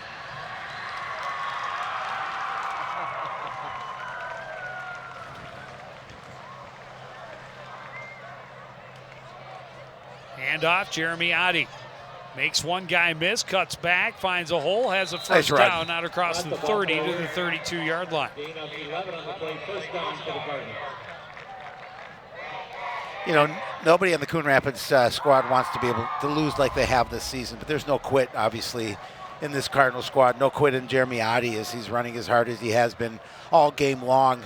A: Hand off, Jeremy Oddie. Makes one guy miss, cuts back, finds a hole, has a first down out across the 30 to the 32-yard line.
F: Gain of 11 on the play, first down for the Cardinals.
G: You know, nobody on the Coon Rapids squad wants to be able to lose like they have this season, but there's no quit, obviously, in this Cardinal squad. No quit in Jeremy Oddie as he's running as hard as he has been all game long,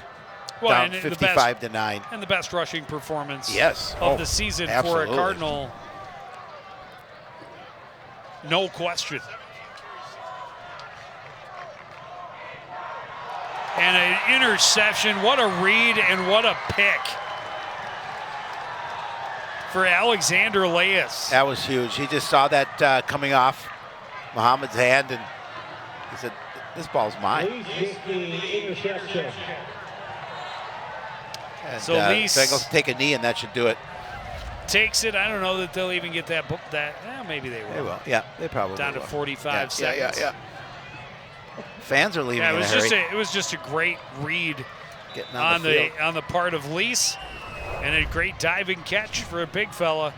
G: down 55-9.
A: And the best rushing performance
G: yes.
A: of the season
G: absolutely.
A: for a Cardinal. No question. And an interception. What a read and what a pick for Alexander Leas.
G: That was huge. He just saw that coming off Muhammad's hand, and he said, this ball's mine. And,
A: so Leas
G: Bengals take a knee, and that should do it.
A: Takes it. I don't know that they'll even get that. Maybe they will.
G: They will. Yeah, they probably
A: down
G: will.
A: To 45 seconds.
G: Yeah. Fans are leaving.
A: Yeah,
G: it
A: was just a great read on the part of Leas, and a great diving catch for a big fella.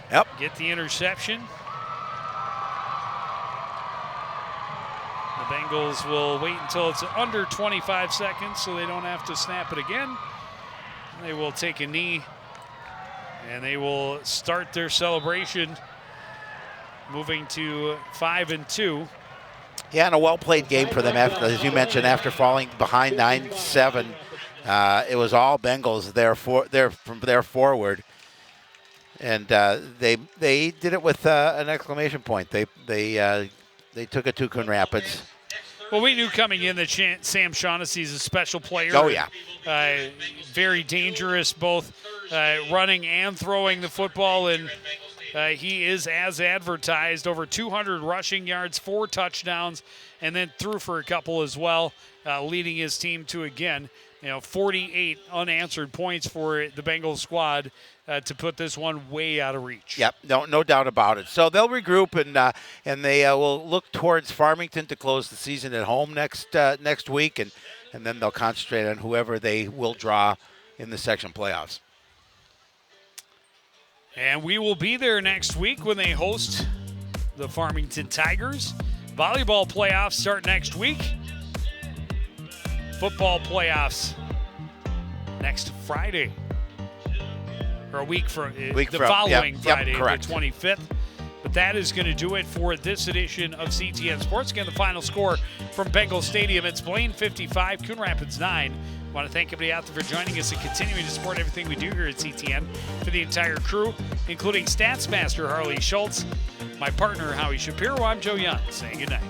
G: Yep.
A: Get the interception. The Bengals will wait until it's under 25 seconds, so they don't have to snap it again. They will take a knee. And they will start their celebration, moving to 5-2.
G: Yeah, and a well-played game for them, after, as you mentioned, after falling behind 9-7. It was all Bengals from there forward. And they did it with an exclamation point. They took it to Coon Rapids.
A: Well, we knew coming in that Sam Shaughnessy is a special player.
G: Oh, yeah.
A: Very dangerous, both running and throwing the football, and he is as advertised. Over 200 rushing yards, 4 touchdowns, and then threw for a couple as well, leading his team to, again, 48 unanswered points for the Bengals squad to put this one way out of reach.
G: Yep, no doubt about it. So they'll regroup, and they will look towards Farmington to close the season at home next week, and then they'll concentrate on whoever they will draw in the section playoffs.
A: And we will be there next week when they host the Farmington Tigers. Volleyball playoffs start next week. Football playoffs next Friday. Or a week from the following Friday, the 25th. But that is going to do it for this edition of CTN Sports. Again, the final score from Bengal Stadium. It's Blaine 55, Coon Rapids 9. I want to thank everybody out there for joining us and continuing to support everything we do here at CTN. For the entire crew, including Stats Master Harley Schultz, my partner Howie Shapiro, I'm Joe Young, saying good night.